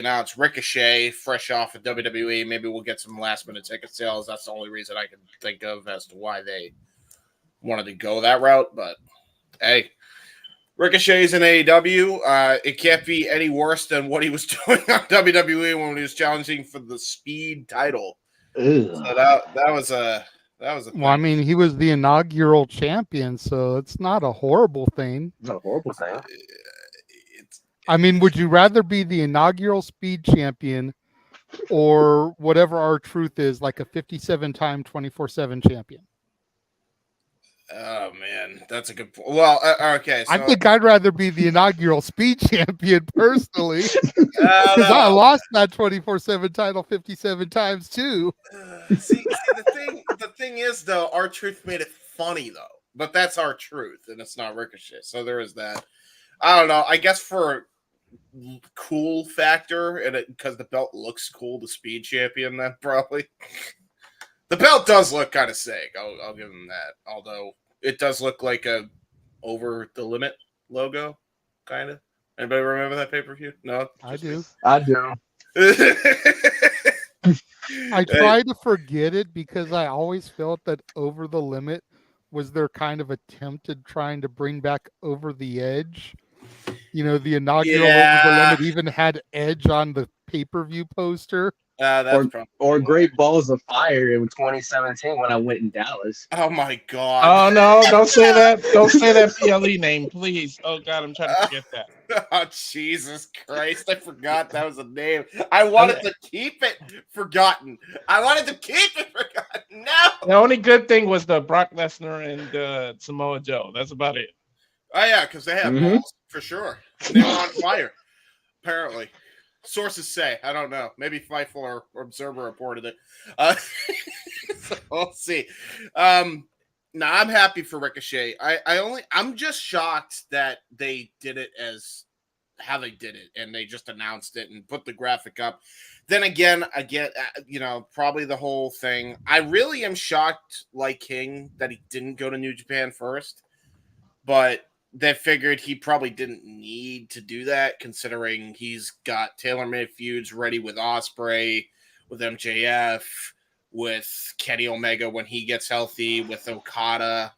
now it's Ricochet, fresh off of WWE. Maybe we'll get some last-minute ticket sales. That's the only reason I can think of as to why they wanted to go that route. But, hey, Ricochet's in AEW. It can't be any worse than what he was doing on WWE when he was challenging for the Speed title. So that was a Well, I mean, he was the inaugural champion, so it's not a horrible thing. Not a horrible thing. I mean, would you rather be the inaugural Speed champion or whatever our truth is, like a 57-time 24/7 champion? Oh man, that's a good point. Well, okay. So, I think I'd rather be the inaugural Speed champion personally, because I lost that 24/7 title 57 times too. See, the thing is though, our truth made it funny though, but that's our truth, and it's not Ricochet. So there is that. I don't know. I guess for cool factor, and because the belt looks cool, the Speed champion, then probably. The belt does look kind of sick. I'll give him that. Although it does look like a over the limit logo, kind of. Anybody remember that pay-per-view? No, I do. I do. I try to forget it because I always felt that Over the Limit was their kind of attempt at trying to bring back Over the Edge. You know, the inaugural Over the Limit even had Edge on the pay-per-view poster. Or Great Balls of Fire in 2017 when I went in Dallas. Oh my God! Oh no! Don't say that! Don't say that PLE name, please. Oh God, I'm trying to forget that. Oh Jesus Christ! I forgot that was a name. I wanted to keep it forgotten. No. The only good thing was the Brock Lesnar and Samoa Joe. That's about it. Oh yeah, because they have balls for sure. They were on fire. Apparently. Sources say. I don't know. Maybe Fightful or Observer reported it. So we'll see. I'm happy for Ricochet. I'm just shocked that they did it as how they did it, and they just announced it and put the graphic up. Then again, I get, probably the whole thing. I really am shocked, like King, that he didn't go to New Japan first, but they figured he probably didn't need to do that, considering he's got tailor-made feuds ready with Ospreay, with MJF, with Kenny Omega when he gets healthy, with Okada.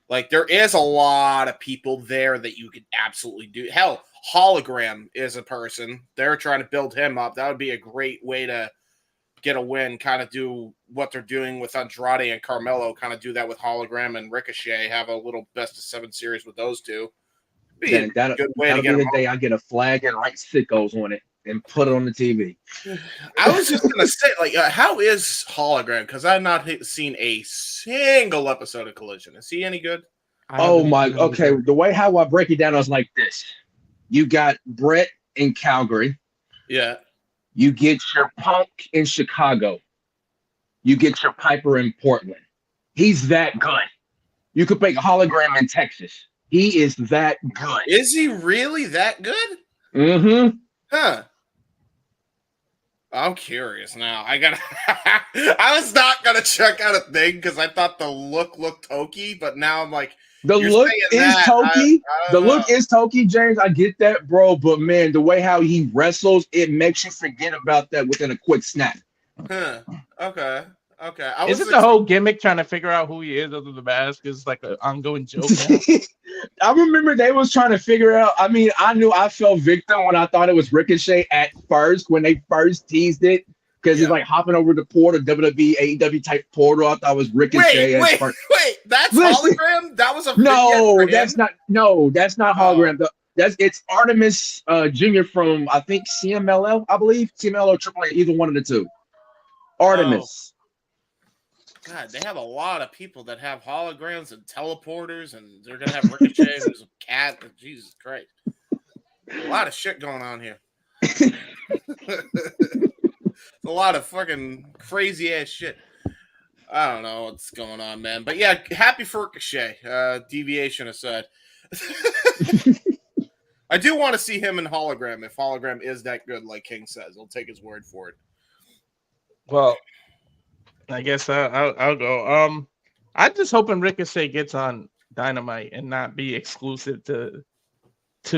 Like, there is a lot of people there that you could absolutely do. Hell, Hologram is a person. They're trying to build him up. That would be a great way to get a win, kind of do what they're doing with Andrade and Carmelo, kind of do that with Hologram and Ricochet, have a little best-of-7 series with those two. Be a good way to get the day I get a flag and write sickos on it and put it on the TV. I was just going to say, how is Hologram? Because I've not seen a single episode of Collision. Is he any good? Okay. The way how I break it down is like this. You got Brett in Calgary. Yeah. You get your Punk in Chicago. You get your Piper in Portland. He's that good. You could make a Hologram in Texas. He is that good. Is he really that good? Mm-hmm. Huh. I'm curious now. I was not gonna check out a thing because I thought the look looked hokey, but now I'm like, the look is hokey. The look is hokey, James. I get that, bro. But man, the way how he wrestles, it makes you forget about that within a quick snap. Huh. Okay. Isn't the whole gimmick trying to figure out who he is under the mask is like an ongoing joke now? I remember they was trying to figure out. I mean, I knew I fell victim when I thought it was Ricochet at first when they first teased it because he's like hopping over the portal, WWE, AEW type portal. I thought it was Ricochet. Wait, that's Hologram? That was a that's not Hologram. It's Artemis Jr. from I think CMLL, I believe CMLL or AAA, either one of the two. Artemis. God, they have a lot of people that have holograms and teleporters, and they're gonna have Ricochet who's a cat. Jesus Christ, a lot of shit going on here. A lot of fucking crazy ass shit. I don't know what's going on, man. But yeah, happy for Ricochet. Deviation aside, I do want to see him in hologram. If hologram is that good, like King says, I'll take his word for it. Well, I guess I'll go. I'm just hoping Ricochet gets on Dynamite and not be exclusive to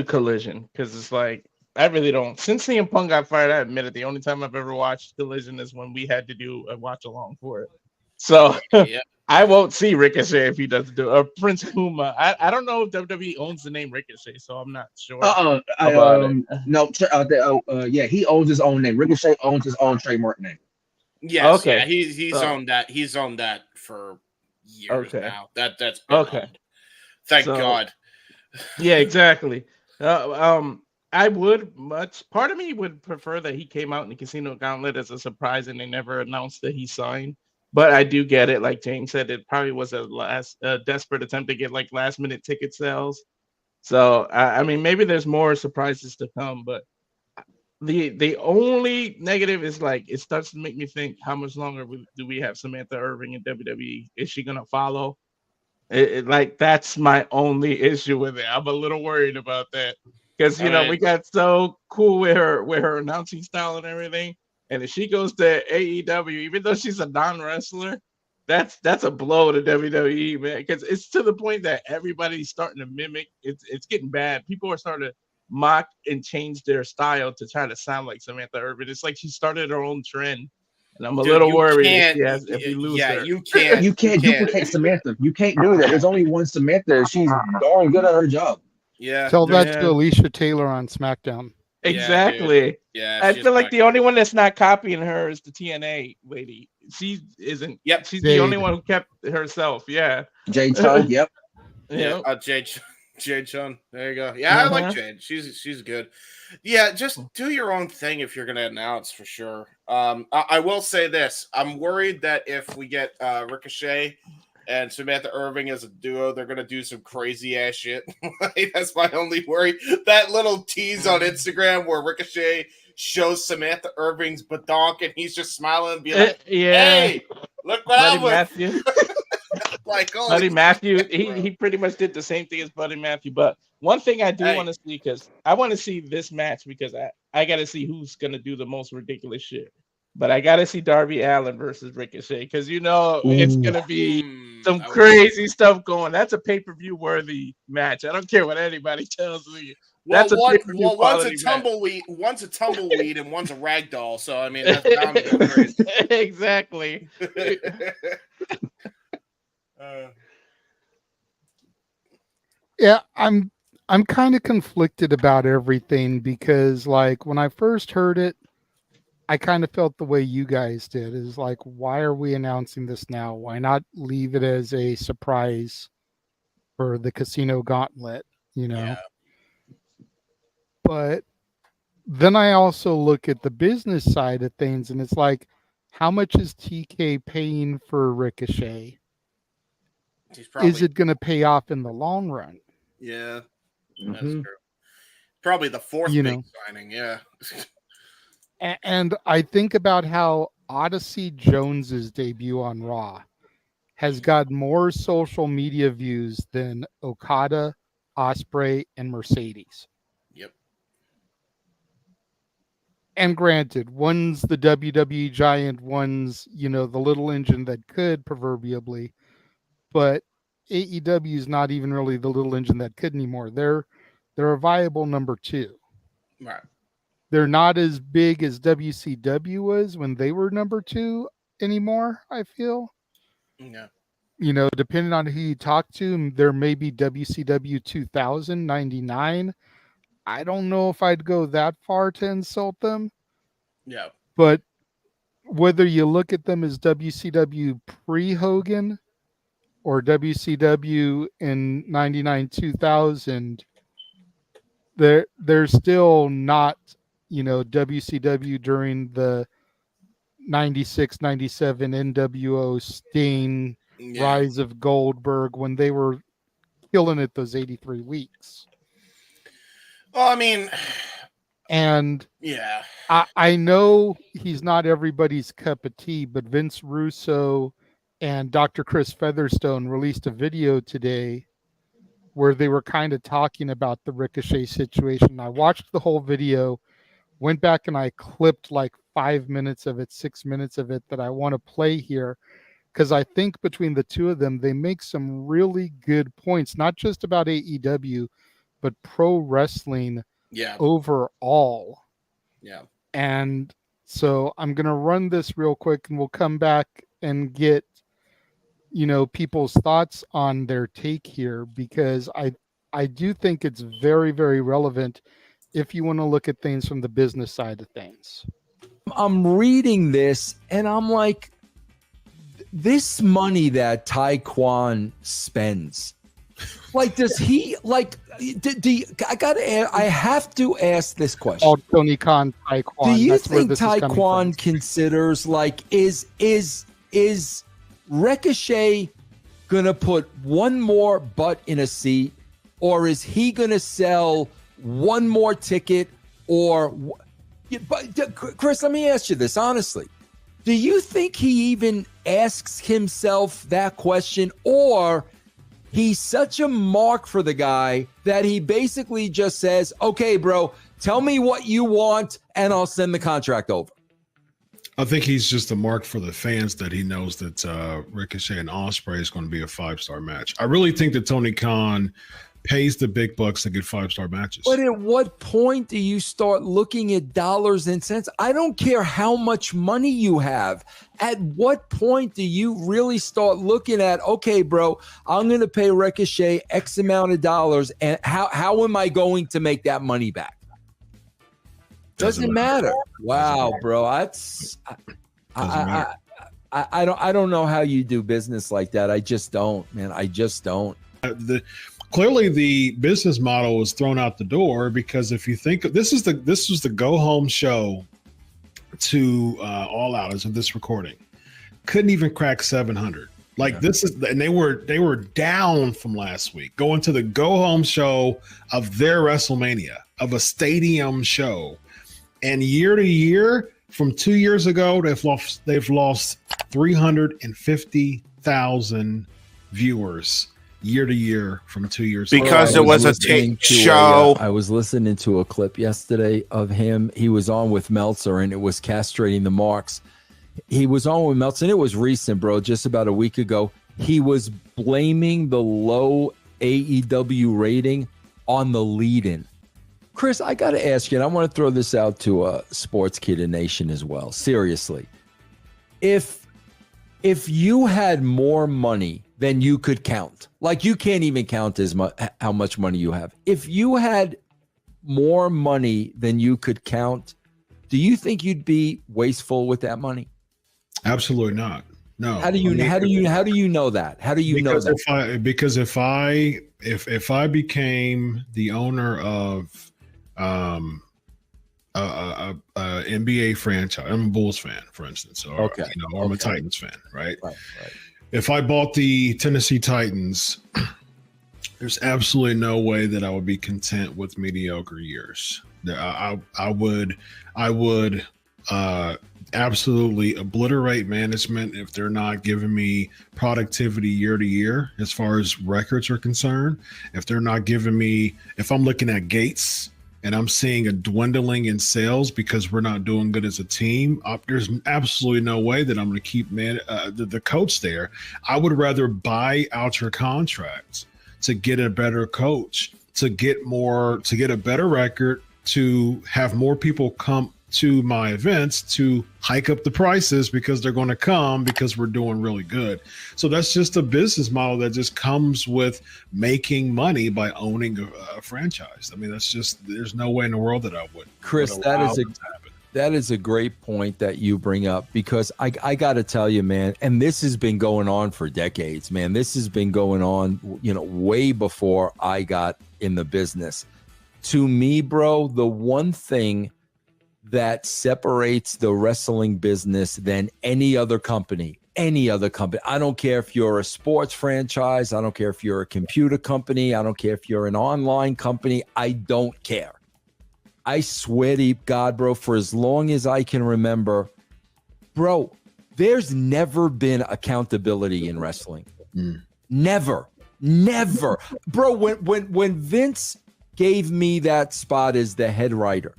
Collision, because it's like I really don't. Since CM Punk got fired, I admit it. The only time I've ever watched Collision is when we had to do a watch along for it. So Yeah. I won't see Ricochet if he doesn't do it. Prince Puma. I don't know if WWE owns the name Ricochet, so I'm not sure about it. No, yeah, he owns his own name. Ricochet owns his own trademark name. Yes, Okay. yeah, he's So- owned that. He's owned that for years Okay. now. That's been Okay. owned. Thank So- God. Yeah, exactly. I would part of me would prefer that he came out in the Casino Gauntlet as a surprise and they never announced that he signed. But I do get it. Like James said, it probably was a desperate attempt to get like last minute ticket sales. So I mean, maybe there's more surprises to come. But the only negative is like it starts to make me think: how much longer do we have Samantha Irving in WWE? Is she gonna follow? Like that's my only issue with it. I'm a little worried about that because we got so cool with her announcing style and everything, and if she goes to AEW, even though she's a non-wrestler, that's a blow to WWE, man. Because it's to the point that everybody's starting to mimic. It's getting bad. People are starting to mock and change their style to try to sound like Samantha Irvin. It's like she started her own trend. And I'm a little worried if we lose her. You can't duplicate Samantha. You can't do that. There's only one Samantha. She's darn good at her job. Yeah. Tell that to Alicia Taylor on SmackDown. Exactly. Yeah. I feel like the only one that's not copying her is the TNA lady. She isn't. Yep. She's the only one who kept herself. Yeah. Jade Chung. Yep. Yeah. Jade Chung. There you go. Yeah, I like Jade. She's good. Yeah, just do your own thing if you're gonna announce for sure. I will say this: I'm worried that if we get Ricochet and Samantha Irving as a duo, they're gonna do some crazy ass shit. That's my only worry. That little tease on Instagram where Ricochet shows Samantha Irving's badonk and he's just smiling and be like, "Hey, look what I'm with." Like, Buddy Matthew, he pretty much did the same thing as Buddy Matthew. But one thing I do want to see, because I want to see this match, because I got to see who's going to do the most ridiculous shit. But I got to see Darby Allin versus Ricochet, because it's going to be some crazy stuff going. That's a pay-per-view worthy match. I don't care what anybody tells me. Well, one's a tumbleweed, one's a tumbleweed, and one's a ragdoll. So I mean, that's bound to go crazy. Exactly. Yeah, I'm kind of conflicted about everything because like when I first heard it, I kind of felt the way you guys did. Is like, why are we announcing this now? Why not leave it as a surprise for the Casino Gauntlet, Yeah. But then I also look at the business side of things and it's like, how much is TK paying for Ricochet? Is it going to pay off in the long run? Yeah, that's true. Probably the fourth big signing. Yeah. And I think about how Odyssey Jones's debut on Raw has got more social media views than Okada, Ospreay, and Mercedes. Yep. And granted, one's the WWE giant, one's, the little engine that could, proverbially. But AEW is not even really the little engine that could anymore. They're a viable number two. Right. They're not as big as WCW was when they were number two anymore, I feel. Yeah. Depending on who you talk to, there may be WCW 2099. I don't know if I'd go that far to insult them. Yeah. But whether you look at them as WCW pre-Hogan or WCW in 99 2000, they're still not, WCW during the 96 97 NWO Sting, Rise of Goldberg, when they were killing it those 83 weeks. Well, I mean, and yeah, I know he's not everybody's cup of tea, but Vince Russo and Dr. Chris Featherstone released a video today where they were kind of talking about the Ricochet situation. I watched the whole video, went back and I clipped like 5 minutes of it, 6 minutes of it that I want to play here, because I think between the two of them, they make some really good points, not just about AEW, but pro wrestling Yeah. overall. Yeah. And so I'm going to run this real quick and we'll come back and get, people's thoughts on their take here, because I do think it's very, very relevant if you want to look at things from the business side of things. I'm reading this and I'm like, this money that Taekwon spends, like, does he like? I have to ask this question. Oh, Tony Khan, Taekwon. Do you That's think Taekwon considers, like, is Ricochet gonna put one more butt in a seat, or is he gonna sell one more ticket? But Chris, let me ask you this honestly. Do you think he even asks himself that question, or he's such a mark for the guy that he basically just says, okay, bro, tell me what you want and I'll send the contract over? I think he's just a mark for the fans that he knows that Ricochet and Ospreay is going to be a 5-star match. I really think that Tony Khan pays the big bucks to get 5-star matches. But at what point do you start looking at dollars and cents? I don't care how much money you have. At what point do you really start looking at, okay, bro, I'm going to pay Ricochet X amount of dollars, and how am I going to make that money back? Doesn't matter. Wow, bro. That's I don't know how you do business like that. I just don't, man. I just don't. Clearly, the business model was thrown out the door, because if you think this was the go home show to All Out as of this recording, couldn't even crack 700. Like, this is, and they were down from last week, going to the go home show of their WrestleMania, of a stadium show, and year to year, from 2 years ago, they've lost 350,000 viewers. Year to year from 2 years because it was a show. I was listening to a clip yesterday of him. He was on with Meltzer, and it was castrating the marks. He was on with Meltzer, and it was recent, bro, just about a week ago. He was blaming the low AEW rating on the lead-in. Chris, I got to ask you, and I want to throw this out to a Sports Kid in Nation as well. Seriously, if you had more money than you could count, like, you can't even count how much money you have. If you had more money than you could count, do you think you'd be wasteful with that money? Absolutely not. No. How do you know that? How do you know that? Because if I became the owner of a NBA franchise, I'm a Bulls fan, for instance, or I'm a Titans fan, right? Right. If I bought the Tennessee Titans, there's absolutely no way that I would be content with mediocre years. I would absolutely obliterate management if they're not giving me productivity year to year as far as records are concerned. If they're not giving me, if I'm looking at gates and I'm seeing a dwindling in sales because we're not doing good as a team, there's absolutely no way that I'm going to keep the coach there. I would rather buy out your contracts to get a better coach, to get a better record, to have more people come to my events, to hike up the prices because they're going to come because we're doing really good. So that's just a business model that just comes with making money by owning a franchise. I mean, there's no way in the world that I would. Chris, that is a great point that you bring up, because I got to tell you, man, and this has been going on for decades, man. This has been going on, way before I got in the business. To me, bro, the one thing that separates the wrestling business than any other company. I don't care if you're a sports franchise. I don't care if you're a computer company. I don't care if you're an online company. I don't care. I swear to God, bro, for as long as I can remember, bro, there's never been accountability in wrestling. Never. Bro, when Vince gave me that spot as the head writer,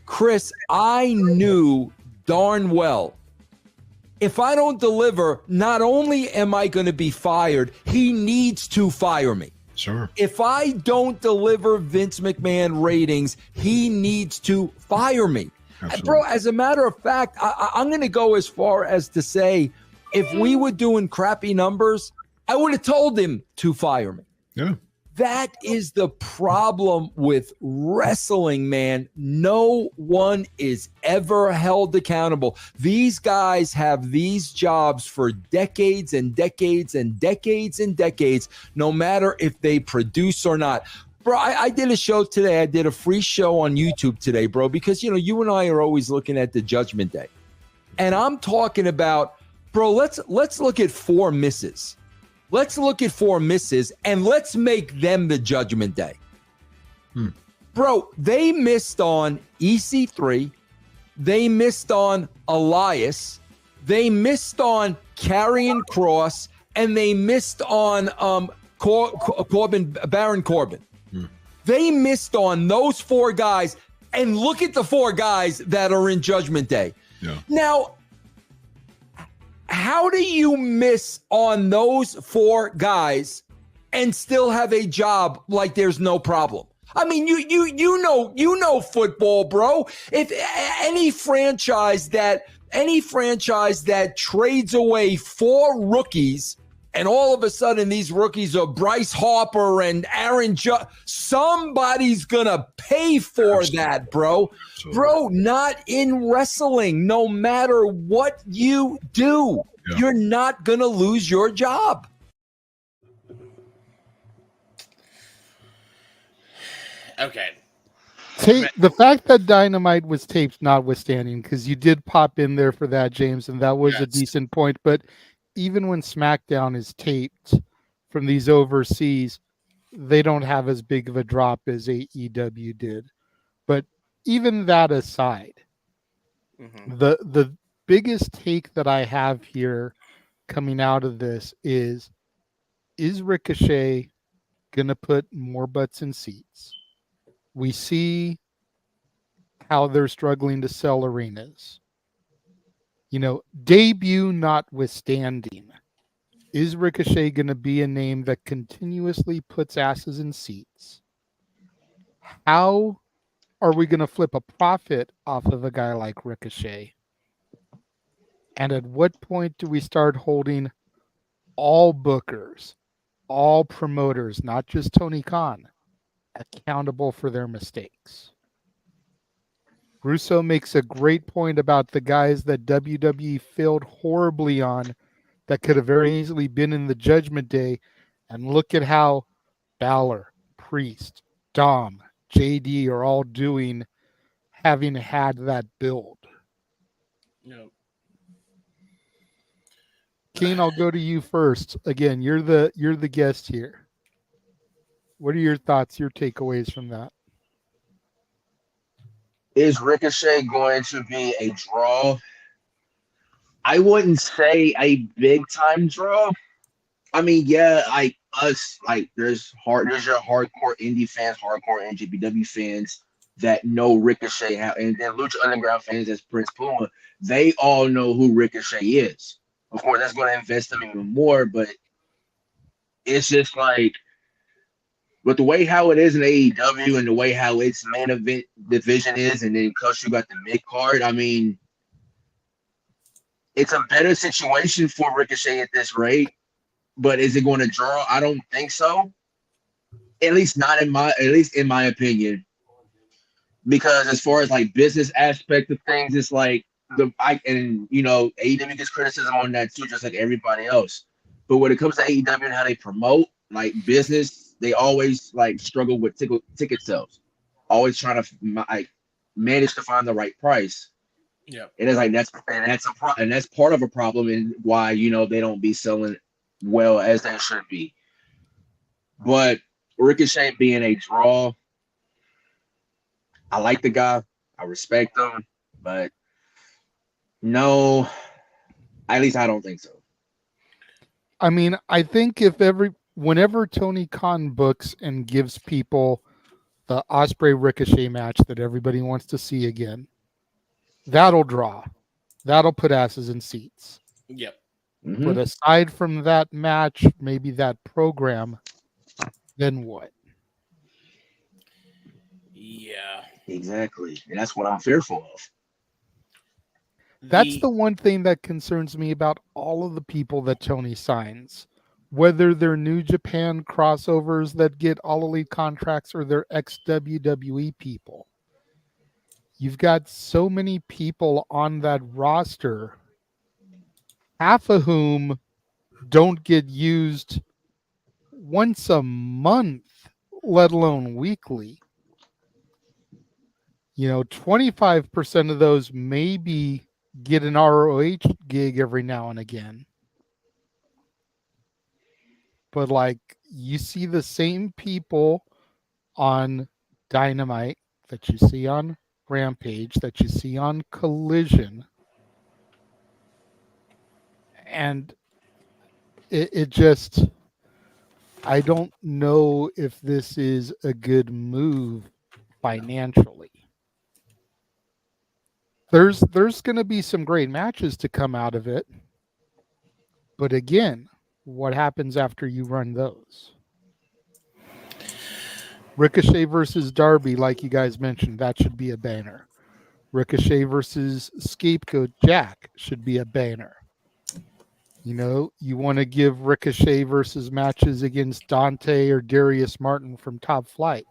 Chris, I knew darn well, if I don't deliver, not only am I going to be fired, he needs to fire me. Sure. If I don't deliver Vince McMahon ratings, he needs to fire me. Absolutely. Bro, as a matter of fact, I'm going to go as far as to say, if we were doing crappy numbers, I would have told him to fire me. Yeah. That is the problem with wrestling, man. No one is ever held accountable. These guys have these jobs for decades and decades and decades and decades, no matter if they produce or not. Bro, I did a show today. I did a free show on YouTube today, bro, because, you know, you and I are always looking at the Judgment Day. And I'm talking about, bro, let's look at 4 misses. Let's look at 4 misses and let's make them the Judgment Day. Bro, they missed on EC3. They missed on Elias. They missed on Karrion Kross. And they missed on Baron Corbin. They missed on those 4 guys. And look at the 4 guys that are in Judgment Day. Yeah. Now, how do you miss on those 4 guys and still have a job like there's no problem? I mean, you know football, bro. If any franchise that trades away 4 rookies and all of a sudden these rookies are Bryce Harper and Aaron Judge, somebody's gonna pay for that, bro. Absolutely. Bro, not in wrestling. No matter what you do, you're not gonna lose your job. Okay. The fact that Dynamite was taped notwithstanding, because you did pop in there for that, James, and that was a decent point. But even when SmackDown is taped from these overseas, they don't have as big of a drop as AEW did. But even that aside, the biggest take that I have here coming out of this is Ricochet going to put more butts in seats? We see how they're struggling to sell arenas. You know, debut notwithstanding, is Ricochet going to be a name that continuously puts asses in seats? How are we going to flip a profit off of a guy like Ricochet? And at what point do we start holding all bookers, all promoters, not just Tony Khan, accountable for their mistakes? Russo makes a great point about the guys that WWE failed horribly on that could have very easily been in the Judgment Day. And look at how Balor, Priest, Dom, JD are all doing, having had that build. Yep. Kane, I'll go to you first. Again, you're the guest here. What are your thoughts, your takeaways from that? Is Ricochet going to be a draw? I wouldn't say a big time draw. I mean, yeah, like us, like there's your hardcore indie fans, hardcore NJPW fans that know Ricochet, and then Lucha Underground fans as Prince Puma. They all know who Ricochet is. Of course, that's going to invest them even more, but it's just like, with the way how it is in AEW and the way how its main event division is, and then because you got the mid card, I mean, it's a better situation for Ricochet at this rate. But is it going to draw? I don't think so. At least in my opinion. Because as far as like business aspect of things, it's like AEW gets criticism on that too, just like everybody else. But when it comes to AEW and how they promote like business, they always like struggle with ticket sales. Always trying to manage to find the right price. Yeah, and it's like that's part of a problem and why they don't be selling well as they should be. But Ricochet being a draw, I like the guy, I respect him, but no, at least I don't think so. I mean, I think whenever Tony Khan books and gives people the Ospreay Ricochet match that everybody wants to see again, that'll draw. That'll put asses in seats. Yep. Mm-hmm. But aside from that match, maybe that program, then what? Yeah. Exactly. And that's what I'm fearful of. That's the one thing that concerns me about all of the people that Tony signs, whether they're New Japan crossovers that get All Elite contracts or they're ex-WWE people. You've got so many people on that roster, half of whom don't get used once a month, let alone weekly. 25% of those maybe get an ROH gig every now and again. But you see the same people on Dynamite that you see on Rampage, that you see on Collision. And it just, I don't know if this is a good move financially. There's going to be some great matches to come out of it. But again, what happens after you run those? Ricochet versus Darby, like you guys mentioned, that should be a banner. Ricochet versus Scapegoat Jack should be a banner. You want to give Ricochet versus matches against Dante or Darius Martin from Top Flight.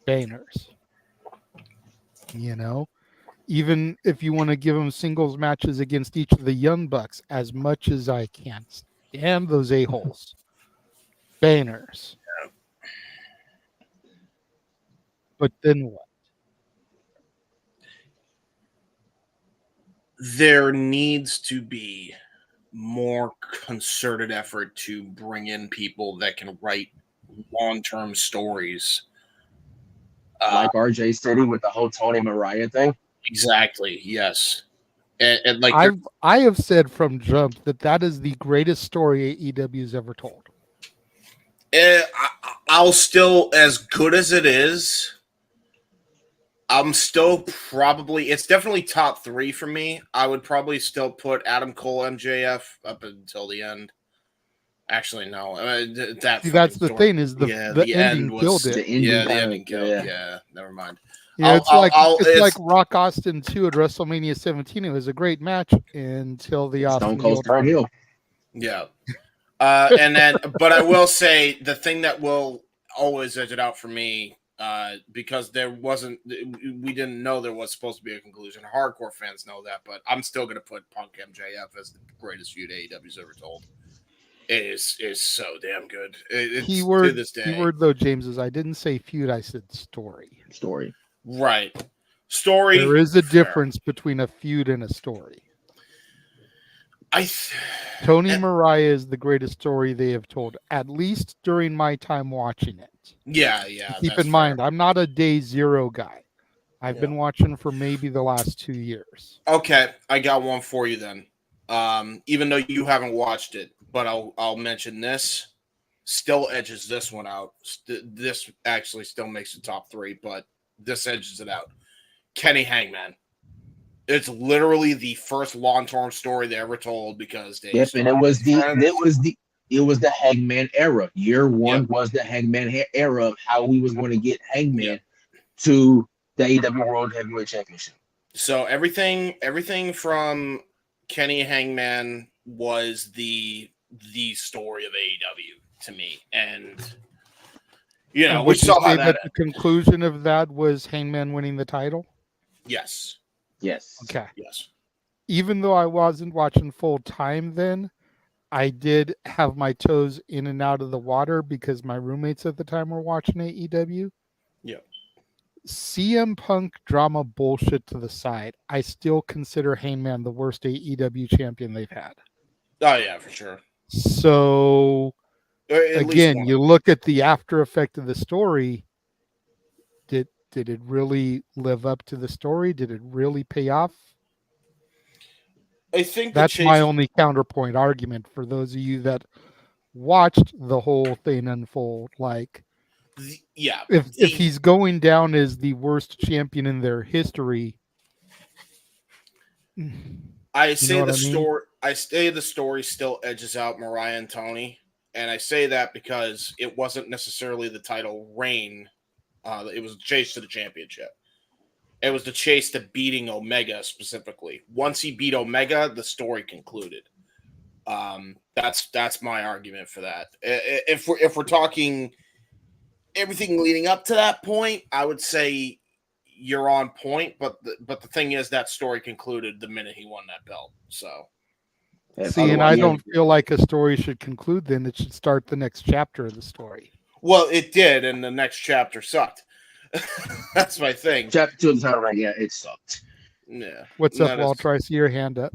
Banners. Even if you want to give them singles matches against each of the Young Bucks, as much as I can stand those a-holes. Banners. But then what? There needs to be more concerted effort to bring in people that can write long-term stories. Like RJ City with the whole Tony Mariah thing. Exactly. Yes. And I have said from jump that is the greatest story AEW's ever told. I'll still, as good as it is, I'm still probably, it's definitely top 3 for me. I would probably still put Adam Cole MJF up until the end. Actually, no. That's the thing is the ending killed it. The ending killed it. Yeah, never mind. Yeah, it's like Rock Austin 2 at WrestleMania 17. It was a great match until the Stone Cold turned heel. Yeah. And then, but I will say the thing that will always edge it out for me, because we didn't know there was supposed to be a conclusion. Hardcore fans know that, but I'm still going to put Punk MJF as the greatest feud AEW's ever told. It is so damn good. To this day. Keyword though, James, is I didn't say feud, I said story. Story. Right. Story. There is a difference between a feud and a story. Tony Mariah is the greatest story they have told, at least during my time watching it. Yeah. Keep in mind, I'm not a day zero guy. I've been watching for maybe the last 2 years. Okay, I got one for you then. Even though you haven't watched it, but I'll mention this. Still edges this one out. This actually still makes the top 3, but this edges it out. Kenny Hangman. It's literally the first long-term story they ever told because they. Yep, and it was the Hangman era. Year 1 was the Hangman era of how we was going to get Hangman to the AEW World Heavyweight Championship. So everything from Kenny Hangman was the story of AEW to me, and we saw how that. The conclusion of that was Hangman winning the title. Yes. Okay. Yes. Even though I wasn't watching full time then, I did have my toes in and out of the water because my roommates at the time were watching AEW. Yeah. CM Punk drama bullshit to the side. I still consider Hangman the worst AEW champion they've had. Oh yeah, for sure. So again, you look at the after effect of the story. Did it really live up to the story? Did it really pay off? I think that's my only counterpoint argument for those of you that watched the whole thing unfold. If he's going down as the worst champion in their history, I say the story still edges out Mariah and Tony, And I say that because it wasn't necessarily the title reign. It was a chase to the championship. It was the chase to beating Omega specifically. Once he beat Omega, the story concluded. That's my argument for that. If we're talking everything leading up to that point, I would say you're on point. But the thing is, that story concluded the minute he won that belt. So. See, and I don't feel like a story should conclude then. It should start the next chapter of the story. Well, it did, and the next chapter sucked. That's my thing. Chapter 2 is not right. Yeah, it sucked. Yeah. What's up, Walter? I see your hand up.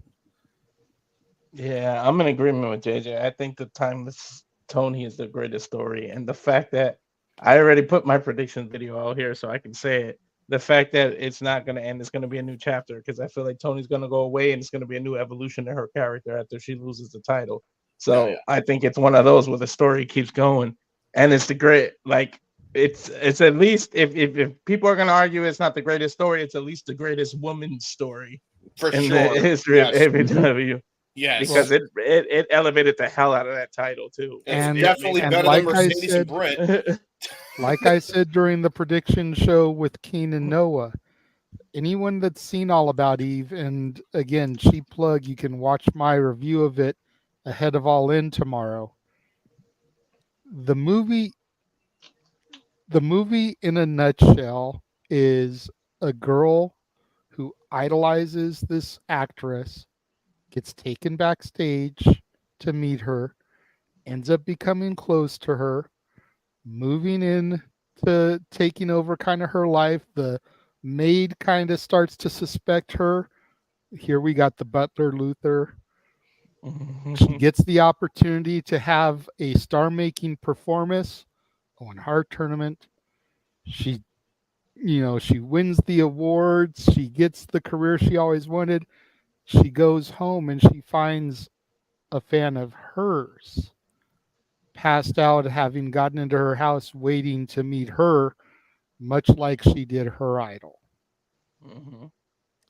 Yeah, I'm in agreement with JJ. I think the Timeless Tony is the greatest story. And the fact that I already put my prediction video out here so I can say it. The fact that it's not going to end, it's going to be a new chapter because I feel like Tony's going to go away and it's going to be a new evolution in her character after she loses the title. So I think it's one of those where the story keeps going, and it's the great, like it's at least if people are going to argue it's not the greatest story, it's at least the greatest woman's story in the history of AEW. Yes, because it elevated the hell out of that title too. And definitely better than Mercedes and Britt. Like I said during the prediction show with Keen and Noah, anyone that's seen All About Eve, and again, cheap plug, you can watch my review of it ahead of All In tomorrow. The movie in a nutshell is a girl who idolizes this actress, gets taken backstage to meet her, ends up becoming close to her, moving in to taking over kind of her life. The maid kind of starts to suspect her. Here we got the butler, Luther. She gets the opportunity to have a star-making performance, Owen Hart tournament. She wins the awards. She gets the career she always wanted. She goes home and she finds a fan of hers passed out, having gotten into her house waiting to meet her, much like she did her idol. Mm-hmm.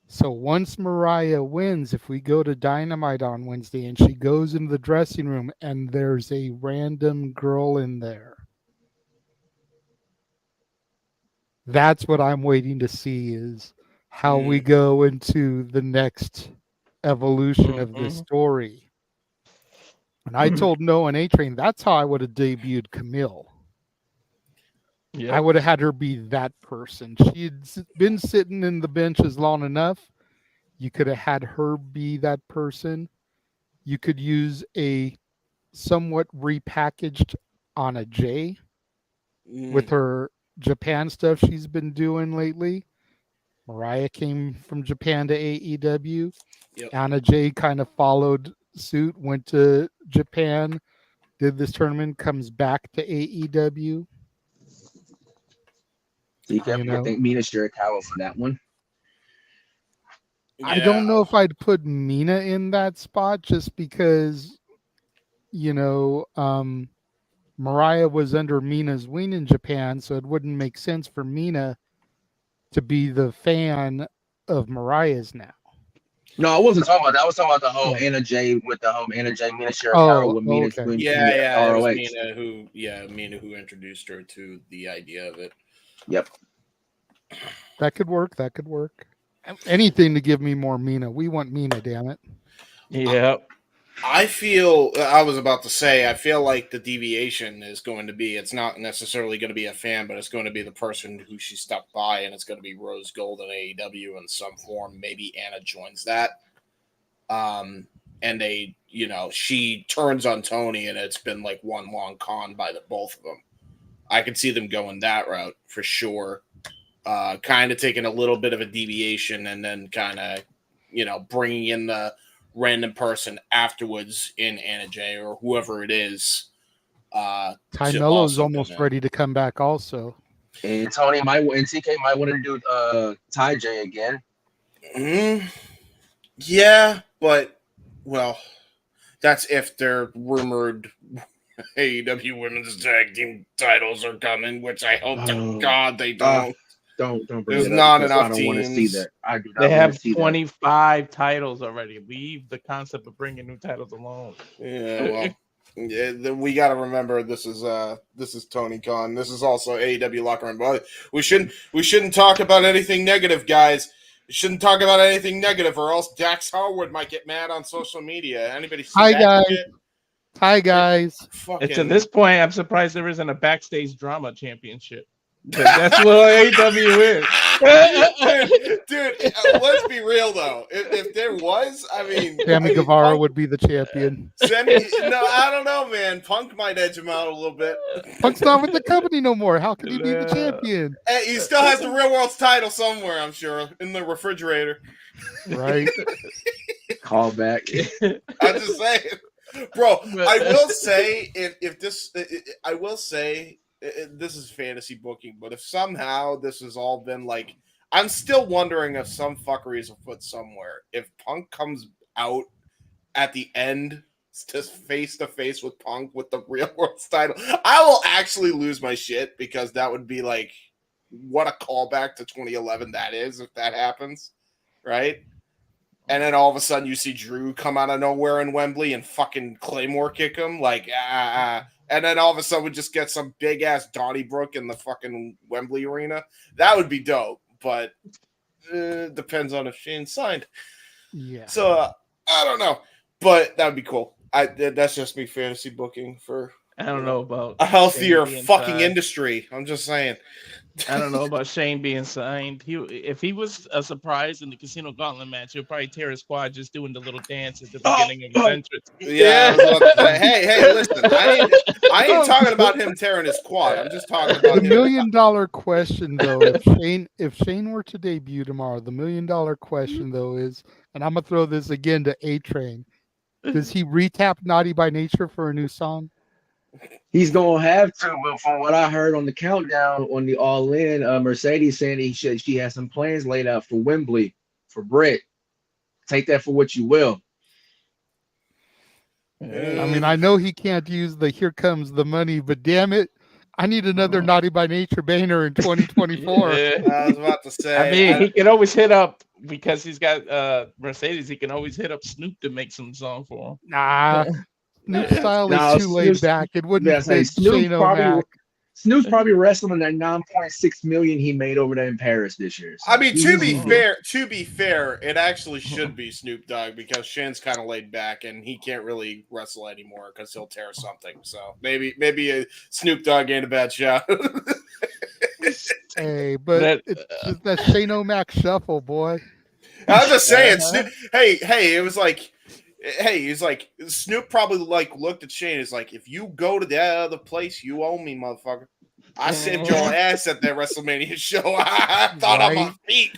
So once Mariah wins, if we go to Dynamite on Wednesday and she goes into the dressing room and there's a random girl in there, that's what I'm waiting to see, is how we go into the next evolution of this story. And I told Noah and A-Train, that's how I would have debuted Camille. Yep. I would have had her be that person. She had been sitting in the benches long enough. You could have had her be that person. You could use a somewhat repackaged Anna Jay with her Japan stuff she's been doing lately. Mariah came from Japan to AEW. Yep. Anna Jay kind of followed suit, went to Japan, did this tournament, comes back to AEW. So you can thank Mina Shirakawa for that one. Yeah. I don't know if I'd put Mina in that spot just because, Mariah was under Mina's wing in Japan, so it wouldn't make sense for Mina to be the fan of Mariah's now. No, I wasn't talking about that. I was talking about the whole Anna Jay with the whole Anna Jay Mina Shirakawa with Mina's ROH. It was Mina who introduced her to the idea of it. Yep. That could work. Anything to give me more Mina. We want Mina, damn it. Yep. I was about to say, I feel like the deviation is going to be, it's not necessarily going to be a fan, but it's going to be the person who she stuck by, and it's going to be Rose Gold in AEW in some form. Maybe Anna joins that. And she turns on Tony, and it's been like one long con by the both of them. I could see them going that route for sure. Kind of taking a little bit of a deviation and then kind of, bringing in the random person afterwards in Anna Jay or whoever it is. Ty Mello's almost ready to come back also. And Tony and TK might want to do Ty J again. Mm-hmm. Yeah, but, that's if their rumored AEW Women's Tag Team titles are coming, which I hope to God they don't. Don't bring There's it not up enough I don't teams. want to see that. I do not. They have 25 titles already. Leave the concept of bringing new titles alone. Yeah, Yeah, we got to remember this is Tony Khan. This is also AEW locker room. But we shouldn't talk about anything negative, guys. We shouldn't talk about anything negative, or else Dax Harwood might get mad on social media. Anybody see Hi that guys. shit? Hi guys. And to this point, I'm surprised there isn't a backstage drama championship. That's what AEW is. Dude, let's be real though. If there was, I mean, Sammy Guevara would be the champion. No, I don't know, man. Punk might edge him out a little bit. Punk's not with the company no more. How can he be the champion? Hey, he still has the Real World's title somewhere, I'm sure, in the refrigerator. Right. Call back. I'm just saying, bro. I will say, if this, I will say. This is fantasy booking, but if somehow this has all been like, I'm still wondering if some fuckery is afoot somewhere. If Punk comes out at the end, just face to face with Punk with the Real World's title, I will actually lose my shit, because that would be like, what a callback to 2011 that is if that happens, right? And then all of a sudden you see Drew come out of nowhere in Wembley and fucking Claymore kick him, like and then all of a sudden we just get some big ass Donnybrook in the fucking Wembley arena. That would be dope, but depends on if Shane signed. Yeah. So I don't know, but that would be cool. That's just me fantasy booking for. I don't know about a healthier fucking industry. I'm just saying. I don't know about Shane being signed. If he was a surprise in the Casino Gauntlet match, he'll probably tear his quad just doing the little dance at the beginning of his entrance. Yeah. Hey, listen. I ain't talking about him tearing his quad. I'm just talking about the $1 million question, though. If Shane were to debut tomorrow, the $1 million question, though, is, and I'm gonna throw this again to A-Train. Does he re-tap Naughty by Nature for a new song? He's gonna have to, but from what I heard on the countdown on the All In, Mercedes saying she has some plans laid out for Wembley for Britt. Take that for what you will. I mean, I know he can't use the "Here Comes the Money," but damn it, I need another Naughty by Nature banner in 2024. I was about to say. I mean, he can always hit up, because he's got Mercedes. He can always hit up Snoop to make some song for him. Nah. Snoop's style is too laid back. It wouldn't fit Shane O'Mac. Snoop's probably wrestling that 9.6 million he made over there in Paris this year. So I mean, to be fair, it actually should be Snoop Dogg, because Shane's kind of laid back and he can't really wrestle anymore because he'll tear something. So maybe a Snoop Dogg ain't a bad shot. Hey, but it's just that Shane O'Mac shuffle, boy. I was just saying, Snoop, hey, it was like. Hey, he's like, Snoop probably like looked at Shane. Is like, if you go to that other place, you owe me, motherfucker. I saved your ass at that WrestleMania show. I thought on my feet.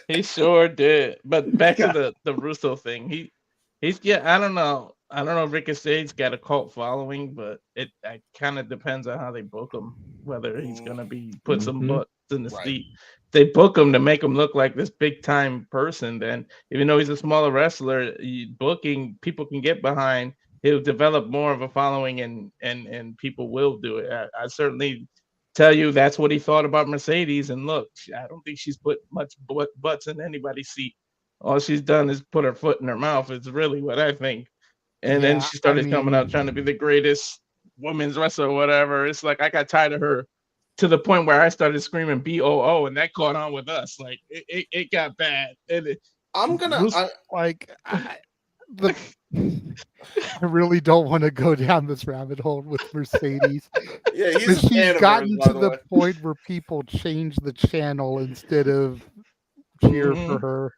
He sure did. But back to the Russo thing. He's I don't know. I don't know if Ricochet's got a cult following, but it kind of depends on how they book him. Whether he's gonna be put some butts in the seat. They book him to make him look like this big time person, then even though he's a smaller wrestler, booking people can get behind. He'll develop more of a following, and people will do it. I certainly tell you that's what he thought about Mercedes. And look, I don't think she's put much butts in anybody's seat. All she's done is put her foot in her mouth. It's really what I think. And then she started coming out trying to be the greatest women's wrestler or whatever. It's like I got tired of her, to the point where I started screaming BOO, and that caught on with us. Like it got bad. And I really don't want to go down this rabbit hole with Mercedes. Yeah, she's gotten to the point where people change the channel instead of cheer for her.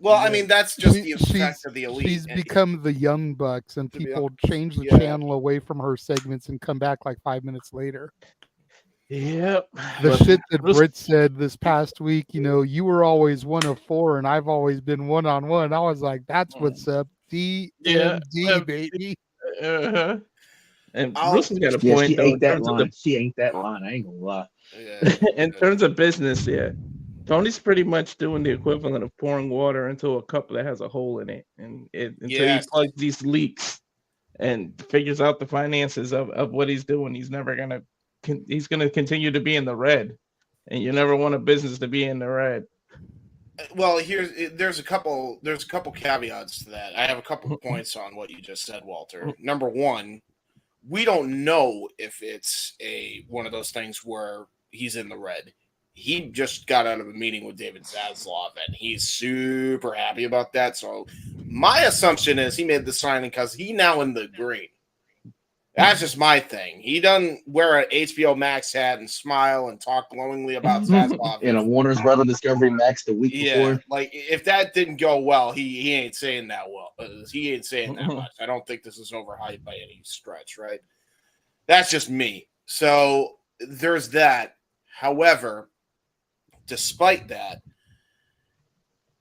Well, I mean, that's just the effect of the Elite. She's become the Young Bucks, and people change the channel away from her segments and come back like 5 minutes later. Yep. The shit that Britt said this past week, you were always 1 of 4 and I've always been 1-on-1. I was like, that's what's up. DMD, baby. And Bruce has got a point. She ain't that line. She ain't that line. I ain't gonna lie. In terms of business, Tony's pretty much doing the equivalent of pouring water into a cup that has a hole in it. And until he plugs these leaks and figures out the finances of what he's doing, he's going to continue to be in the red, and you never want a business to be in the red. Well, there's a couple caveats to that. I have a couple of points on what you just said, Walter. Number one, we don't know if it's one of those things where he's in the red. He just got out of a meeting with David Zaslav, and he's super happy about that. So my assumption is he made the signing because he now in the green. That's just my thing. He doesn't wear an HBO Max hat and smile and talk glowingly about Zaslav. In a Warner's Brother Discovery Max the week before. Like if that didn't go well, he ain't saying that well. He ain't saying that much. I don't think this is overhyped by any stretch, right? That's just me. So there's that. However, despite that,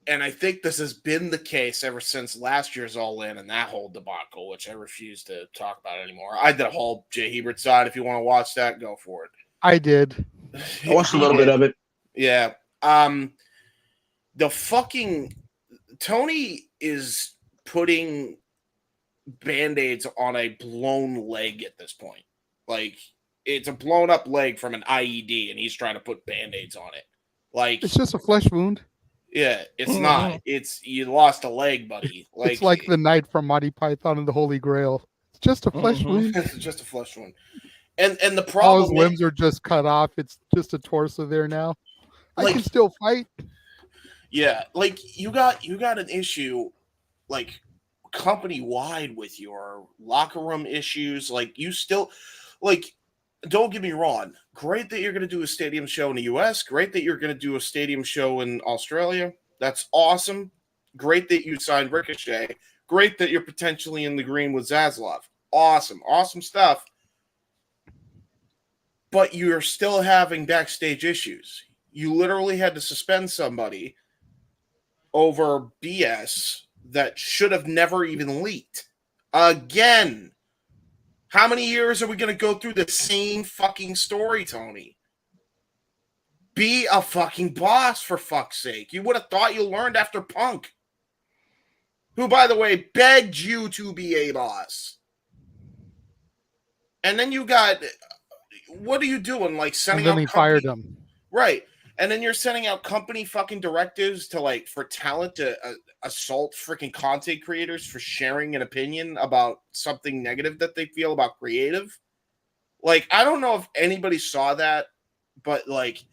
and I think this has been the case ever since last year's All In and that whole debacle, which I refuse to talk about anymore. I did a whole Jay Hebert side. If you want to watch that, go for it. I did. I watched a little bit of it. Yeah. The fucking Tony is putting Band-Aids on a blown leg at this point. Like, it's a blown up leg from an IED, and he's trying to put Band-Aids on it. Like, it's just a flesh wound. Yeah, it's not. It's you lost a leg, buddy. Like, it's like the knight from Monty Python and the Holy Grail. It's just a flesh wound. It's just a flesh wound. And the problem, all his limbs are just cut off. It's just a torso there now. I can still fight. Yeah, like you got an issue, like company wide with your locker room issues. Like you still, like, don't get me wrong. Great that you're going to do a stadium show in the U.S. Great that you're going to do a stadium show in Australia. That's awesome. Great that you signed Ricochet. Great that you're potentially in the green with Zaslav. Awesome. Awesome stuff. But you're still having backstage issues. You literally had to suspend somebody over BS that should have never even leaked. Again. How many years are we going to go through the same fucking story, Tony? Be a fucking boss, for fuck's sake. You would have thought you learned after Punk. Who, by the way, begged you to be a boss. And then you got... What are you doing? Like, sending out... And then he fired him. Right. And then you're sending out company fucking directives to, like, for talent to assault freaking content creators for sharing an opinion about something negative that they feel about creative. Like, I don't know if anybody saw that, but, like,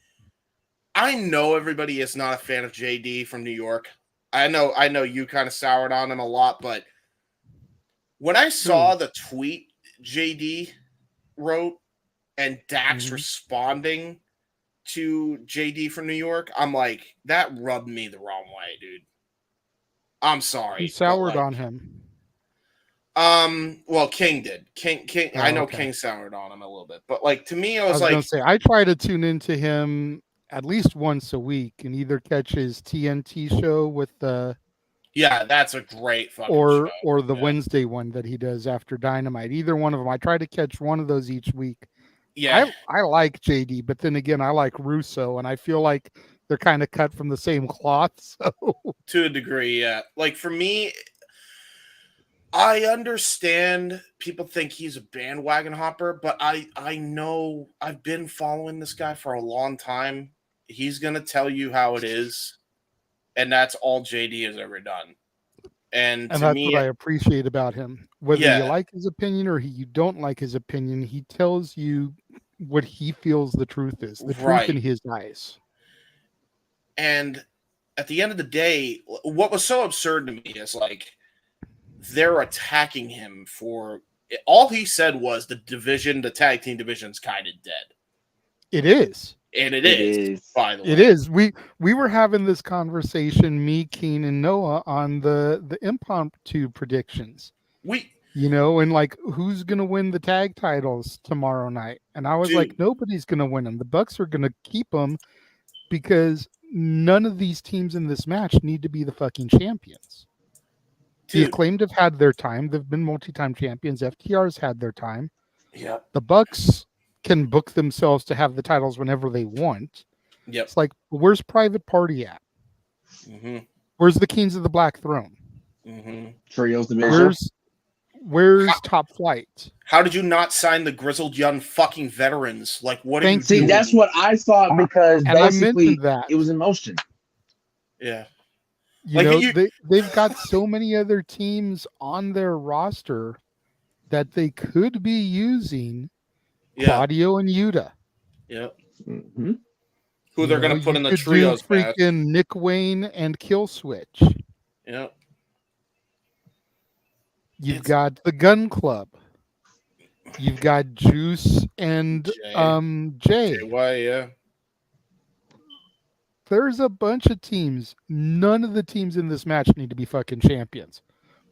I know everybody is not a fan of JD from New York. I know you kind of soured on him a lot, but when I saw the tweet JD wrote and Dax responding to JD from New York, I'm like, that rubbed me the wrong way, dude. I'm sorry. He soured on him. Well, King did. King. Oh, I know okay. King soured on him a little bit, but like to me, I was gonna like, say I try to tune into him at least once a week and either catch his TNT show with the yeah, that's a great fucking show. or the Wednesday one that he does after Dynamite. Either one of them. I try to catch one of those each week. Yeah, I like JD, but then again, I like Russo, and I feel like they're kind of cut from the same cloth. So to a degree, yeah. Like for me, I understand people think he's a bandwagon hopper, but I know I've been following this guy for a long time. He's gonna tell you how it is, and that's all JD has ever done. And to that's me, what I appreciate about him. Whether you like his opinion or you don't like his opinion, he tells you what he feels the truth is, the truth in his eyes. And at the end of the day, what was so absurd to me is like they're attacking him for all he said was the tag team division's kind of dead. It is. And it is, by the way. It is. We were having this conversation, me, Keen, and Noah, on the impromptu predictions. And like who's gonna win the tag titles tomorrow night? And I was like, nobody's gonna win them. The Bucks are gonna keep them because none of these teams in this match need to be the fucking champions. The Acclaimed have had their time. They've been multi-time champions. FTR's had their time. Yeah. The Bucks can book themselves to have the titles whenever they want. Yep. It's like, where's Private Party at? Mm-hmm. Where's the Kings of the Black Throne? Mm-hmm. Trios division. Where's Top Flight? How did you not sign the grizzled young fucking veterans? Like, what are you doing? See, that's what I thought because basically it was in motion. Yeah. You know, they've got so many other teams on their roster that they could be using Claudio and Yuta. Yeah. Mm-hmm. Who they're going to put in the trios match. Freaking Nick Wayne and Kill Switch. Yeah. You've got the Gun Club. You've got Juice and Jay. JY, yeah. There's a bunch of teams. None of the teams in this match need to be fucking champions.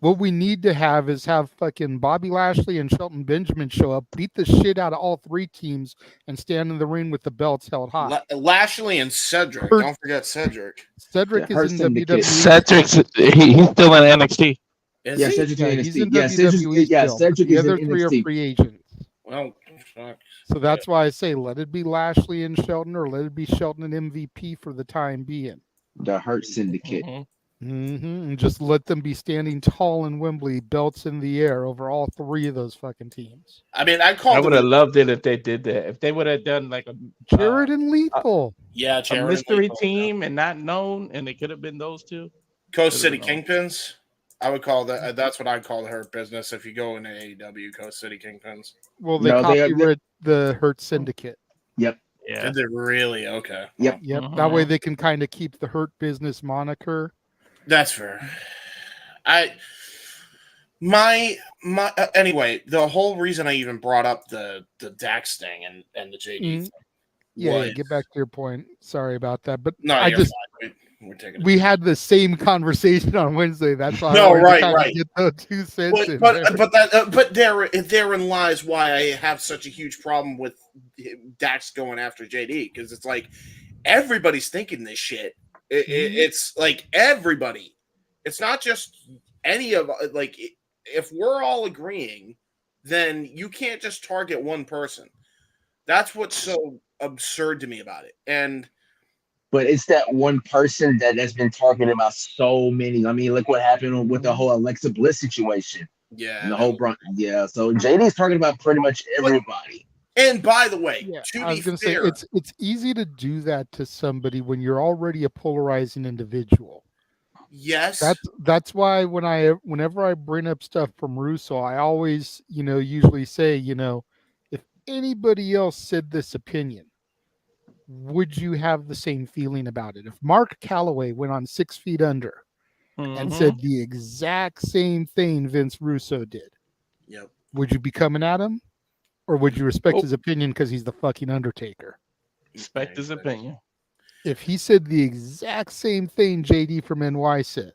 What we need to have is have fucking Bobby Lashley and Shelton Benjamin show up, beat the shit out of all three teams, and stand in the ring with the belts held high. Lashley and Cedric. Don't forget Cedric. Cedric is in WWE. Cedric's he's still in NXT. Yeah, Cedric in He's in NXT. WWE still. Cedric the is other in three NXT. are free agents. Well, fuck. So that's why I say let it be Lashley and Shelton, or let it be Shelton and MVP for the time being. The Hurt Syndicate. And just let them be standing tall in Wembley, belts in the air over all three of those fucking teams. I mean, I would have loved it if they did that. If they would have done like a Jared and Lethal. Jared a mystery team and not known, and it could have been those two. Coast City Kingpins. I would call that. That's what I'd call the Hurt Business if you go into AEW. Coast City Kingpins. Well, they copyrighted the Hurt Syndicate. Yep. Yeah. Did they really? Okay. Yep. That way they can kind of keep the Hurt Business moniker. That's fair. Anyway, the whole reason I even brought up the Dax thing and the JD thing. Yeah, get back to your point. Sorry about that, but no, we're taking we had the same conversation on Wednesday. That's why right. Get those 2 cents in but therein lies why I have such a huge problem with Dax going after JD, because it's like everybody's thinking this shit. It's like everybody. It's not just any of like if we're all agreeing, then you can't just target one person. That's what's so absurd to me about it. But it's that one person that has been targeted about so many. I mean, look what happened with the whole Alexa Bliss situation. Yeah. And the whole so JD's talking about pretty much everybody. And by the way, I was going to say it's easy to do that to somebody when you're already a polarizing individual. Yes. That's why whenever I bring up stuff from Russo, I always, usually say, if anybody else said this opinion, would you have the same feeling about it? If Mark Calloway went on 6 Feet Under and said the exact same thing Vince Russo did, would you be coming at him? Or would you respect his opinion because he's the fucking Undertaker? Respect his opinion. If he said the exact same thing JD from NY said,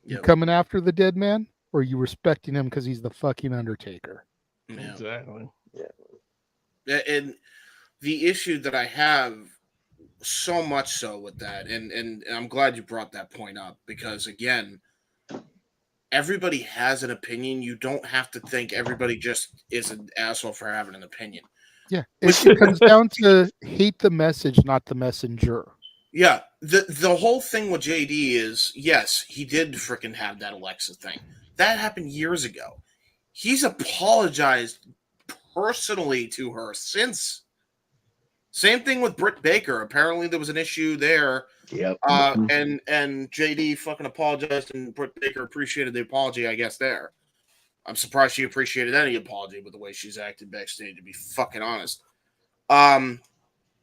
you coming after the dead man? Or are you respecting him because he's the fucking Undertaker? Yeah. Exactly. Yeah. And the issue that I have so much so with that, and I'm glad you brought that point up, because again, everybody has an opinion. You don't have to think everybody just is an asshole for having an opinion. Yeah, it comes down to hate the message, not the messenger. Yeah, the whole thing with JD is, yes, he did freaking have that Alexa thing. That happened years ago. He's apologized personally to her since. Same thing with Britt Baker. Apparently there was an issue there. Yep. And JD fucking apologized, and Britt Baker appreciated the apology, I guess, there. I'm surprised she appreciated any apology with the way she's acted backstage, to be fucking honest.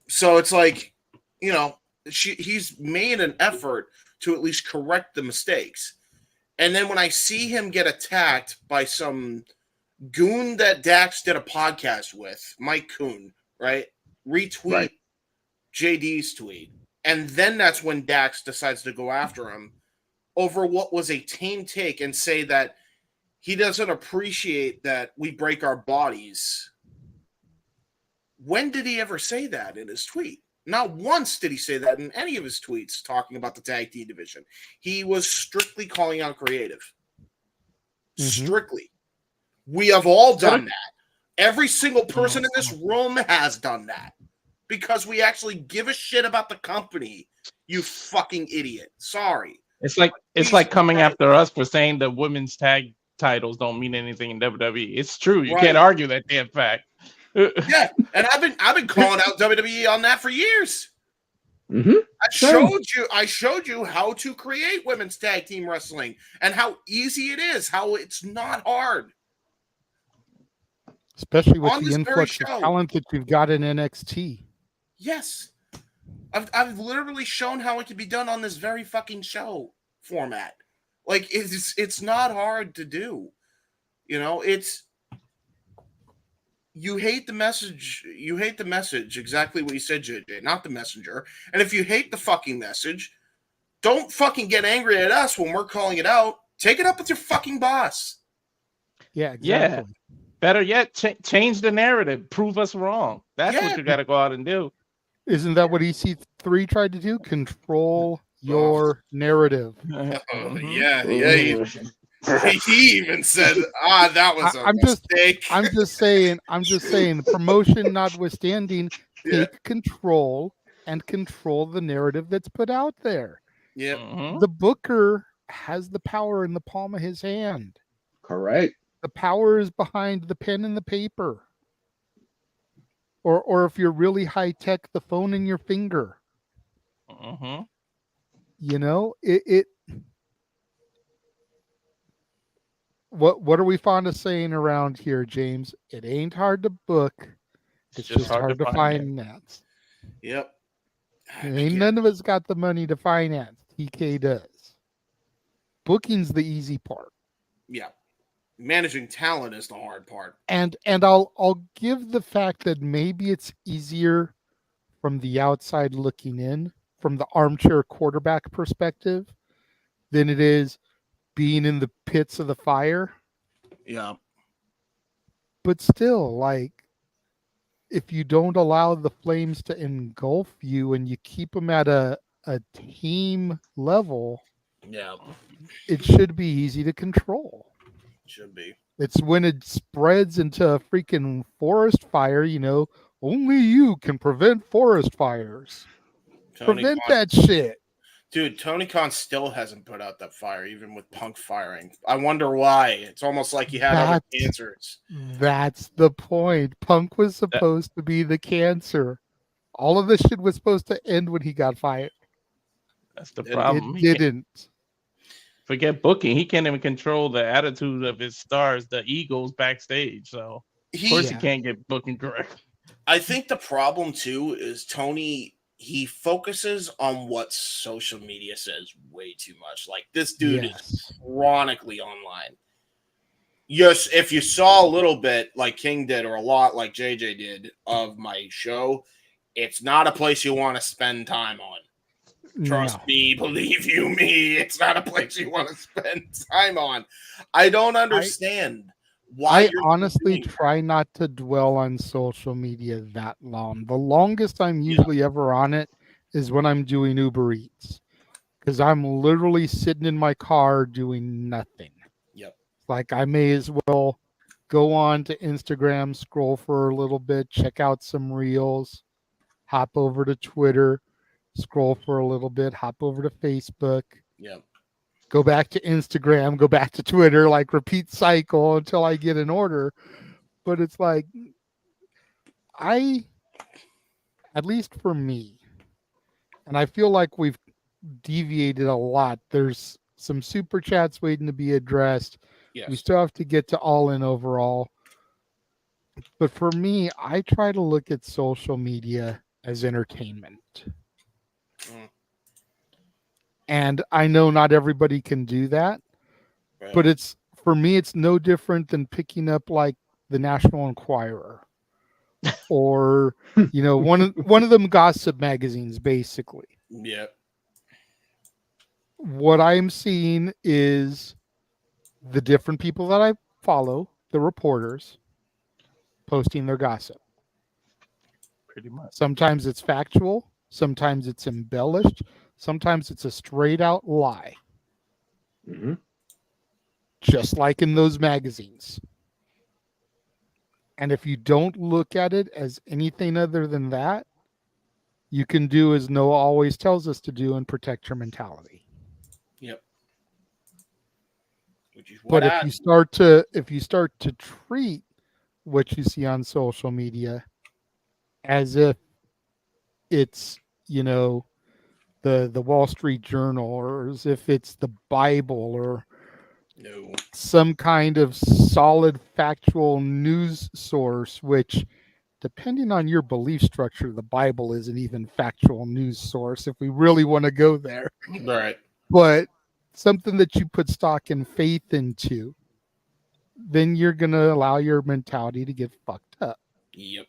So it's like, he's made an effort to at least correct the mistakes. And then when I see him get attacked by some goon that Dax did a podcast with, Mike Kuhn, right? Retweet JD's tweet. And then that's when Dax decides to go after him over what was a tame take and say that he doesn't appreciate that we break our bodies. When did he ever say that in his tweet? Not once did he say that in any of his tweets talking about the tag team division. He was strictly calling out creative. Strictly. We have all done that. Every single person in this room has done that. Because we actually give a shit about the company, you fucking idiot. Sorry. It's like coming after us for saying the women's tag titles don't mean anything in WWE. It's true. You can't argue that damn fact. Yeah, and I've been calling out WWE on that for years. Mm-hmm. I showed you how to create women's tag team wrestling and how easy it is, how it's not hard. Especially with On the this very influx of show. talent that you've got in NXT. Yes. I've literally shown how it can be done on this very fucking show format. Like it's not hard to do. You know, you hate the message. You hate the message. Exactly what you said, JJ, not the messenger. And if you hate the fucking message, don't fucking get angry at us when we're calling it out. Take it up with your fucking boss. Yeah, exactly. Yeah. Better yet, change the narrative. Prove us wrong. That's what you got to go out and do. Isn't that what EC3 tried to do? Control your narrative. Yeah. He even said, that was a mistake. I'm just saying, promotion notwithstanding, take control and control the narrative that's put out there. Yeah. The booker has the power in the palm of his hand. Correct. The power is behind the pen and the paper. Or if you're really high tech, the phone in your finger. You know, what are we fond of saying around here, James? It ain't hard to book. It's just hard to finance. Yep. Ain't none of us got the money to finance. TK does. Booking's the easy part. Yeah. Managing talent is the hard part. And I'll give the fact that maybe it's easier from the outside looking in, from the armchair quarterback perspective, than it is being in the pits of the fire. Yeah. But still, like, if you don't allow the flames to engulf you and you keep them at a team level, yeah, it should be easy to control. Should be. It's when it spreads into a freaking forest fire, you know, only you can prevent forest fires. Prevent that shit. Dude, Tony Khan still hasn't put out that fire, even with Punk firing. I wonder why. It's almost like he had other cancers. That's the point. Punk was supposed to be the cancer. All of this shit was supposed to end when he got fired. That's the problem. It didn't. Forget booking. He can't even control the attitude of his stars, the egos backstage. So, of course, he can't get booking correct. I think the problem, too, is Tony... He focuses on what social media says way too much. Like, this dude is chronically online. Yes, if you saw a little bit like King did or a lot like JJ did of my show, it's not a place you want to spend time on. Trust me, believe you me, it's not a place you want to spend time on. I don't understand. I honestly try not to dwell on social media that long. The longest I'm usually ever on it is when I'm doing Uber Eats, because I'm literally sitting in my car doing nothing. Yep. Like, I may as well go on to Instagram, scroll for a little bit, check out some reels, hop over to Twitter, scroll for a little bit, hop over to Facebook. Yep. Go back to Instagram, go back to Twitter, like repeat cycle until I get an order. But it's like, at least for me, and I feel like we've deviated a lot. There's some super chats waiting to be addressed. Yes. We still have to get to All In overall. But for me, I try to look at social media as entertainment. And I know not everybody can do that, but for me, it's no different than picking up like the National Enquirer or, you know, one of them gossip magazines, basically. Yeah. What I'm seeing is the different people that I follow, the reporters, posting their gossip. Pretty much. Sometimes it's factual. Sometimes it's embellished. Sometimes it's a straight out lie. Mm-hmm. Just like in those magazines. And if you don't look at it as anything other than that, you can do as Noah always tells us to do and protect your mentality. Yep. But if you start to treat what you see on social media as if it's, you know, the Wall Street Journal, or as if it's the Bible, or No. some kind of solid factual news source, which, depending on your belief structure, the Bible is an even factual news source if we really want to go there. Right. But something that you put stock and faith into, then you're going to allow your mentality to get fucked up. Yep.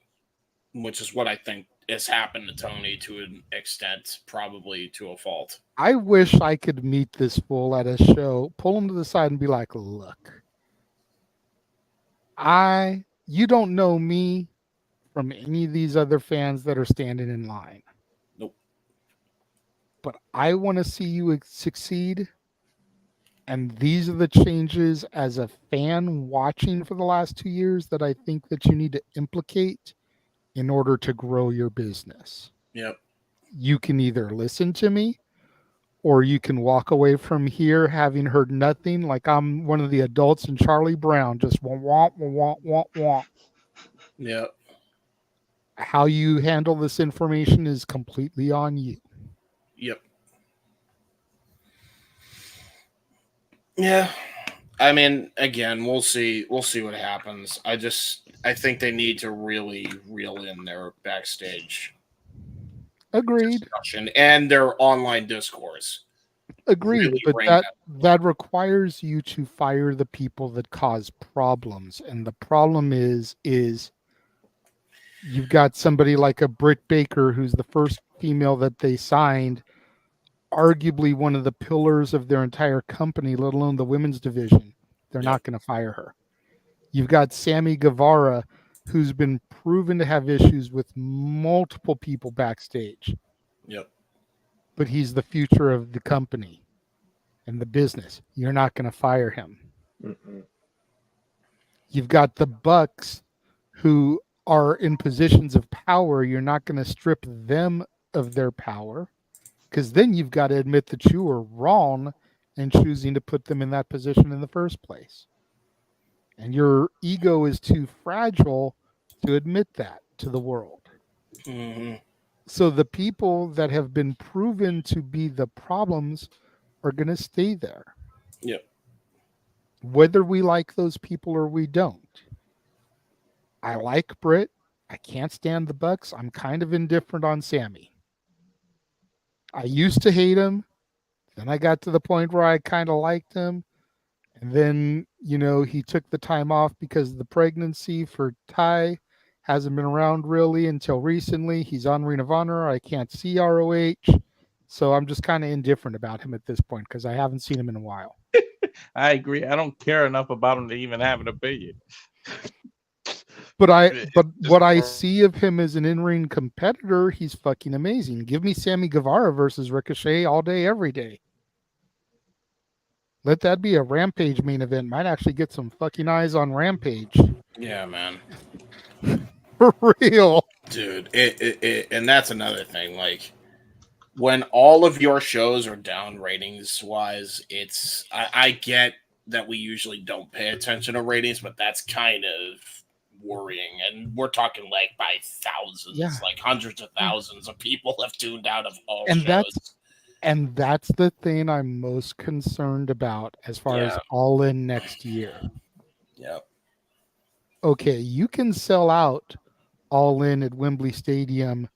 Which is what I think has happened to Tony to an extent, probably to a fault. I wish I could meet this fool at a show, pull him to the side and be like, look, you don't know me from any of these other fans that are standing in line. Nope. But I want to see you succeed. And these are the changes as a fan watching for the last 2 years that I think that you need to implicate in order to grow your business. Yep. You can either listen to me, or you can walk away from here having heard nothing, like I'm one of the adults in Charlie Brown, just womp. Yep. How you handle this information is completely on you. Yep. Yeah. I mean, again, we'll see what happens. I think they need to really reel in their backstage Agreed. discussion and their online discourse. Agreed, Really but that requires you to fire the people that cause problems. And the problem is you've got somebody like a Britt Baker, who's the first female that they signed, arguably one of the pillars of their entire company, let alone the women's division. They're not going to fire her. You've got Sammy Guevara, who's been proven to have issues with multiple people backstage. Yep. But he's the future of the company and the business. You're not going to fire him. Mm-mm. You've got the Bucks, who are in positions of power. You're not going to strip them of their power, because then you've got to admit that you were wrong in choosing to put them in that position in the first place. And your ego is too fragile to admit that to the world. Mm-hmm. So the people that have been proven to be the problems are going to stay there. Yep. Whether we like those people or we don't. I like Britt. I can't stand the Bucks. I'm kind of indifferent on Sammy. I used to hate him. Then I got to the point where I kind of liked him. And then, he took the time off because of the pregnancy for Ty. Hasn't been around really until recently. He's on Ring of Honor. I can't see ROH. So I'm just kind of indifferent about him at this point because I haven't seen him in a while. I agree. I don't care enough about him to even have an opinion. But what I see of him as an in-ring competitor, he's fucking amazing. Give me Sammy Guevara versus Ricochet all day, every day. Let that be a Rampage main event. Might actually get some fucking eyes on Rampage. Yeah, man. For real. Dude, and that's another thing. Like, when all of your shows are down ratings-wise, I get that we usually don't pay attention to ratings, but that's kind of worrying. And we're talking like by thousands, like hundreds of thousands of people have tuned out of all shows. That's the thing I'm most concerned about as far as All In next year. Yep. Okay, you can sell out All In at Wembley Stadium,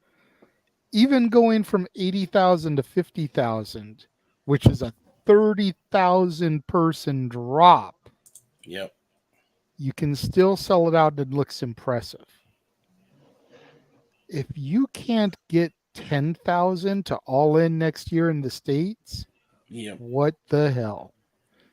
even going from 80,000 to 50,000, which is a 30,000 person drop. Yep. You can still sell it out and it looks impressive. If you can't get 10,000 to All In next year in the States, what the hell?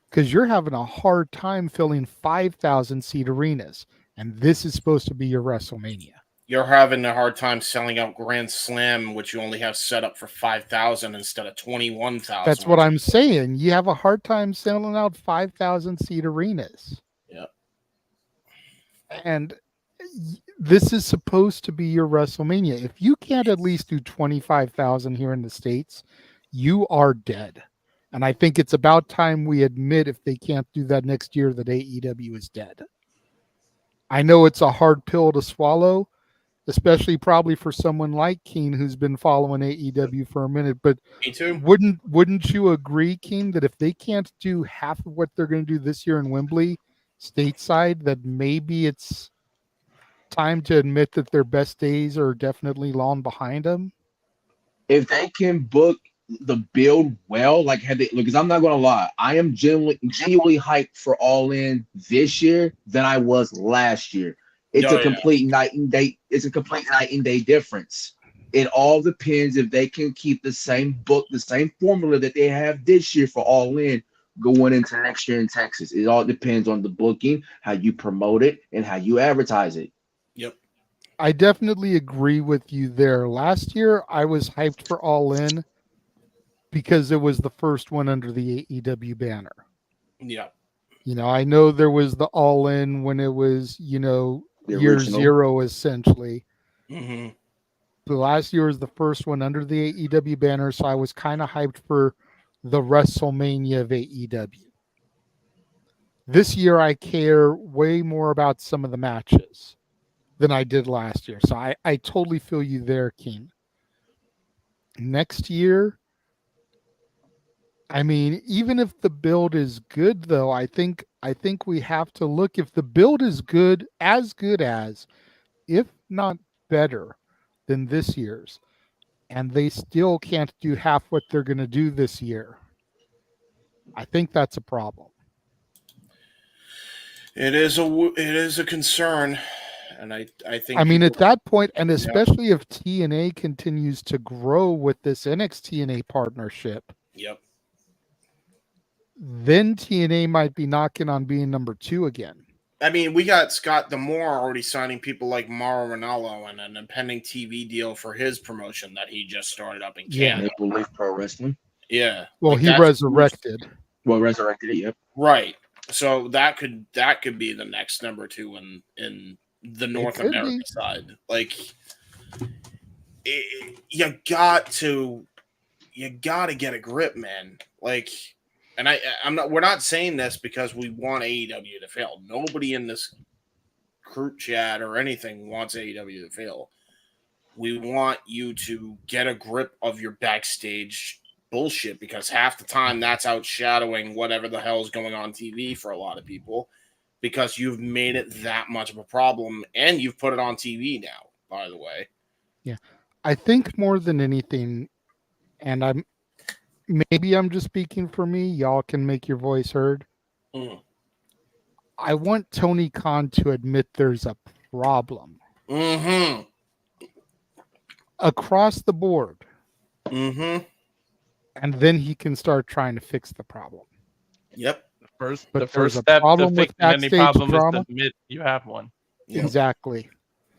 Because you're having a hard time filling 5,000 seat arenas, and this is supposed to be your WrestleMania. You're having a hard time selling out Grand Slam, which you only have set up for 5,000 instead of 21,000. That's what I'm saying. You have a hard time selling out 5,000 seat arenas. Yep. And this is supposed to be your WrestleMania. If you can't at least do 25,000 here in the States, you are dead. And I think it's about time we admit, if they can't do that next year, that AEW is dead. I know it's a hard pill to swallow, especially probably for someone like Keen who's been following AEW for a minute. But Me too. Wouldn't you agree, Keen, that if they can't do half of what they're going to do this year in Wembley, stateside, that maybe it's time to admit that their best days are definitely long behind them? If they can book the build well, like had they, because I'm not gonna lie, I am genuinely hyped for All In this year than I was last year. It's a complete night and day. It's a complete night and day difference. It all depends if they can keep the same book, the same formula that they have this year for All In going into next year in Texas. It all depends on the booking, how you promote it, and how you advertise it. Yep. I definitely agree with you there. Last year, I was hyped for All In because it was the first one under the AEW banner. Yeah. You know, I know there was the All In when it was, you know, The year original. zero essentially. Mm-hmm. The last year was the first one under the AEW banner, so I was kind of hyped for the WrestleMania of AEW. This year, I care way more about some of the matches than I did last year. So I totally feel you there, Keen. Next year, I mean, even if the build is good, though, I think we have to look, if the build is good as, if not better than this year's, and they still can't do half what they're going to do this year, I think that's a problem. It is a concern, and I think. I mean, at that point, and especially if TNA continues to grow with this NXT partnership. Yep. Then TNA might be knocking on being number 2 again. I mean, we got Scott D'Amore already signing people like Mauro Ranallo and an impending TV deal for his promotion that he just started up in Canada. Maple Leaf Pro Wrestling. Yeah. Well, he resurrected. Well, resurrected it, yep. Right. So that could be the next number 2 in the North America side. Like, you got to get a grip, man. Like, and we're not saying this because we want AEW to fail. Nobody in this group chat or anything wants AEW to fail. We want you to get a grip of your backstage bullshit, because half the time that's outshadowing whatever the hell is going on TV for a lot of people, because you've made it that much of a problem and you've put it on TV now, by the way. Yeah. I think more than anything, and I'm just speaking for me, y'all can make your voice heard. I want Tony Khan to admit there's a problem. Across the board. And then he can start trying to fix the problem. Yep. The first step to fixing any problem is to admit you have one. Yep. Exactly.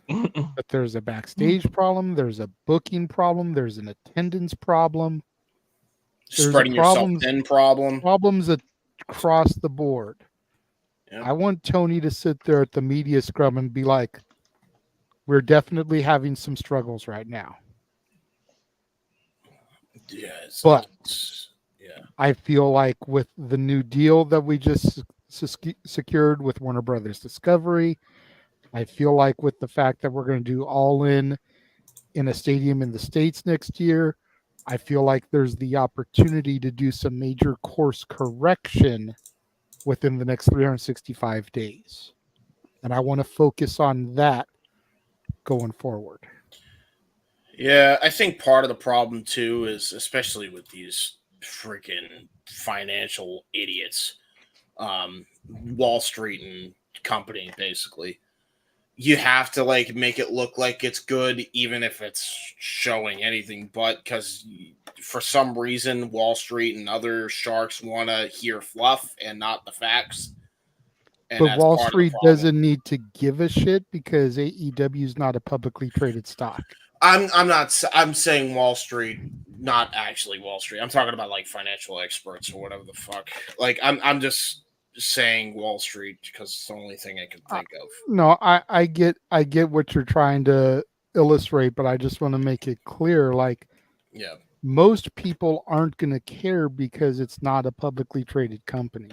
But there's a backstage problem, there's a booking problem, there's an attendance problem. There's spreading yourself thin problem. Problems across the board. Yep. I want Tony to sit there at the media scrum and be like, we're definitely having some struggles right now. Yeah, but I feel like with the new deal that we just secured with Warner Brothers Discovery, I feel like with the fact that we're going to do All In a stadium in the States next year, I feel like there's the opportunity to do some major course correction within the next 365 days. And I want to focus on that going forward. Yeah, I think part of the problem too is, especially with these freaking financial idiots, Wall Street and company, basically, you have to like make it look like it's good, even if it's showing anything but, because for some reason Wall Street and other sharks want to hear fluff and not the facts. And but Wall Street doesn't need to give a shit because AEW is not a publicly traded stock. I'm saying Wall Street, not actually Wall Street. I'm talking about like financial experts or whatever the fuck. Like I'm just saying Wall Street because it's the only thing I can think of. No, I get what you're trying to illustrate, but I just want to make it clear. Like, most people aren't going to care because it's not a publicly traded company.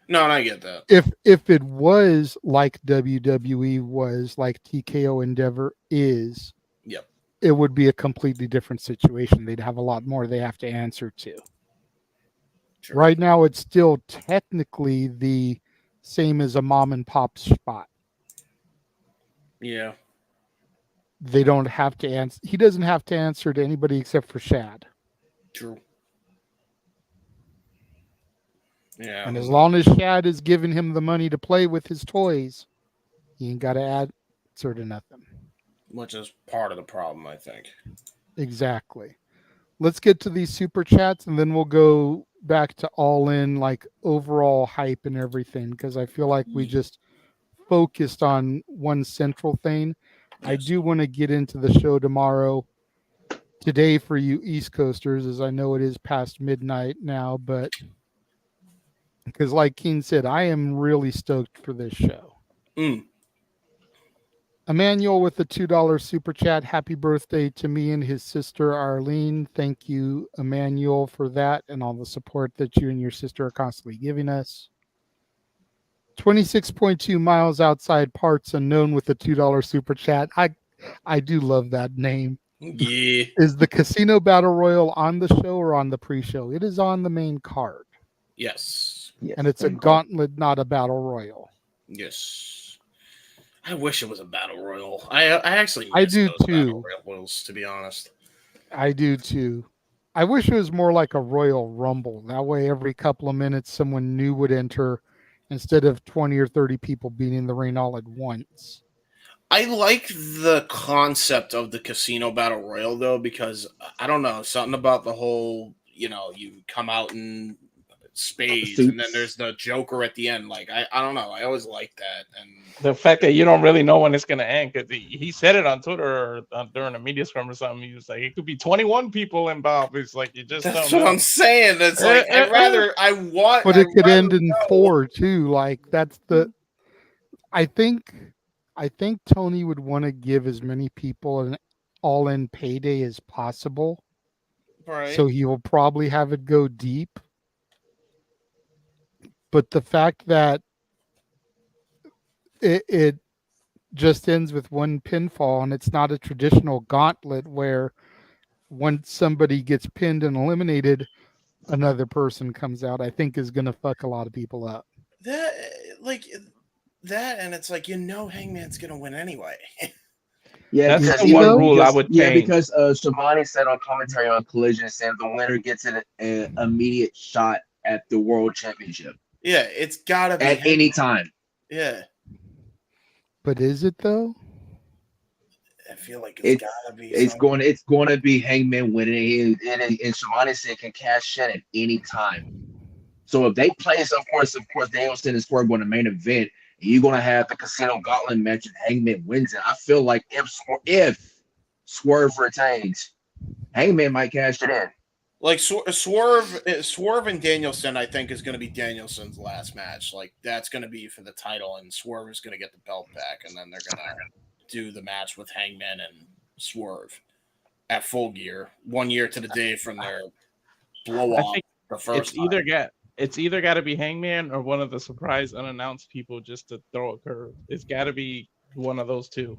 No, and I get that. If it was like WWE was, like TKO Endeavor is, Yep, it would be a completely different situation. They'd have a lot more they have to answer to. true. Right now, it's still technically the same as a mom and pop spot. Yeah. They don't have to answer. He doesn't have to answer to anybody except for Shad. True. Yeah. And as long as Shad is giving him the money to play with his toys, he ain't got to answer to nothing. Which is part of the problem, I think. Exactly. Let's get to these super chats, and then we'll go back to all in, like overall hype and everything, because I feel like we just focused on one central thing. Yes. I do want to get into the show tomorrow. Today for you East Coasters, as I know it is past midnight now, but because like Keen said, I am really stoked for this show. Emmanuel with the $2 super chat. Happy birthday to me and his sister Arlene. Thank you, Emmanuel, for that and all the support that you and your sister are constantly giving us. 26.2 miles outside parts unknown with the $2 super chat. I do love that name. Yeah. Is the Casino Battle Royal on the show or on the pre-show? It is on the main card. Yes. And it's a gauntlet, not a battle royal. Yes. I wish it was a battle royal. I actually I miss do those too. battle royals, to be honest. I do too. I wish it was more like a Royal Rumble. That way every couple of minutes someone new would enter instead of 20 or 30 people being in the ring all at once. I like the concept of the Casino Battle Royal, though, because, I don't know, something about the whole, you come out in spades, and then there's the Joker at the end. Like, I don't know. I always like that. And the fact that you don't really know when it's going to end, because he said it on Twitter during a media scrum or something. He was like, it could be 21 people involved. It's like, you just that's don't what know. I'm saying. It's like, But it could end in 4 too. Like, that's the, I think Tony would want to give as many people an all-in payday as possible. Right. So he will probably have it go deep. But the fact that it just ends with one pinfall, and it's not a traditional gauntlet where once somebody gets pinned and eliminated, another person comes out, I think is going to fuck a lot of people up. That, and it's like, Hangman's going to win anyway. Yeah, that's the one rule I would change. Yeah, because Shivani said on commentary on Collision, saying the winner gets an immediate shot at the World Championship. Yeah, it's got to be at any time. Yeah. But is it though? I feel like it's got to be. It's going to be Hangman winning, and Shivani said can cash in at any time. So if they place, of course, Danielson and Swerve on the main event, you're going to have the Casino Gauntlet match and Hangman wins it. I feel like if Swerve retains, Hangman might cash it in. Like Swerve and Danielson, I think, is going to be Danielson's last match. Like, that's going to be for the title, and Swerve is going to get the belt back, and then they're going to do the match with Hangman and Swerve at Full Gear, 1 year to the day from their blow off the first time. It's either got to be Hangman or one of the surprise unannounced people just to throw a curve. It's got to be one of those two.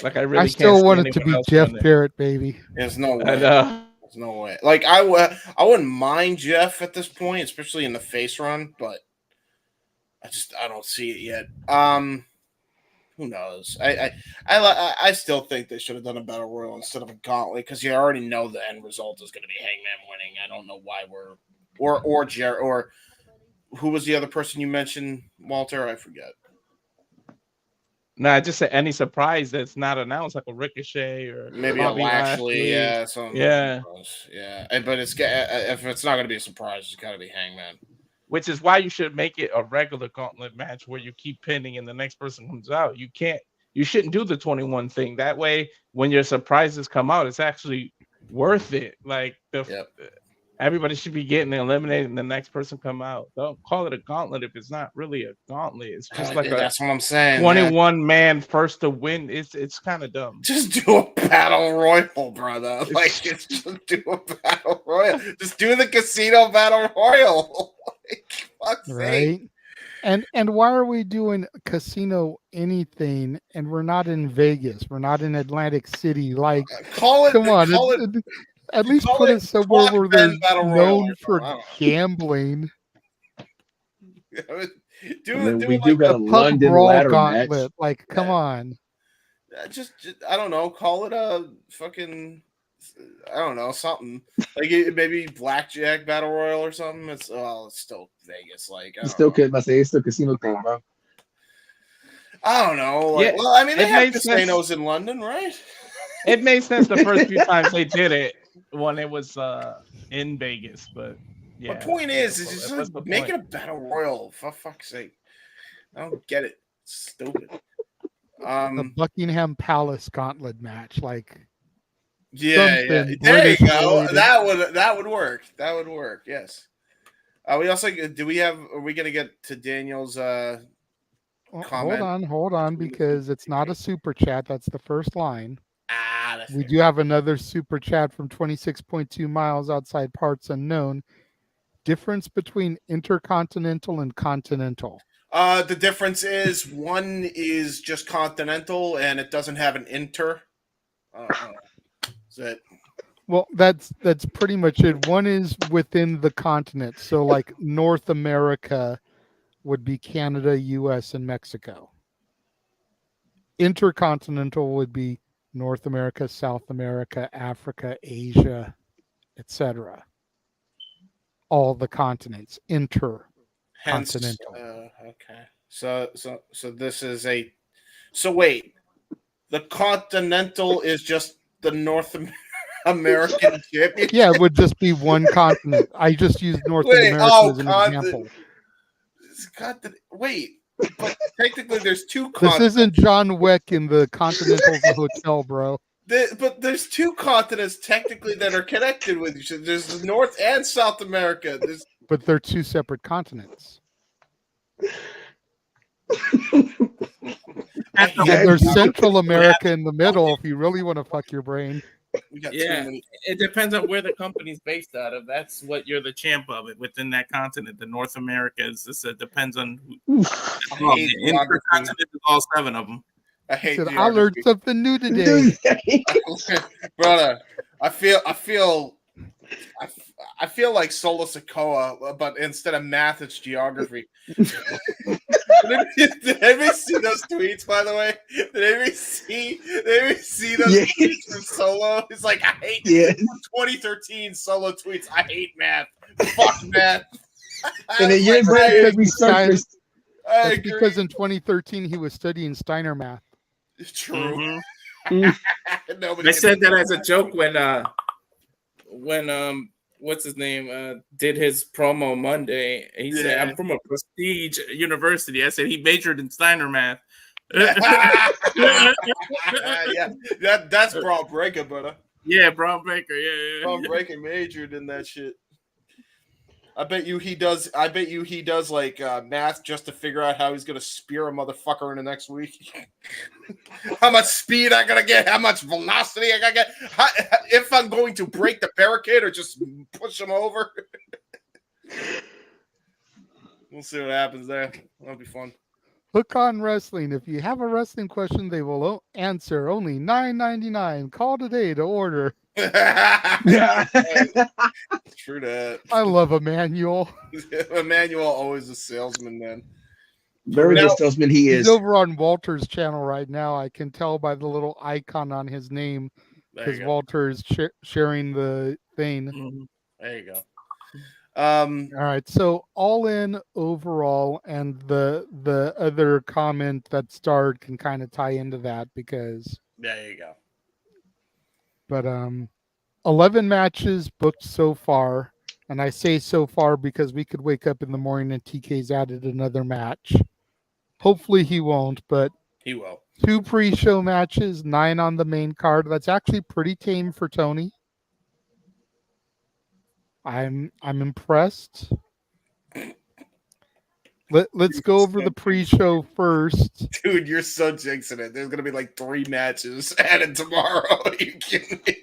Like, I still want it to be Jeff Jarrett, baby. There's no way. There's no way. Like, I wouldn't mind Jeff at this point, especially in the face run, but I don't see it yet. Who knows? I still think they should have done a battle royal instead of a gauntlet, because you already know the end result is going to be Hangman winning. I don't know why we're or Jarrett, or who was the other person you mentioned, Walter? I forget. No, I just said any surprise that's not announced, like a Ricochet or maybe a Lashley. Yeah, yeah. But if it's not going to be a surprise, it's got to be Hangman. Which is why you should make it a regular gauntlet match where you keep pinning and the next person comes out. You shouldn't do the 21 thing. That way, when your surprises come out, it's actually worth it. Like everybody should be getting eliminated and the next person come out. Don't call it a gauntlet if it's not really a gauntlet. It's just like that's what I'm saying. 21 man first to win. It's kind of dumb. Just do a battle royal, brother. Like, just do a battle royal. Just do the Casino Battle Royal. Like, fuck's sake. And why are we doing casino anything and we're not in Vegas? We're not in Atlantic City. Like, come on, at least put us somewhere where they're known for gambling. We do got a London ladder match. Like, come on. Just I don't know. Call it a fucking, I don't know, something like maybe blackjack battle royal or something. It's still Vegas. Like It's still casino thing, bro. I don't know. Like, well, I mean, they have casinos in London, right? It made sense the first few times they did it when it was in Vegas, but yeah. The point is just like, make it a battle royal, for fuck's sake. I don't get it. It's stupid. The Buckingham Palace gauntlet match, like. Yeah. There you go. Related. That would work. That would work. Yes. We also are we gonna get to Daniel's comment? Hold on, because it's not a super chat. That's the first line. We do have another super chat from 26.2 miles outside parts unknown. Difference between intercontinental and continental. The difference is one is just continental and it doesn't have an inter. Is that? Well, that's pretty much it. One is within the continent. So like North America would be Canada, US, and Mexico. Intercontinental would be North America, South America, Africa, Asia, etc. All the continents. Intercontinental. Okay. So this is wait. The continental is just the North American championship? Yeah, it would just be one continent. I just used North America as an example. Wait, but technically there's two continents. This isn't John Wick in the Continental Hotel, bro. But there's two continents technically that are connected with each other. There's North and South America. But they're two separate continents. There's Central America in the middle if you really want to fuck your brain. Yeah, it depends on where the company's based out of. That's what you're the champ of it within that continent. The North America is this. It depends on who. Intercontinent is all 7 of them. I learned something new today, brother. I feel like Solo Sokoa, but instead of math, it's geography. Did anybody see those tweets, by the way? Did anybody see those tweets from Solo? It's like, I hate 2013 Solo tweets. I hate math. Fuck math. And a year later, because in 2013 he was studying Steiner math. It's true. Mm-hmm. I said that as a joke when what's his name did his promo Monday. He said, "I'm from a prestige university." I said he majored in Steiner math. Yeah, that's Braun Breaker, brother. Yeah, Braun Breaker. Yeah. Braun Breaker majored in that shit. I bet you he does like math just to figure out how he's gonna spear a motherfucker in the next week. How much speed I gotta get? How much velocity I gotta get? If I'm going to break the barricade or just push him over. We'll see what happens there. That'll be fun. Hook on Wrestling. If you have a wrestling question, they will answer. Only $9.99. Call today to order. Yeah. True that. I love Emmanuel. Emmanuel always a salesman, man. Very good salesman he is. He's over on Walter's channel right now. I can tell by the little icon on his name because Walter is sharing the thing. Mm-hmm. There you go. All right, so all in overall, and the other comment that starred can kind of tie into that because there you go. But 11 matches booked so far, and I say so far because we could wake up in the morning and TK's added another match. Hopefully he won't, but he will. 2 pre-show matches, 9 on the main card. That's actually pretty tame for Tony. I'm impressed. Let's go over the pre-show first. Dude, you're so jinxing it. There's gonna be like 3 matches added tomorrow. Are you kidding me?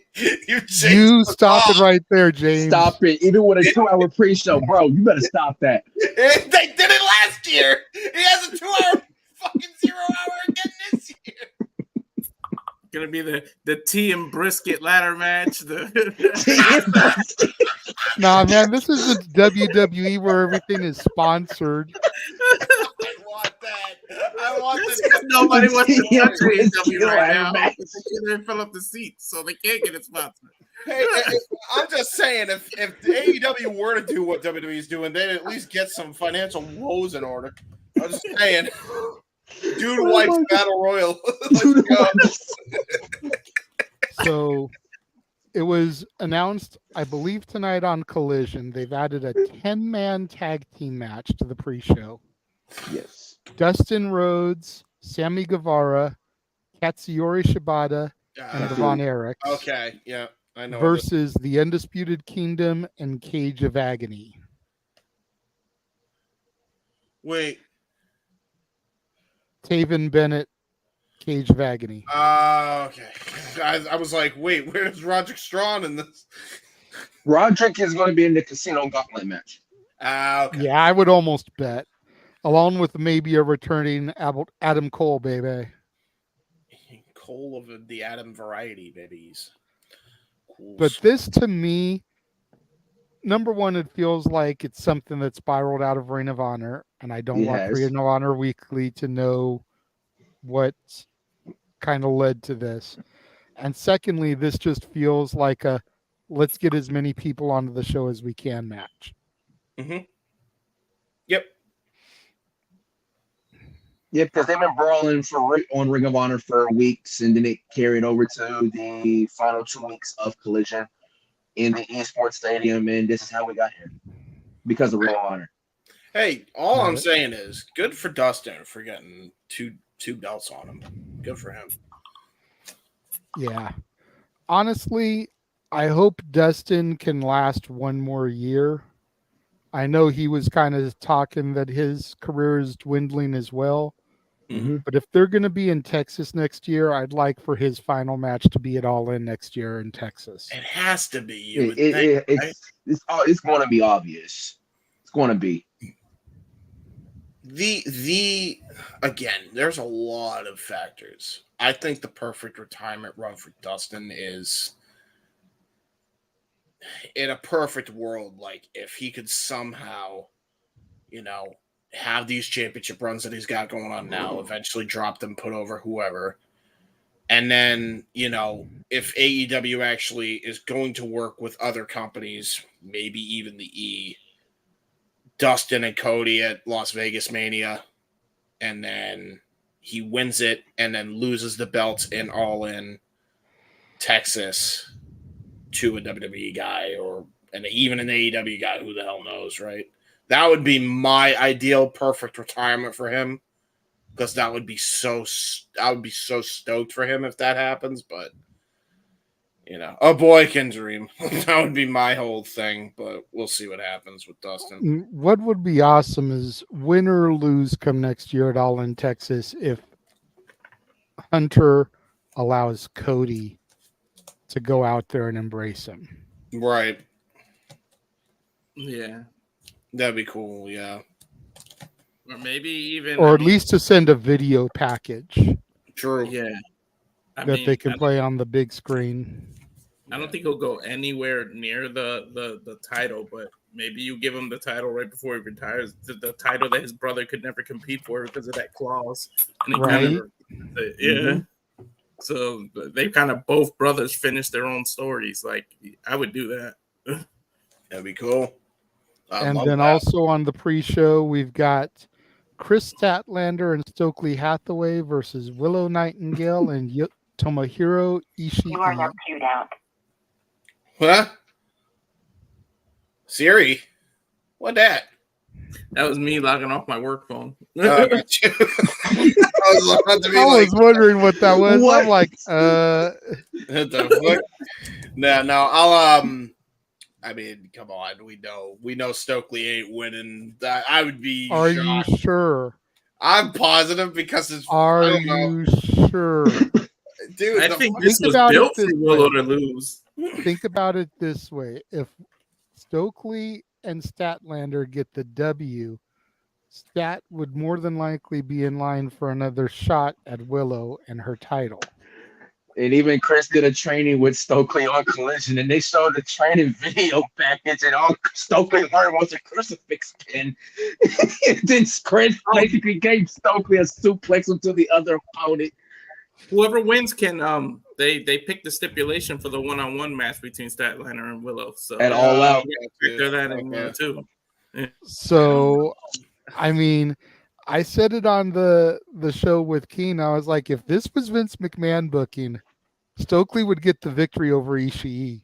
You stop it right there, James. Stop it. Even with a 2-hour pre-show, bro, you better stop that. They did it last year. He has a 2-hour fucking 0 hour again this year. Gonna be the tea and brisket ladder match. Nah, man, this is the WWE where everything is sponsored. I want that. I want That's that. because nobody wants to Tea and touch AEW brisket right ladder now. match. They can't fill up the seats, so they can't get it sponsored. Hey, I'm just saying, if AEW were to do what WWE is doing, they'd at least get some financial woes in order. I'm just saying. Dude wipes Battle Royal. Let's go. So it was announced, I believe, tonight on Collision. They've added a 10-man tag team match to the pre-show. Yes. Dustin Rhodes, Sammy Guevara, Katsuyori Shibata, and Von Erich. Okay, yeah, I know. Versus the Undisputed Kingdom and Cage of Agony. Wait. Taven Bennett, Cage of Agony. Okay. I was like, wait, where's Roderick Strong in this? Roderick is going to be in the Casino Gauntlet match. Okay. Yeah, I would almost bet. Along with maybe a returning Adam Cole, baby. Cole of the Adam variety, babies. Cool. But this, to me, number one, it feels like it's something that spiraled out of Ring of Honor, and I don't watch Ring of Honor weekly to know what kind of led to this. And secondly, this just feels like a let's get as many people onto the show as we can match. Mm-hmm. Yep. Yeah, because they've been brawling on Ring of Honor for weeks, and then it carried over to the final 2 weeks of Collision in the eSports Stadium, and this is how we got here because of Ring of Honor. Hey, all I'm saying is good for Dustin for getting two belts on him. Good for him. Yeah. Honestly, I hope Dustin can last one more year. I know he was kind of talking that his career is dwindling as well. Mm-hmm. But if they're going to be in Texas next year, I'd like for his final match to be at All In next year in Texas. It has to be. It's going to be obvious. It's going to be. Again, there's a lot of factors. I think the perfect retirement run for Dustin is, in a perfect world, like if he could somehow, have these championship runs that he's got going on now, eventually drop them, put over whoever. And then, if AEW actually is going to work with other companies, maybe even the E, Dustin and Cody at Las Vegas Mania, and then he wins it and then loses the belts in All In Texas to a WWE guy and even an AEW guy, who the hell knows, right? That would be my ideal perfect retirement for him, because I would be so stoked for him if that happens. But a boy can dream. That would be my whole thing, but we'll see what happens with Dustin. What would be awesome is win or lose come next year at All In Texas if Hunter allows Cody to go out there and embrace him. Right. Yeah. That'd be cool, yeah. Or maybe even... Or at least to send a video package. True. Yeah. They can play on the big screen. I don't think he'll go anywhere near the title, but maybe you give him the title right before he retires, the title that his brother could never compete for because of that clause. And he right. Yeah. So they kind of both brothers finished their own stories. Like, I would do that. That'd be cool. And then also on the pre-show, we've got Chris Statlander and Stokely Hathaway versus Willow Nightingale and Tomohiro Ishii. You are now queued out. What? Siri? What that? That was me logging off my work phone. I was wondering what that was. What? I'm like, What the fuck? No, I'll I mean, come on, we know Stokely ain't winning. I would be. Are shocked. you sure? I'm positive because it's. Are you sure? Dude, I think this was built for Willow to lose. Think about it this way: if Stokely and Statlander get the W, Stat would more than likely be in line for another shot at Willow and her title. And even Chris did a training with Stokely on Collision, and they showed the training video package, and all Stokely learned was a crucifix pin. And then Chris basically gave Stokely a suplex into the other opponent. Whoever wins can they pick the stipulation for the one-on-one match between Statlander and Willow. So and all out. Factor that in there too. So, I mean, I said it on the show with Keen. I was like, if this was Vince McMahon booking, Stokely would get the victory over Ishii.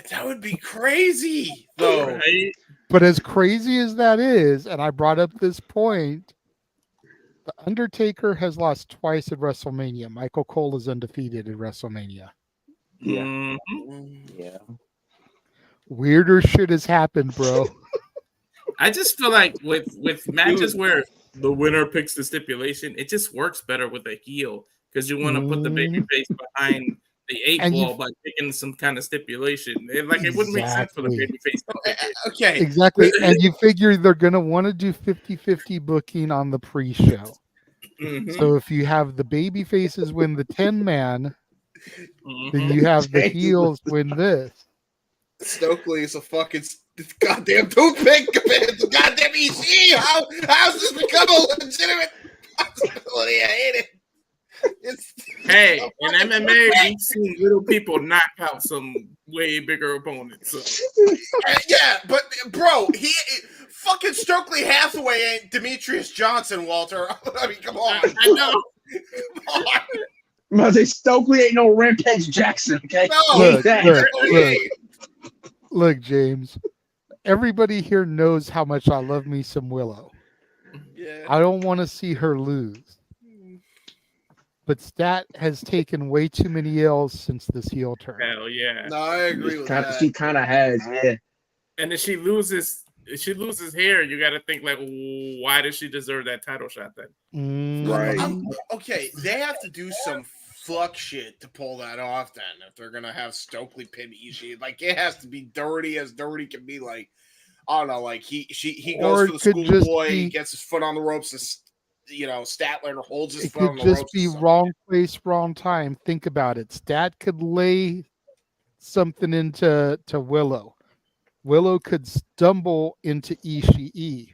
That would be crazy, though. Right? But as crazy as that is, and I brought up this point, The Undertaker has lost twice at WrestleMania. Michael Cole is undefeated at WrestleMania. Yeah. Mm-hmm. Yeah. Weirder shit has happened, bro. I just feel like with matches where the winner picks the stipulation, it just works better with a heel because you want to put the baby face behind the eight ball by picking some kind of stipulation. It wouldn't make sense for the baby face to pick it. Okay. Exactly. And you figure they're going to want to do 50-50 booking on the pre-show. Mm-hmm. So if you have the baby faces win the 10-man, then you have the heels win this. Stokely is a fucking goddamn toothpick compared to goddamn EC. How's this become a legitimate possibility? I hate it. Hey, in MMA, we've seen little people knock out some way bigger opponents. So. Yeah, but bro, he fucking Stokely Hathaway ain't Demetrius Johnson, Walter. I mean, come on. I know. Come on. I say Stokely ain't no Rampage Jackson, okay? No, Look, James. Everybody here knows how much I love me some Willow. Yeah. I don't want to see her lose. But Stat has taken way too many L's since this heel turn. Hell yeah. No, I agree with that. She kind of has, yeah. And if she loses hair, you got to think like, why does she deserve that title shot then? Right. Okay, they have to do some fuck shit to pull that off then if they're gonna have Stokely pin Ishii. Like it has to be dirty as dirty can be. Like I don't know, like he goes for the schoolboy, gets his foot on the ropes, and Statlander holds his foot on the ropes. It could just be wrong place, wrong time. Think about it. Stat could lay something into Willow. Willow could stumble into Ishii.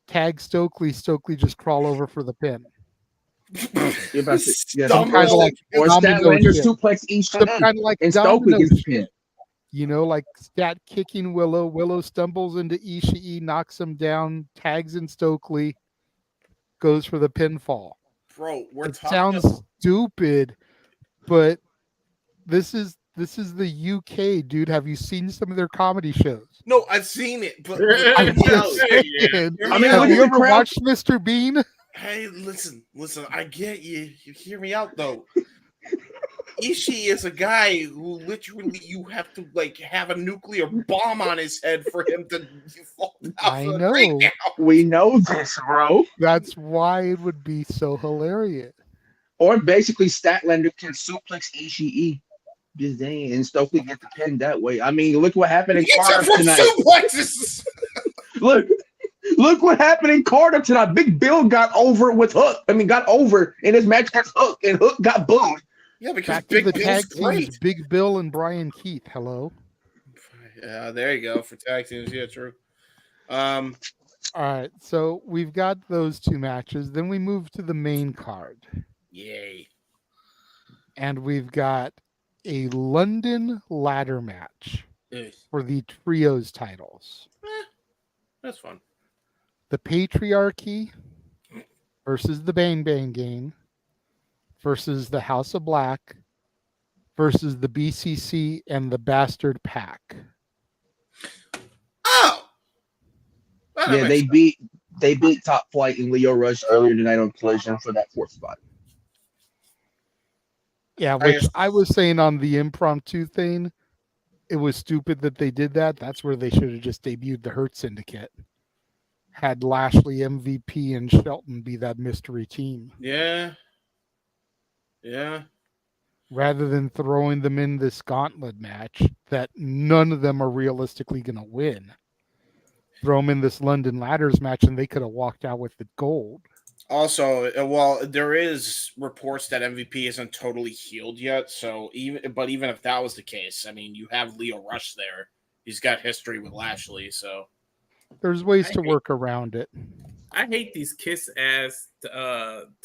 Tag Stokely. Stokely just crawl over for the pin. Some kind of like or Statlander suplex Ishii. Kind of like and Stokely gets the pin. You know, like Stat kicking Willow. Willow stumbles into Ishii, knocks him down, tags in Stokely, goes for the pinfall. Bro, it sounds stupid, but this is the UK, dude. Have you seen some of their comedy shows? No, I've seen it, but have you ever watched Mr. Bean? Hey, listen, I get you. You hear me out though. Ishii is a guy who literally you have to like have a nuclear bomb on his head for him to fall down. I know. We know this, bro. That's why it would be so hilarious. Or basically, Statlander can suplex Ishii. Just saying, and Stokely get the pin that way. I mean, look what happened in Cardiff tonight. Look what happened in Cardiff tonight. Big Bill got over with Hook. Got over in his match against Hook, and Hook got booed. Yeah, because back Big to the Bill's tag great. teams, Big Bill and Brian Keith. Hello. Yeah, there you go for tag teams. Yeah, true. All right, so we've got those two matches. Then we move to the main card. Yay! And we've got a London ladder match for the trios titles. That's fun. The Patriarchy versus the Bang Bang Gang versus the House of Black versus the BCC and the Bastard Pack. Oh! Yeah, they beat Top Flight and Leo Rush earlier tonight on Collision for that fourth spot. Yeah, which I was saying on the impromptu thing, it was stupid that they did that. That's where they should have just debuted the Hurt Syndicate. Had Lashley, MVP, and Shelton be that mystery team. Yeah. Yeah. Rather than throwing them in this gauntlet match that none of them are realistically going to win. throw him in this London Ladders match, and they could have walked out with the gold. Also, well, there is reports that MVP isn't totally healed yet. So even if that was the case, I mean, you have Leo Rush there. He's got history with Lashley, so there's ways to work around it. I hate these kiss ass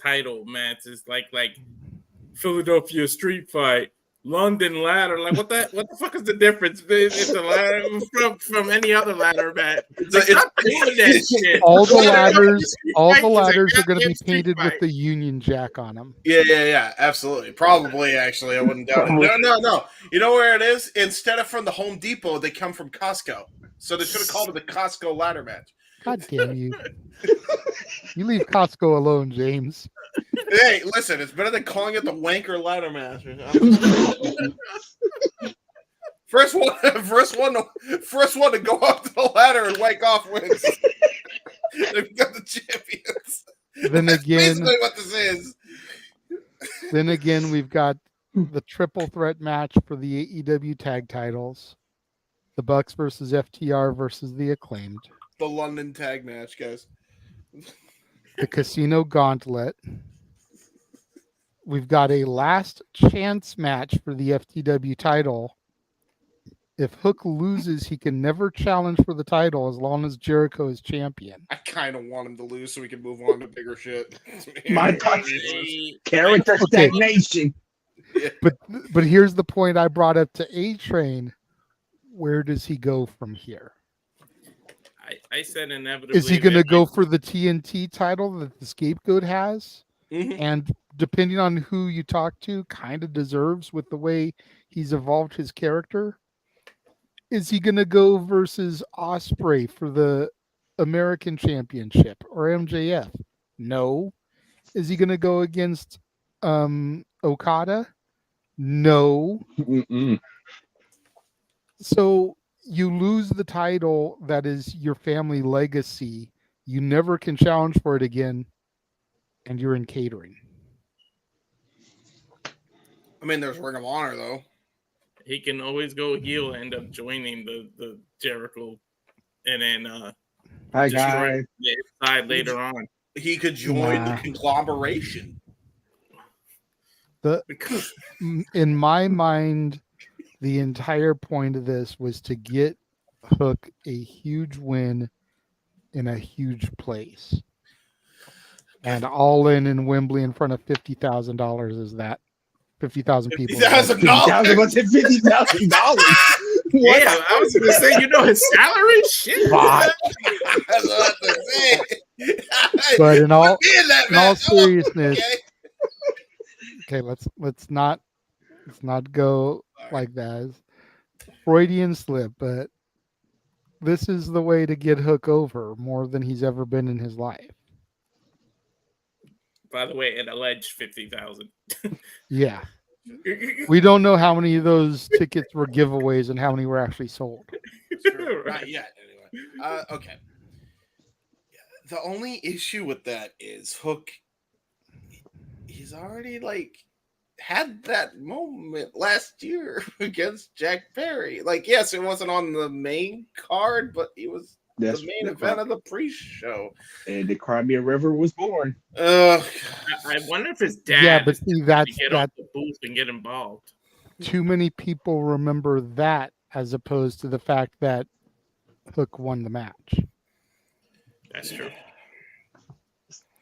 title matches, like Philadelphia Street Fight, London Ladder. Like what the fuck is the difference? It's the ladder from any other ladder match. Stop doing that shit. All the ladders are going to be painted with the Union Jack on them. Yeah, absolutely. Probably, actually, I wouldn't doubt it. No. You know where it is? Instead of from the Home Depot, they come from Costco. So they should have called it the Costco ladder match. God damn you! You leave Costco alone, James. Hey, listen, it's better than calling it the wanker ladder match. First one to go up to the ladder and wank off wins. They've got the champions. Then again, basically what this is. Then again, we've got the triple threat match for the AEW tag titles: the Bucks versus FTR versus the Acclaimed. The London tag match, guys. The Casino Gauntlet. We've got a last chance match for the FTW title. If Hook loses, he can never challenge for the title as long as Jericho is champion. I kind of want him to lose so we can move on to bigger shit. My character stagnation. But here's the point I brought up to A-Train. Where does he go from here? I said inevitably. Is he going to go for the TNT title that the Scapegoat has? Mm-hmm. And depending on who you talk to, kind of deserves with the way he's evolved his character. Is he going to go versus Ospreay for the American Championship or MJF? No. Is he going to go against Okada? No. Mm-mm. So you lose the title that is your family legacy. You never can challenge for it again, and you're in catering. I mean, there's Ring of Honor, though. He can always go heel and end up joining the Jericho and then destroy the side later on. He could join the conglomeration. In my mind, the entire point of this was to get Hook a huge win in a huge place. And all in Wembley in front of $50,000 is that 50,000 people. $50,000. $50,000. Yeah, I was going to say, his salary? Shit. That's what I was saying. But in all seriousness, okay, let's not go like that. Freudian slip, but this is the way to get Hook over more than he's ever been in his life. By the way, an alleged 50,000. Yeah. We don't know how many of those tickets were giveaways and how many were actually sold. Not yet, anyway. Okay. The only issue with that is Hook, he's already had that moment last year against Jack Perry. Yes, it wasn't on the main card, but he was the main event of the pre-show. And the Crimea River was born. I wonder if his dad. Yeah, but see, that's get off the booth and get involved. Too many people remember that as opposed to the fact that Hook won the match. That's true.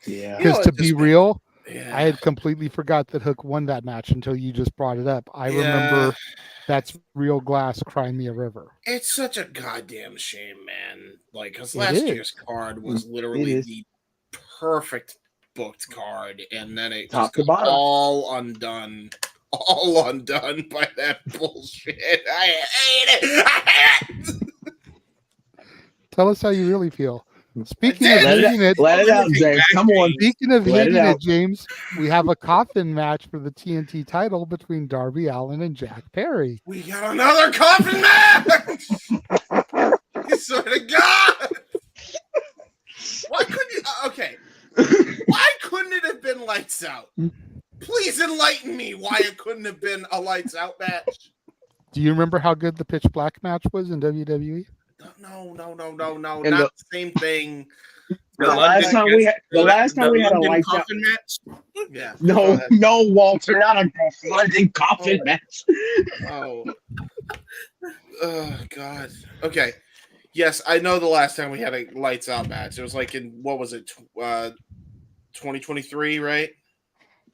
Yeah. Because to be real, yeah. I had completely forgot that Hook won that match until you just brought it up. I remember that's Real Glass Crimea River. It's such a goddamn shame, man. Because last year's card was literally the perfect booked card, and then it Top just to bottom. all undone by that bullshit. I hate it. I hate it. Tell us how you really feel. Speaking of let hating it, let it out, James. Come on. Speaking of Let hating it it, out. James, we have a coffin match for the TNT title between Darby Allin and Jack Perry. We got another coffin match. I swear to God. Why couldn't you? Okay. Why couldn't it have been lights out? Please enlighten me why it couldn't have been a lights out match. Do you remember how good the Pitch Black match was in WWE? No, And not the- the same thing. The last time we had a London lights out. coffin match. Yeah. No, Walter, not a London coffin match. Oh. Oh God. Okay. Yes, I know the last time we had a lights out match. It was like in what was it? 2023, right?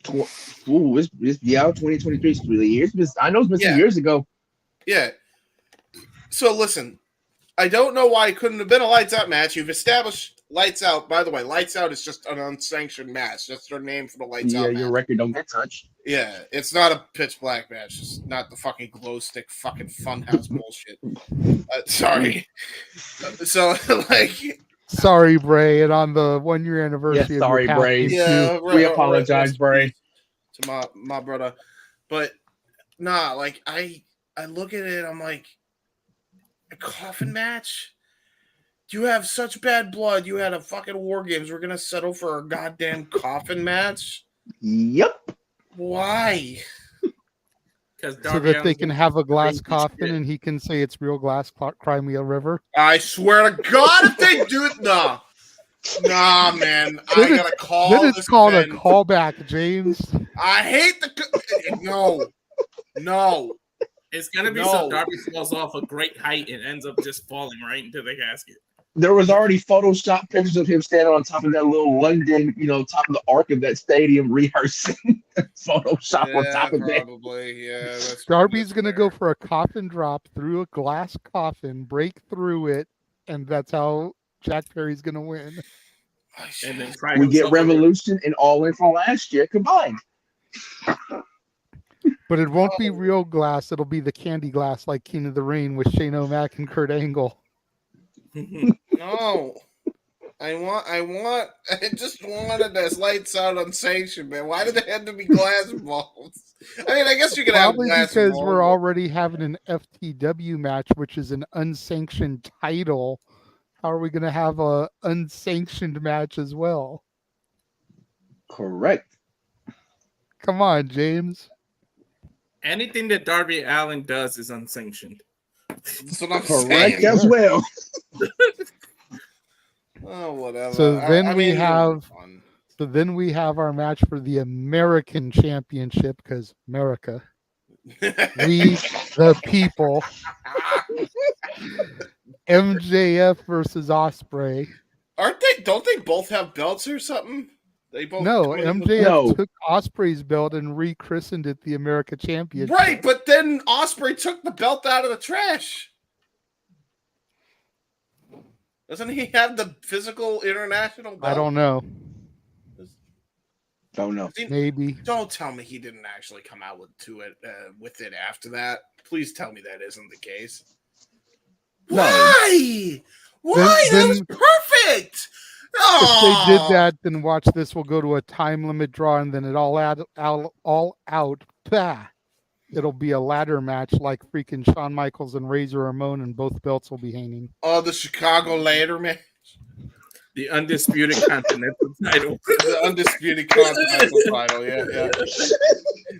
Ooh, it's 2023 is really years. I know it's been some Yeah. years ago. Yeah. So listen, I don't know why it couldn't have been a lights out match. You've established lights out. By the way, lights out is just an unsanctioned match. That's their name for the lights out match. Your record don't get touched. Yeah, it's not a pitch black match. It's not the fucking glow stick fucking funhouse bullshit. Sorry. So like, Sorry, Bray, and on the 1 year anniversary. Yeah, sorry, of your Bray. passing, yeah, too. We apologize, Bray. To my brother, but nah, like I look at it, I'm like, a coffin match. You have such bad blood. You had a fucking War Games. We're gonna settle for a goddamn coffin match. Yep. Why? Because So that they can have a glass coffin and he can say it's real glass, cry me a river. I swear to God, if they do it, nah, man, I gotta call this. This It's called event. a callback, James. I hate no. It's gonna be so Darby falls off a great height and ends up just falling right into the casket. There was already Photoshop pictures of him standing on top of that little London, top of the arc of that stadium rehearsing. Photoshop on top of that. Probably, yeah. Darby's going to go for a coffin drop through a glass coffin, break through it, and that's how Jack Perry's going to win. And then We get Revolution and All In from last year combined. But it won't be real glass. It'll be the candy glass like King of the Ring with Shane O'Mac and Kurt Angle. No. I just wanted this lights out unsanctioned, man. Why did there have to be glass involved? I mean, I guess you could have Probably glass because involved. we're already having an FTW match, which is an unsanctioned title. How are we going to have a unsanctioned match as well? Correct. Come on, James. Anything that Darby Allin does is unsanctioned. That's what I'm Correct saying. as well. Oh, whatever. So then I we mean, have our match for the American Championship because America. We the people. MJF versus Ospreay. Don't they both have belts or something? They both MJF took Ospreay's belt and rechristened it the America Championship. Right, but then Ospreay took the belt out of the trash. Doesn't he have the physical international belt? I don't know. Don't know. Maybe. Don't tell me he didn't actually come out with it after that. Please tell me that isn't the case. No. Why? Why? That was perfect. If they did that, then watch this. We'll go to a time limit draw, and then it all out. Bah, it'll be a ladder match like freaking Shawn Michaels and Razor Ramon, and both belts will be hanging. Oh, the Chicago ladder match. The undisputed continental title. The undisputed continental title. Yeah.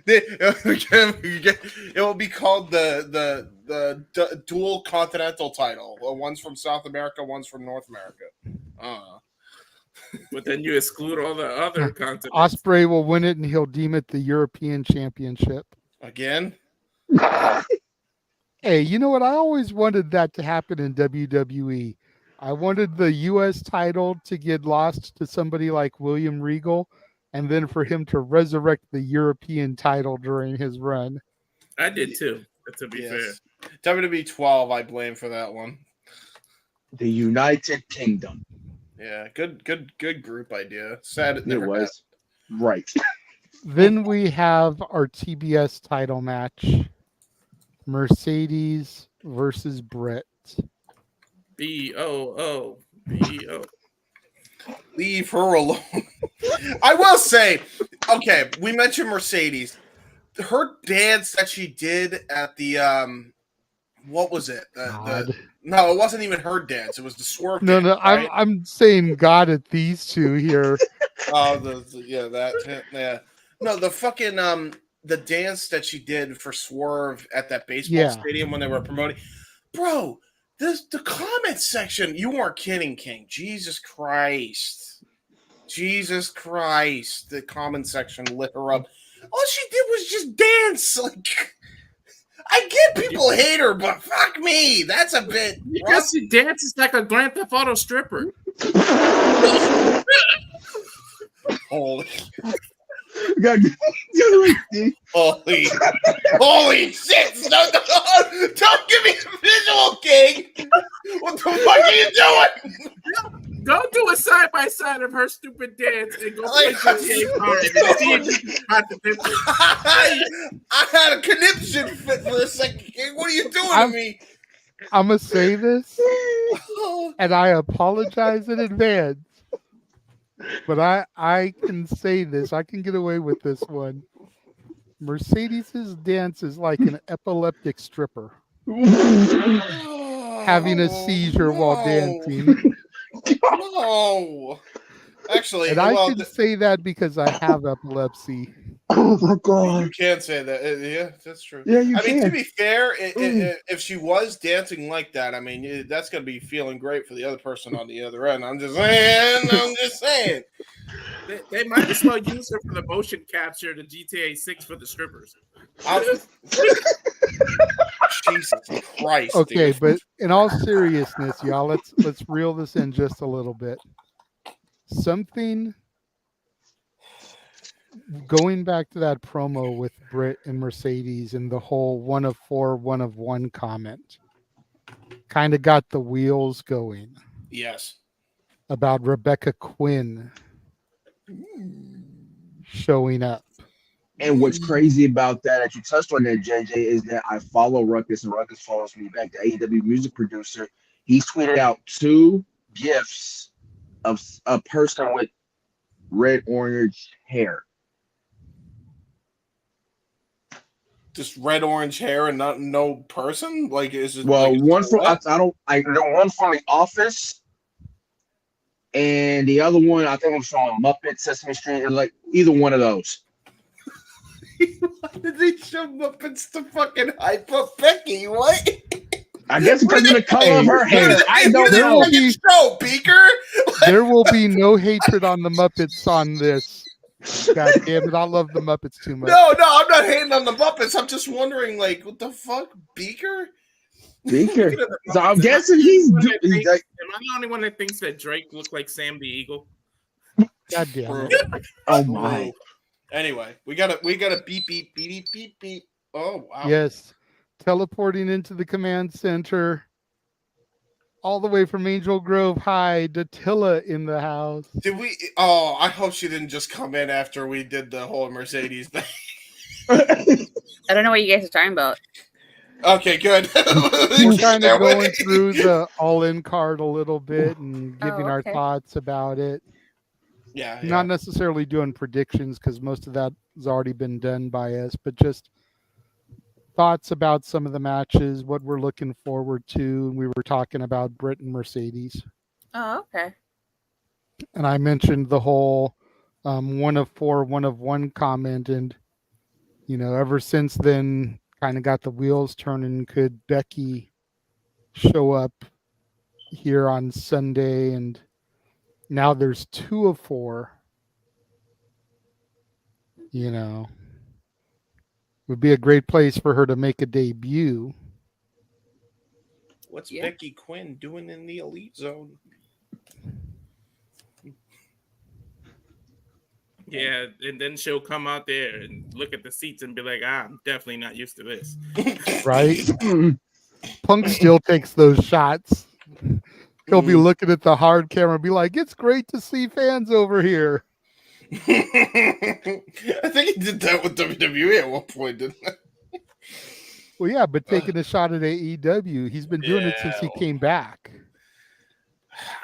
It will be called the dual continental title. One's from South America, one's from North America. But then you exclude all the other continents. Ospreay will win it, and he'll deem it the European Championship. Again? Hey, you know what? I always wanted that to happen in WWE. I wanted the U.S. title to get lost to somebody like William Regal, and then for him to resurrect the European title during his run. I did too, to be fair. WWE 12, I blame for that one. The United Kingdom. Yeah, good group idea. Sad it never was. Right. Then we have our TBS title match. Mercedes versus Brett. B-O-O. Leave her alone. I will say, okay, we mentioned Mercedes. Her dance that she did at the what was it? No, it wasn't even her dance. It was the swerve. No, dance, right? I'm saying God at these two here. Oh, yeah. No, the fucking the dance that she did for Swerve at that baseball stadium when they were promoting. Bro, the comment section, you weren't kidding, King. Jesus Christ. The comment section lit her up. All she did was just dance. Like, I get people hate her, but fuck me. That's a bit because she dances like a Grand Theft Auto stripper. Holy. Holy shit! No, don't give me the visual, King. What the fuck are you doing? Go do a side by side of her stupid dance and go play GTA 5 and see if you can spot the difference. I had a conniption fit for a second, King. What are you doing to me? I'm gonna say this, and I apologize in advance. But I can say this. I can get away with this one. Mercedes's dance is like an epileptic stripper having a seizure while dancing. No. Actually, and I can say that because I have epilepsy. Oh my god! You can say that. Yeah, that's true. Yeah, you can. I mean, to be fair, if she was dancing like that, I mean, that's gonna be feeling great for the other person on the other end. I'm just saying. They might as well use her for the motion capture to GTA 6 for the strippers. Jesus Christ. Okay, dude. but in all seriousness, y'all, let's reel this in just a little bit. Something going back to that promo with Britt and Mercedes and the whole 1 of 4, 1 of 1 comment kind of got the wheels going. Yes. About Rebecca Quinn showing up. And what's crazy about that you touched on that, JJ, is that I follow Ruckus and Ruckus follows me back, the AEW music producer. He tweeted out 2 gifs of a person with red orange hair. Just red orange hair and no person? Like, is it one from the one from The Office, and the other one I think was from Muppet Sesame Street, like either one of those. Why did they show Muppets to fucking hype up Becky? What? I guess because of the color of her hair. I don't know. Show, Beaker. There will be no hatred on the Muppets on this. God damn it, I love the Muppets too much. No, I'm not hating on the Muppets. I'm just wondering, like, what the fuck, Beaker? So I'm guessing he's am I the only one that thinks that Drake looked like Sam the Eagle? God damn it. Oh my. Anyway, we gotta beep beep beep beep beep. Oh wow. Yes. Teleporting into the command center. All the way from Angel Grove High, Datilla in the house. Did we? Oh, I hope she didn't just come in after we did the whole Mercedes thing. I don't know what you guys are talking about. Okay, good. We're kind of going through the all-in card a little bit and giving our thoughts about it. Yeah. Not necessarily doing predictions because most of that has already been done by us, but just thoughts about some of the matches, what we're looking forward to. And we were talking about Britt and Mercedes. Oh, okay. And I mentioned the whole 1 of 4, 1 of 1 comment. And, ever since then, kind of got the wheels turning. Could Becky show up here on Sunday? And now there's 2 of 4. Would be a great place for her to make a debut. What's Becky Quinn doing in the Elite Zone? Yeah, and then she'll come out there and look at the seats and be like, I'm definitely not used to this. Right? Punk still takes those shots. He'll be looking at the hard camera and be like, it's great to see fans over here. I think he did that with WWE at one point, didn't he? Well, yeah, but taking a shot at AEW, he's been doing it since he came back.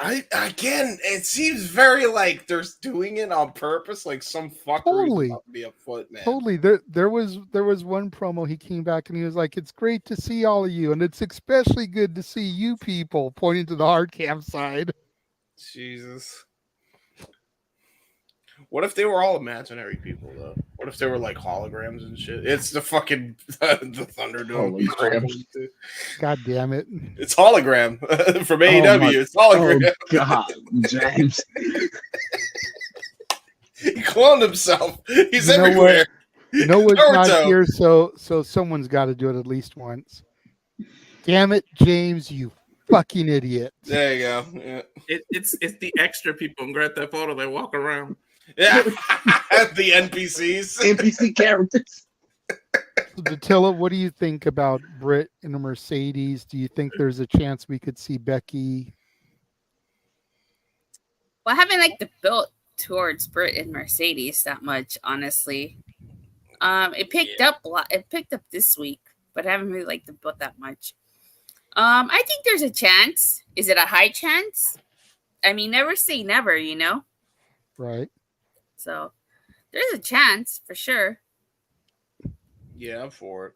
Again, it seems very like they're doing it on purpose, like some fuckery about to be afoot, man. Totally. There was one promo he came back and he was like, it's great to see all of you, and it's especially good to see you people, pointing to the hard cam side. Jesus. What if they were all imaginary people, though? What if they were like holograms and shit? It's the fucking the Thunderdome. Holograms. God damn it! It's hologram from AEW. It's hologram. Oh God, James. He cloned himself. He's You know everywhere. Noah's not Naruto. here, so someone's got to do it at least once. Damn it, James, you fucking idiot! There you go. Yeah. It's the extra people in Grand Theft Auto that walk around. Yeah. The NPCs. NPC characters. So, Datilla, what do you think about Britt in a Mercedes? Do you think there's a chance we could see Becky? Well, I haven't like the built towards Britt and Mercedes that much, honestly. It picked up a lot. It picked up this week, but I haven't really liked the built that much. I think there's a chance. Is it a high chance? I mean, never say never, you know? Right. So there's a chance for sure. Yeah, I'm for it.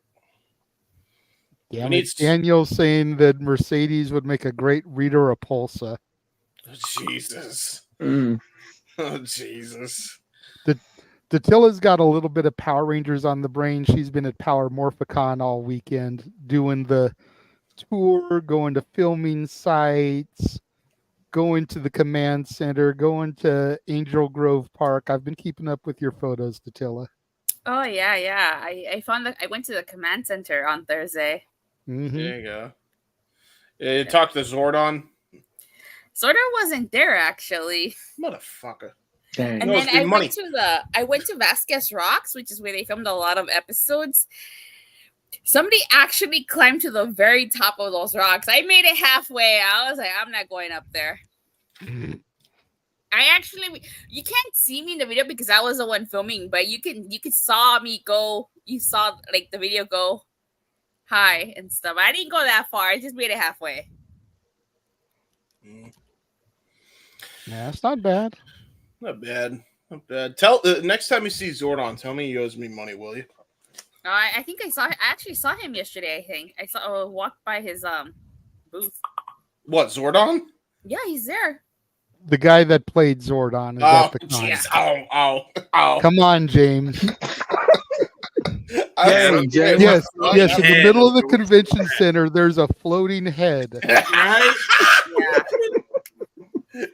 Damn it. Daniel's saying that Mercedes would make a great Rita Repulsa. Oh, Jesus. Oh, Jesus. Datilla's got a little bit of Power Rangers on the brain. She's been at Power Morphicon all weekend doing the tour, going to filming sites, going to the command center, going to Angel Grove Park. I've been keeping up with your photos, Datilla. Oh yeah. I found that I went to the command center on Thursday. Mm-hmm. There you go. You talked to Zordon. Zordon wasn't there actually. Motherfucker. Dang. And then I went to Vasquez Rocks, which is where they filmed a lot of episodes. Somebody actually climbed to the very top of those rocks. I made it halfway. I was like, I'm not going up there. You can't see me in the video because I was the one filming, but you could saw me go. You saw like the video go high and stuff. I didn't go that far. I just made it halfway. Yeah, it's not bad. Not bad. Not bad. Tell next time you see Zordon, tell me he owes me money, will you? I think I actually saw him yesterday. I think I walked by his booth. What, Zordon? Yeah, he's there. The guy that played Zordon is at the con. Jeez. Oh. Come on, James. James. Yes. In the middle of the convention center, there's a floating head. Right? Yeah.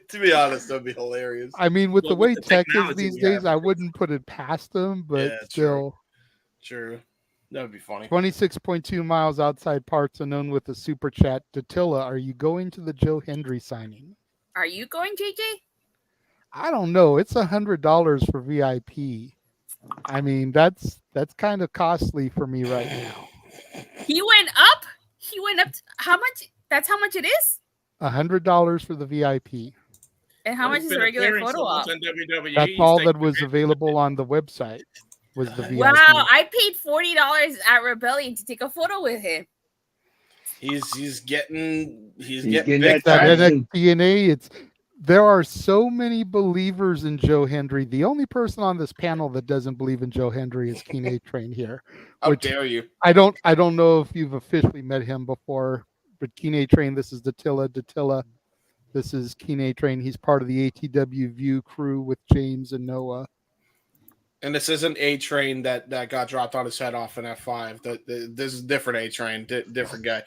To be honest, that'd be hilarious. I mean, with the way tech is these days, I wouldn't put it past them, but still. True. That would be funny. 26.2 miles outside parts unknown with the super chat. Datilla, are you going to the Joe Hendry signing? Are you going, JJ? I don't know. It's $100 for VIP. I mean, that's kind of costly for me right now. He went up. How much? That's how much it is? $100 for the VIP. And how much is the regular photo op? That's all that was available on the website. Was the VIP. Wow, I paid $40 at Rebellion to take a photo with him. He's getting that NXT. There are so many believers in Joe Hendry. The only person on this panel that doesn't believe in Joe Hendry is Keen A Train here. How dare you? I don't know if you've officially met him before, but Keen A Train, this is Datilla. This is Keen A Train. He's part of the ATW View crew with James and Noah. And this isn't A Train that got dropped on his head off in F5. This is different A Train, different guy.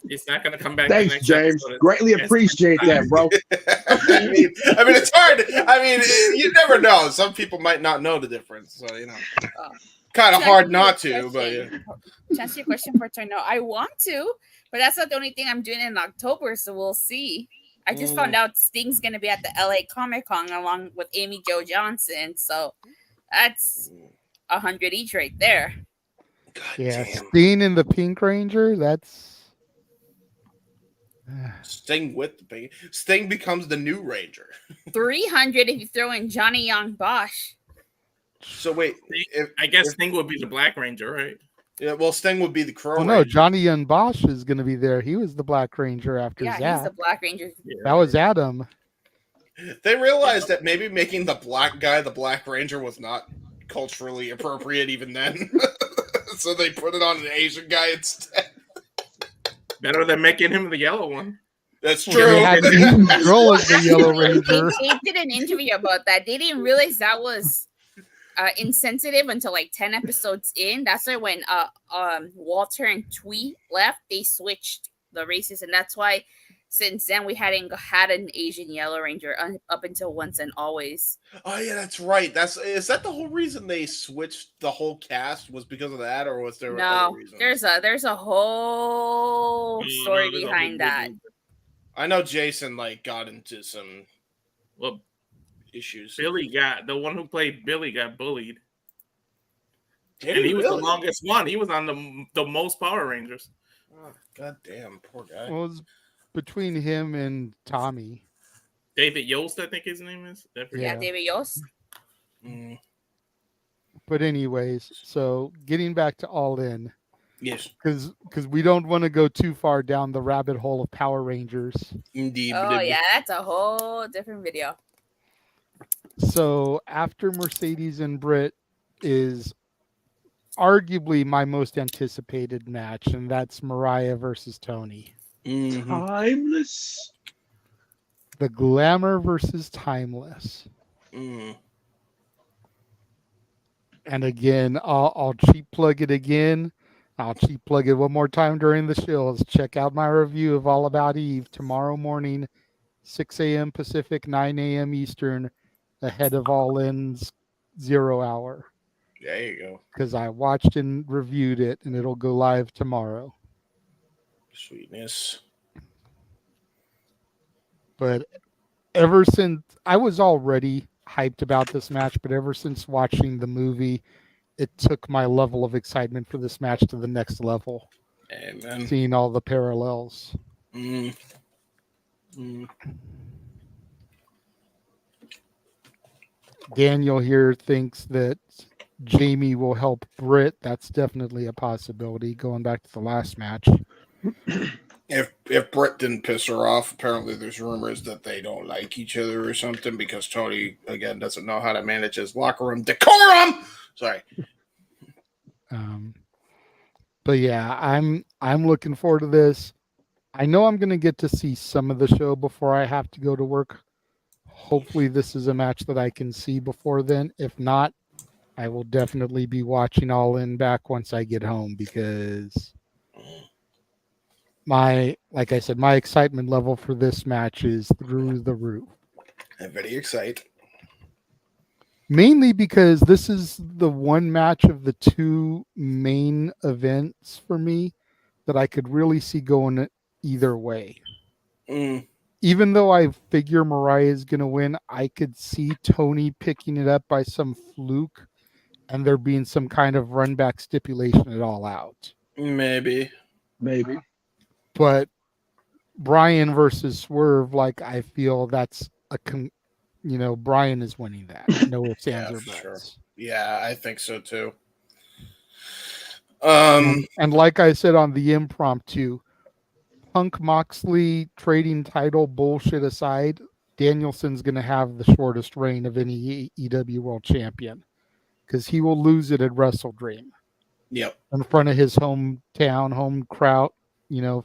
He's not going to come back. Thanks, James. Greatly appreciate that, bro. I mean, it's hard. You never know. Some people might not know the difference. So, kind of hard not to. But yeah. To answer your question for Toy, no, I want to, but that's not the only thing I'm doing in October. So we'll see. I just found out Sting's going to be at the LA Comic Con along with Amy Jo Johnson. So that's 100 each right there. God yeah, damn. Sting and the Pink Ranger. That's Sting with the Pink. Sting becomes the new Ranger. 300 if you throw in Johnny Young Bosch. So wait, I guess Sting would be the Black Ranger, right? Yeah, well, Sting would be the Crow no, Ranger. Johnny Young Bosch is going to be there. He was the Black Ranger after Yeah, Zach. he's the Black Ranger. Yeah. That was Adam. They realized that maybe making the black guy the Black Ranger was not culturally appropriate even then. So they put it on an Asian guy instead. Better than making him the yellow one. That's true. They had Girl as the Yellow Ranger. They did an interview about that. They didn't realize that was insensitive until like 10 episodes in. That's why when Walter and Twee left, they switched the races, and that's why since then we hadn't had an Asian Yellow Ranger up until Once and Always. Oh yeah, that's right. Is that the whole reason they switched the whole cast was because of that, or was there other reasons? There's a whole story behind that. I know Jason got into some issues. Billy the one who played Billy got bullied. And he was the longest one. He was on the most Power Rangers. Oh, God damn, poor guy. Well, it was between him and Tommy. David Yost, I think his name is. Yeah, David Yost. Mm. But anyways, so getting back to All In. Yes. Because we don't want to go too far down the rabbit hole of Power Rangers. Indeed. Oh, yeah, that's a whole different video. So after Mercedes and Britt is arguably my most anticipated match, and that's Mariah versus Tony. Mm-hmm. Timeless. The Glamour versus Timeless. Mm. And again, I'll cheap plug it again. I'll cheap plug it one more time during the shows. Check out my review of All About Eve tomorrow morning, 6 a.m. Pacific, 9 a.m. Eastern, ahead of All In's 0 hour. There you go. Because I watched and reviewed it, and it'll go live tomorrow. Sweetness. But ever since I was already hyped about this match, but ever since watching the movie, it took my level of excitement for this match to the next level. Amen. Seeing all the parallels. Mm. Mm. Daniel here thinks that Jamie will help Britt. That's definitely a possibility. Going back to the last match. If Britt didn't piss her off, apparently there's rumors that they don't like each other or something because Tony again doesn't know how to manage his locker room decorum. Sorry. But yeah, I'm looking forward to this. I know I'm going to get to see some of the show before I have to go to work. Hopefully this is a match that I can see before then. If not, I will definitely be watching All In back once I get home because like I said, my excitement level for this match is through the roof. I'm very excited. Mainly because this is the one match of the two main events for me that I could really see going either way. Mm. Even though I figure Mariah is going to win, I could see Tony picking it up by some fluke and there being some kind of run back stipulation at All Out. Maybe. But Brian versus Swerve, I feel that's Brian is winning that. No ifs, ands, or buts. Sure. Yeah, I think so too. And like I said on the impromptu, Punk Moxley trading title bullshit aside, Danielson's going to have the shortest reign of any AEW World Champion because he will lose it at Wrestle Dream. Yep. In front of his hometown, home crowd,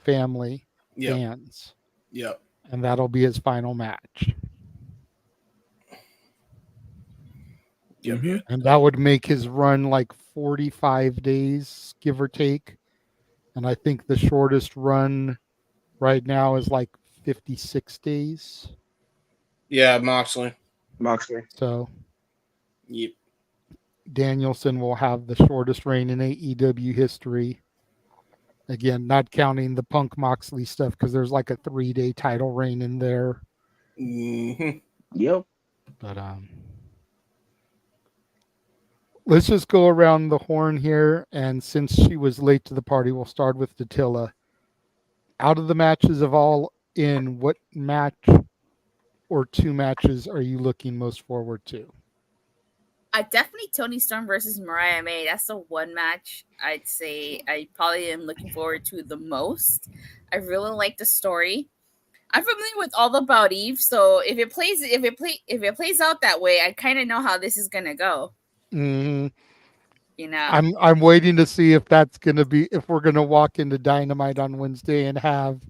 family, fans. Yep. And that'll be his final match. Yep. Mm-hmm. And that would make his run 45 days, give or take. And I think the shortest run right now is 56 days. Yeah, Moxley. So, yep. Danielson will have the shortest reign in AEW history. Again, not counting the Punk Moxley stuff because there's a 3-day title reign in there. Mm-hmm. Yep. But let's just go around the horn here, and since she was late to the party, we'll start with Datilla. Out of the matches of All In, what match or two matches are you looking most forward to? Definitely Toni Storm versus Mariah May. That's the one match I'd say I probably am looking forward to the most. I really like the story. I'm familiar with All About Eve, so if it plays out that way, I kind of know how this is gonna go. Mm-hmm. I'm waiting to see if that's gonna be if we're gonna walk into Dynamite on Wednesday and have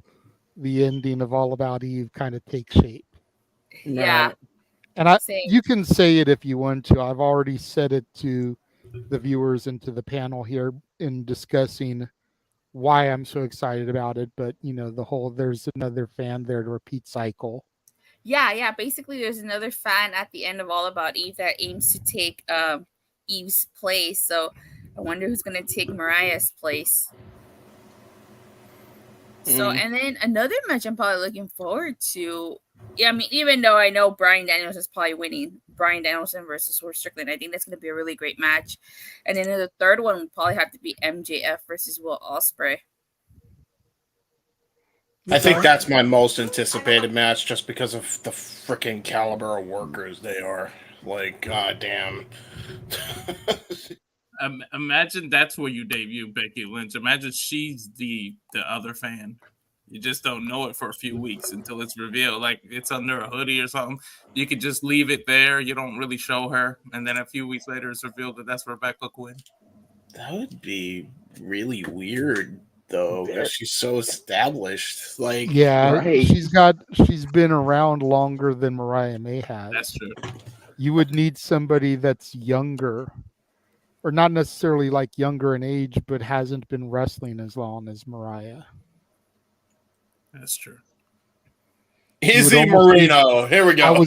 the ending of All About Eve kind of take shape. Yeah. And you can say it if you want to. I've already said it to the viewers and to the panel here in discussing why I'm so excited about it. But there's another fan there to repeat cycle. Yeah. Basically, there's another fan at the end of All About Eve that aims to take Eve's place. So I wonder who's going to take Mariah's place. So, and then another match I'm probably looking forward to. Yeah, I mean, even though I know Bryan Danielson is probably winning, Bryan Danielson versus Swerve Strickland, I think that's going to be a really great match. And then the third one would probably have to be MJF versus Will Ospreay. I think that's my most anticipated match just because of the freaking caliber of workers they are. Like, goddamn. Imagine that's where you debut Becky Lynch. Imagine she's the other fan. You just don't know it for a few weeks until it's revealed. Like it's under a hoodie or something. You could just leave it there. You don't really show her. And then a few weeks later, it's revealed that that's Rebecca Quinn. That would be really weird, though, because she's so established. Like, she's been around longer than Mariah May has. That's true. You would need somebody that's younger, or not necessarily like younger in age, but hasn't been wrestling as long as Mariah. That's true. Izzy Marino. Here we go.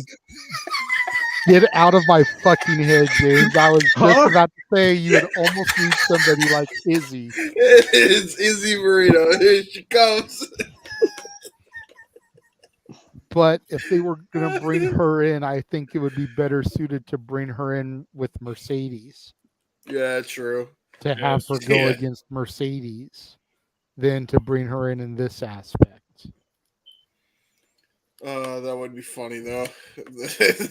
Get out of my fucking head, James. I was just about to say you would almost need somebody like Izzy. It's Izzy Marino. Here she comes. But if they were going to bring her in, I think it would be better suited to bring her in with Mercedes. Yeah, true. To have her go against Mercedes than to bring her in this aspect. That would be funny though.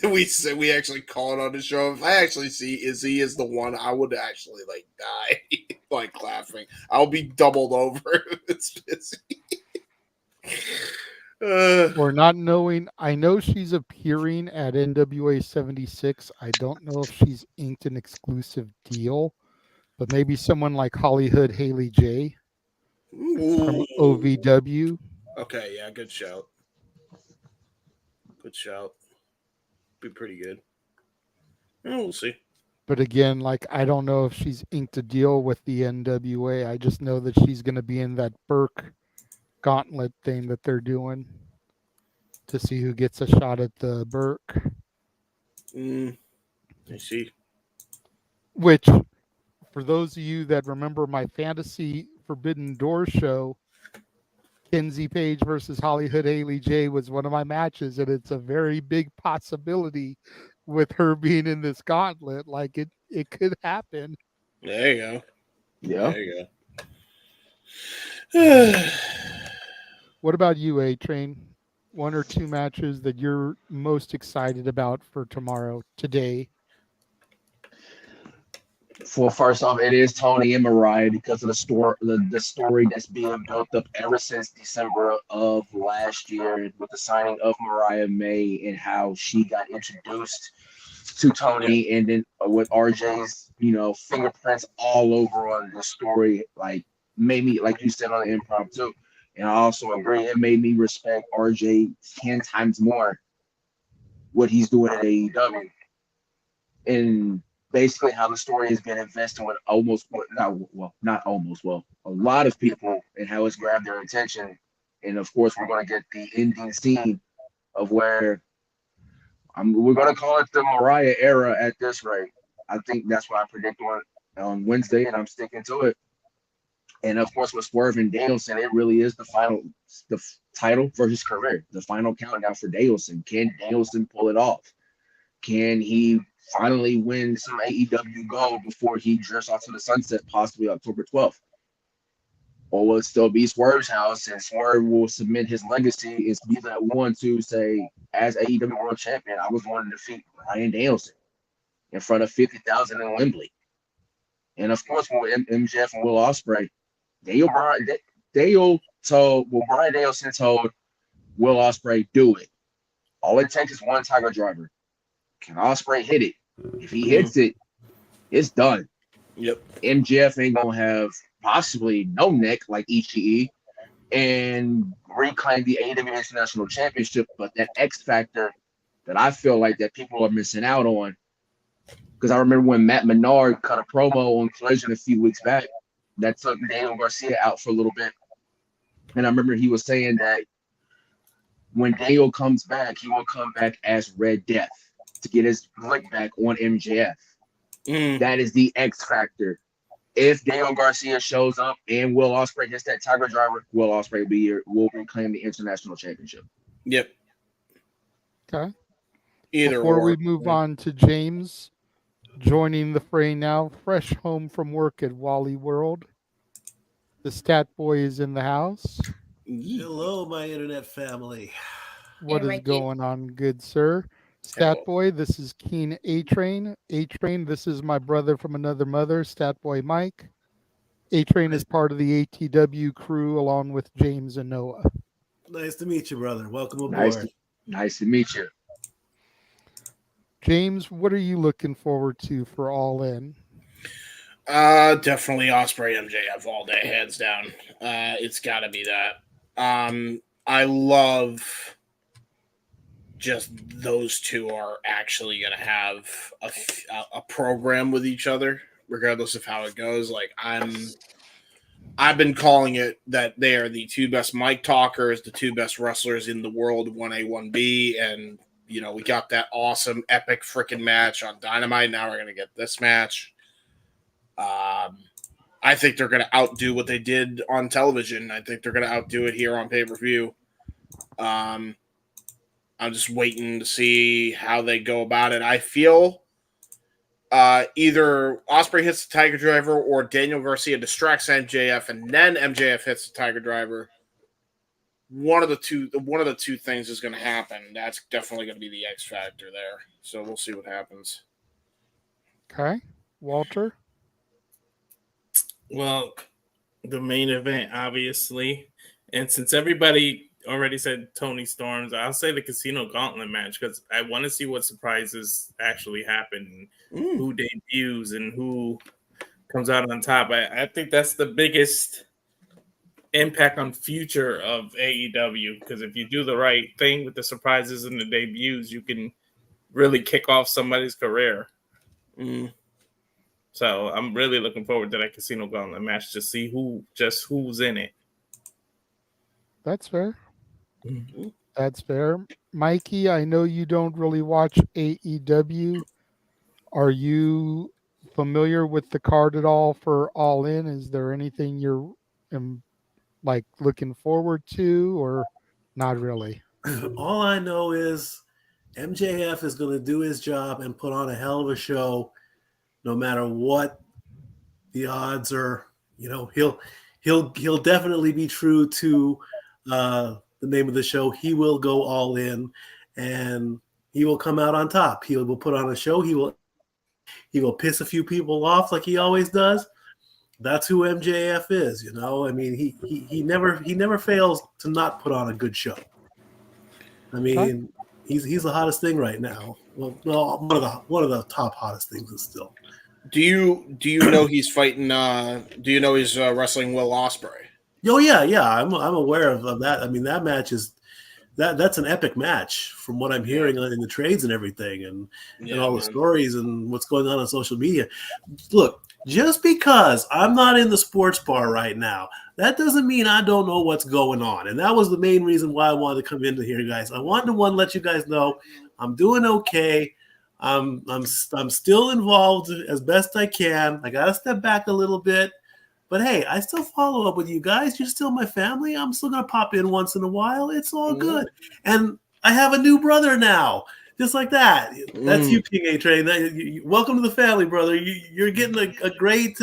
we actually call it on the show. If I actually see Izzy as the one, I would actually like die like laughing. I'll be doubled over if it's Izzy. Or not knowing. I know she's appearing at NWA 76. I don't know if she's inked an exclusive deal, but maybe someone like Hollywood Haley J from OVW. Okay, yeah, good shout. Good shout. Be pretty good. We'll see. But again, like I don't know if she's inked a deal with the NWA. I just know that she's going to be in that Burke gauntlet thing that they're doing to see who gets a shot at the Burke. I see. Which, for those of you that remember my Fantasy Forbidden Door show, Kenzie Page versus Hollywood Haley J was one of my matches, and it's a very big possibility with her being in this gauntlet. Like it could happen. There you go. Yeah. There you go. What about you, A-Train? One or two matches that you're most excited about for today? Well, first off, it is Tony and Mariah because of the story that's being built up ever since December of last year with the signing of Mariah May and how she got introduced to Tony, and then with RJ's fingerprints all over on the story, like made me, like you said on the impromptu, and I also agree, it made me respect RJ 10 times more what he's doing at AEW. And basically how the story has been invested with a lot of people, and how it's grabbed their attention. And of course, we're going to get the ending scene of where we're going to call it the Mariah era at this rate. I think that's what I predict on Wednesday, and I'm sticking to it. And of course, with Swerve and Danielson, it really is the title versus career, the final countdown for Danielson. Can Danielson pull it off? Can he finally win some AEW gold before he drifts off to the sunset, possibly October 12th? Or will it still be Swerve's house, and Swerve will submit his legacy is be that one to say, as AEW World Champion, I was going to defeat Bryan Danielson in front of 50,000 in Wembley. And of course, with MJF and Will Ospreay, Bryan Danielson told Will Ospreay, do it. All it takes is one Tiger Driver. Can Ospreay hit it? If he hits it, it's done. Yep. MJF ain't gonna have possibly no neck like Ishii and reclaim the AEW International Championship, but that X factor that I feel like that people are missing out on. Because I remember when Matt Menard cut a promo on Collision a few weeks back that took Daniel Garcia out for a little bit. And I remember he was saying that when Daniel comes back, he will come back as Red Death to get his lick back on MJF. That is the X factor. If Daniel Garcia shows up and Will Ospreay gets that Tiger Driver, Will Ospreay will reclaim the international championship. Yep. Okay. Either Before or. we move on to James, joining the fray now, fresh home from work at Wally World, the Stat Boy is in the house. Hello, my internet family. What is going on, good sir? Stat Boy, this is Keen A-Train. A-Train, this is my brother from another mother, Stat Boy Mike. A-Train is part of the ATW crew along with James and Noah. Nice to meet you, brother. Welcome aboard. Nice to meet you. James, what are you looking forward to for All In? Definitely Ospreay MJF all day, hands down. It's got to be that. I love just those two are actually going to have a program with each other, regardless of how it goes. Like I've been calling it that they are the two best mic talkers, the two best wrestlers in the world, 1A, 1B, and you know we got that awesome, epic freaking match on Dynamite. Now we're going to get this match. I think they're going to outdo what they did on television. I think they're going to outdo it here on pay-per-view. I'm just waiting to see how they go about it. I feel either Ospreay hits the Tiger Driver or Daniel Garcia distracts MJF and then MJF hits the Tiger Driver. One of the two things is going to happen. That's definitely going to be the X factor there. So we'll see what happens. Okay. Walter? Well, the main event, obviously. And since everybody already said Tony Storms, I'll say the Casino Gauntlet match because I want to see what surprises actually happen, who debuts, and who comes out on top. I think that's the biggest impact on future of AEW because if you do the right thing with the surprises and the debuts, you can really kick off somebody's career. So I'm really looking forward to that Casino Gauntlet match to see who's in it. That's fair. That's fair. Mikey, I know you don't really watch AEW. Are you familiar with the card at all for All In? Is there anything you're like looking forward to or not really? All I know is MJF is going to do his job and put on a hell of a show no matter what the odds are. You know, he'll definitely be true to the name of the show. He will go all in and he will come out on top. He will put on a show. He will piss a few people off like he always does. That's who MJF is, you know. I mean, he never fails to not put on a good show. I mean, he's the hottest thing right now. Well, one of the top hottest things is still. Do you know he's fighting? Do you know he's wrestling Will Ospreay? Oh yeah. I'm aware of that. I mean, that match is that's an epic match from what I'm hearing in the trades and everything, and all the stories and what's going on social media. Look, just because I'm not in the sports bar right now, that doesn't mean I don't know what's going on. And that was the main reason why I wanted to come into here, guys. I wanted to let you guys know I'm doing okay. I'm still involved as best I can. I gotta step back a little bit. But hey, I still follow up with you guys. You're still my family. I'm still going to pop in once in a while. It's all good. And I have a new brother now, just like that. That's you, King A-Train. Welcome to the family, brother. You're getting a great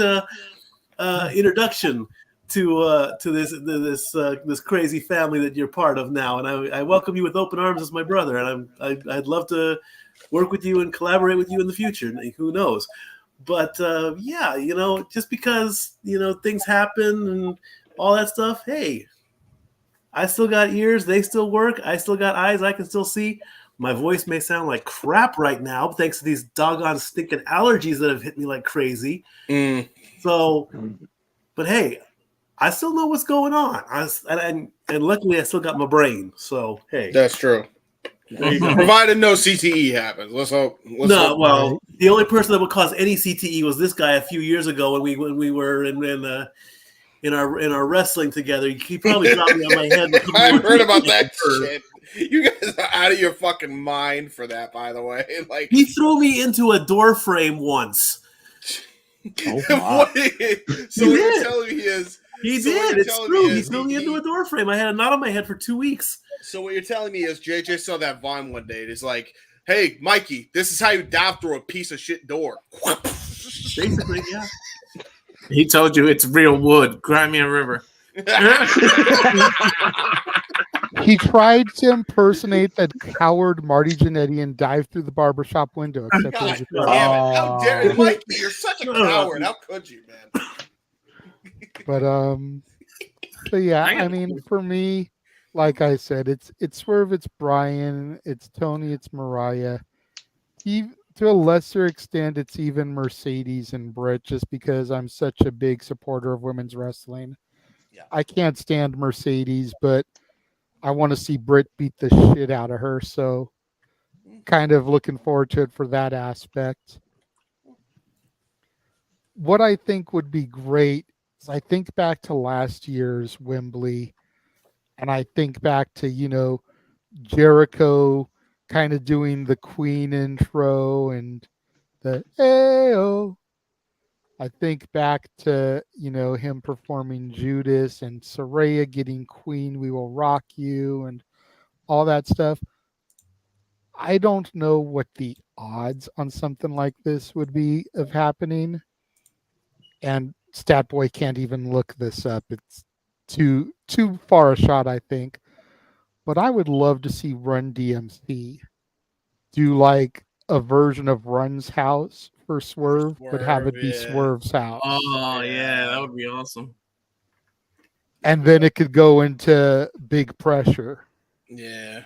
introduction to this crazy family that you're part of now. And I welcome you with open arms as my brother. And I'd love to work with you and collaborate with you in the future. Who knows? But yeah, you know, just because, you know, things happen and all that stuff, hey, I still got ears. They still work. I still got eyes. I can still see. My voice may sound like crap right now thanks to these doggone stinking allergies that have hit me like crazy. So, but hey, I still know what's going on. And luckily I still got my brain. So, hey. That's true. Provided no CTE happens. Let's hope. The only person that would cause any CTE was this guy a few years ago when we were in our wrestling together. He probably dropped me on my head. I've heard about that shit. You guys are out of your fucking mind for that, by the way. Like he threw me into a door frame once. So what you're telling me is he did. It's true. He threw me into a door frame. I had a knot on my head for 2 weeks. So what you're telling me is JJ saw that Vine one day. It's like, hey, Mikey, this is how you dive through a piece of shit door. Basically, yeah. He told you it's real wood. Cry me a river. He tried to impersonate that coward Marty Jannetty and dive through the barbershop window. Except God damn it. How dare you, Mikey? You're such a coward. How could you, man? But yeah, I mean, for me, like I said, it's Swerve, it's Brian, it's Tony, it's Mariah. To a lesser extent, it's even Mercedes and Britt, just because I'm such a big supporter of women's wrestling. Yeah. I can't stand Mercedes, but I want to see Britt beat the shit out of her. So kind of looking forward to it for that aspect. What I think would be great is I think back to last year's Wembley, and I think back to, Jericho kind of doing the Queen intro and the Ayo. I think back to, him performing Judas and Saraya getting Queen, We Will Rock You and all that stuff. I don't know what the odds on something like this would be of happening. And Statboy can't even look this up. It's too far a shot, I think. But I would love to see Run DMC do like a version of Run's house for Swerve, but have it be Swerve's house. Oh yeah, that would be awesome. And then it could go into Big Pressure. Yeah,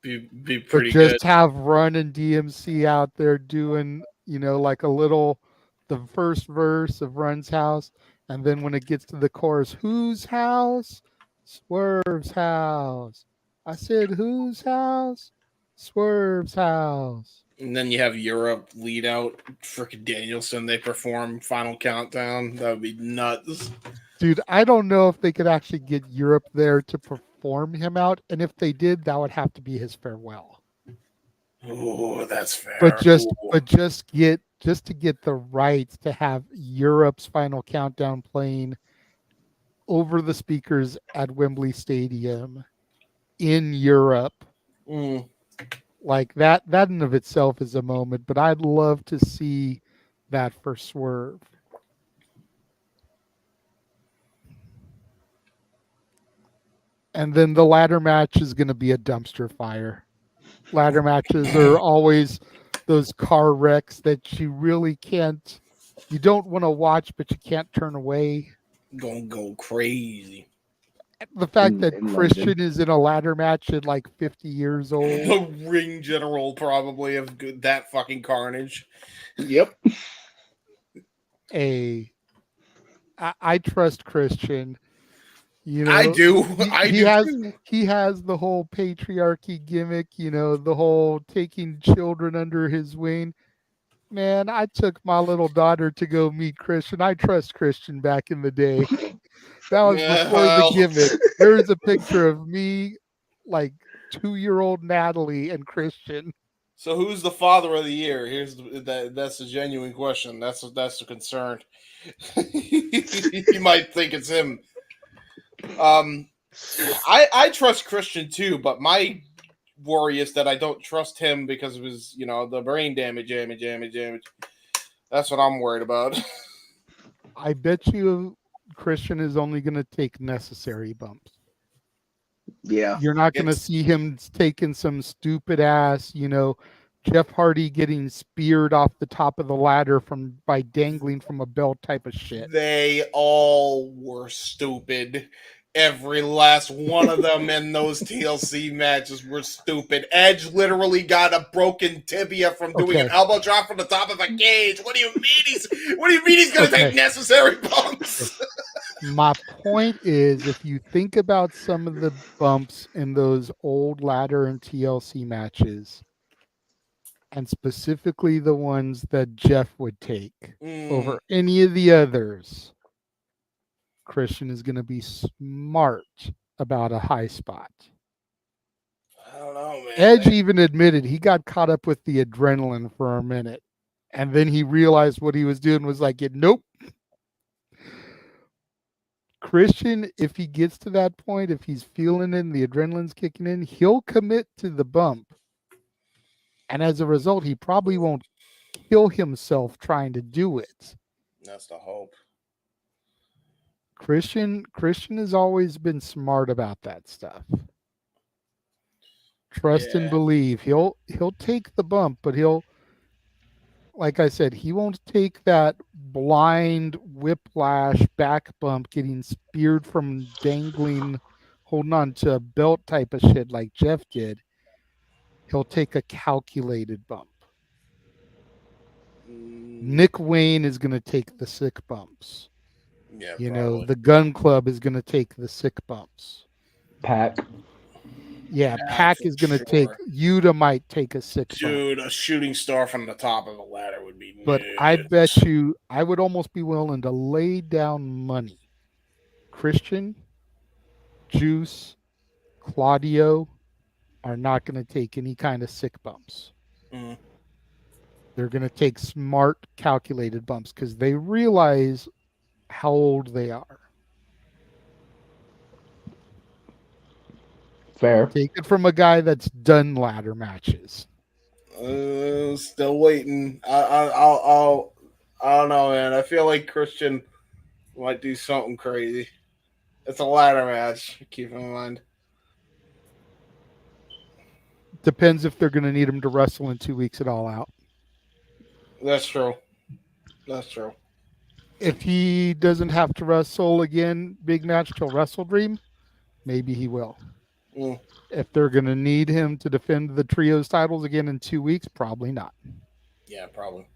be pretty but good. Just have Run and DMC out there doing, like the first verse of Run's house, and then when it gets to the chorus, whose house? Swerve's house. I said, whose house? Swerve's house. And then you have Europe lead out frickin' Danielson. They perform Final Countdown. That would be nuts. Dude, I don't know if they could actually get Europe there to perform him out. And if they did, that would have to be his farewell. Oh, that's fair. But just to get the rights to have Europe's Final Countdown playing over the speakers at Wembley Stadium in Europe. Like that in and of itself is a moment, but I'd love to see that for Swerve. And then the ladder match is going to be a dumpster fire. Ladder matches are always those car wrecks that you really can't, you don't want to watch, but you can't turn away. Gonna go crazy. The fact that Christian is in a ladder match at like 50 years old. The ring general probably of that fucking carnage. Yep. I trust Christian. I do. He has the whole patriarchy gimmick, the whole taking children under his wing. Man, I took my little daughter to go meet Christian. I trust Christian back in the day. That was before the gimmick. There's a picture of me, like 2-year-old Natalie and Christian. So who's the father of the year? That's a genuine question. That's the concern. You might think it's him. I trust Christian too, but my worry is that I don't trust him because of his, the brain damage. That's what I'm worried about. I bet you Christian is only going to take necessary bumps. Yeah. You're not going to see him taking some stupid ass, Jeff Hardy getting speared off the top of the ladder by dangling from a belt type of shit. They all were stupid. Every last one of them in those TLC matches were stupid. Edge literally got a broken tibia from doing an elbow drop from the top of a cage. What do you mean he's going to take necessary bumps? My point is, if you think about some of the bumps in those old ladder and TLC matches, and specifically the ones that Jeff would take over any of the others, Christian is going to be smart about a high spot. I don't know, man. Edge even admitted he got caught up with the adrenaline for a minute, and then he realized what he was doing was like, nope. Christian, if he gets to that point, if he's feeling it and the adrenaline's kicking in, he'll commit to the bump. And as a result, he probably won't kill himself trying to do it. That's the hope. Christian has always been smart about that stuff. Trust and believe. He'll take the bump, but he'll, like I said, he won't take that blind whiplash back bump getting speared from dangling, holding on to a belt type of shit like Jeff did. He'll take a calculated bump. Nick Wayne is going to take the sick bumps. Yeah, you know, the Gun Club is going to take the sick bumps. Pac. Yeah, Pac is going to take. Yuta might take a sick bump. Dude, a shooting star from the top of the ladder would be. But I bet you, I would almost be willing to lay down money. Christian, Juice, Claudio are not going to take any kind of sick bumps. They're going to take smart, calculated bumps because they realize how old they are. Fair. Take it from a guy that's done ladder matches. Still waiting. I don't know, man. I feel like Christian might do something crazy. It's a ladder match. Keep in mind. Depends if they're going to need him to wrestle in 2 weeks at All Out. That's true. That's true. If he doesn't have to wrestle again, big match till Wrestle Dream, maybe he will. If they're going to need him to defend the trios titles again in 2 weeks, probably not. Yeah, probably.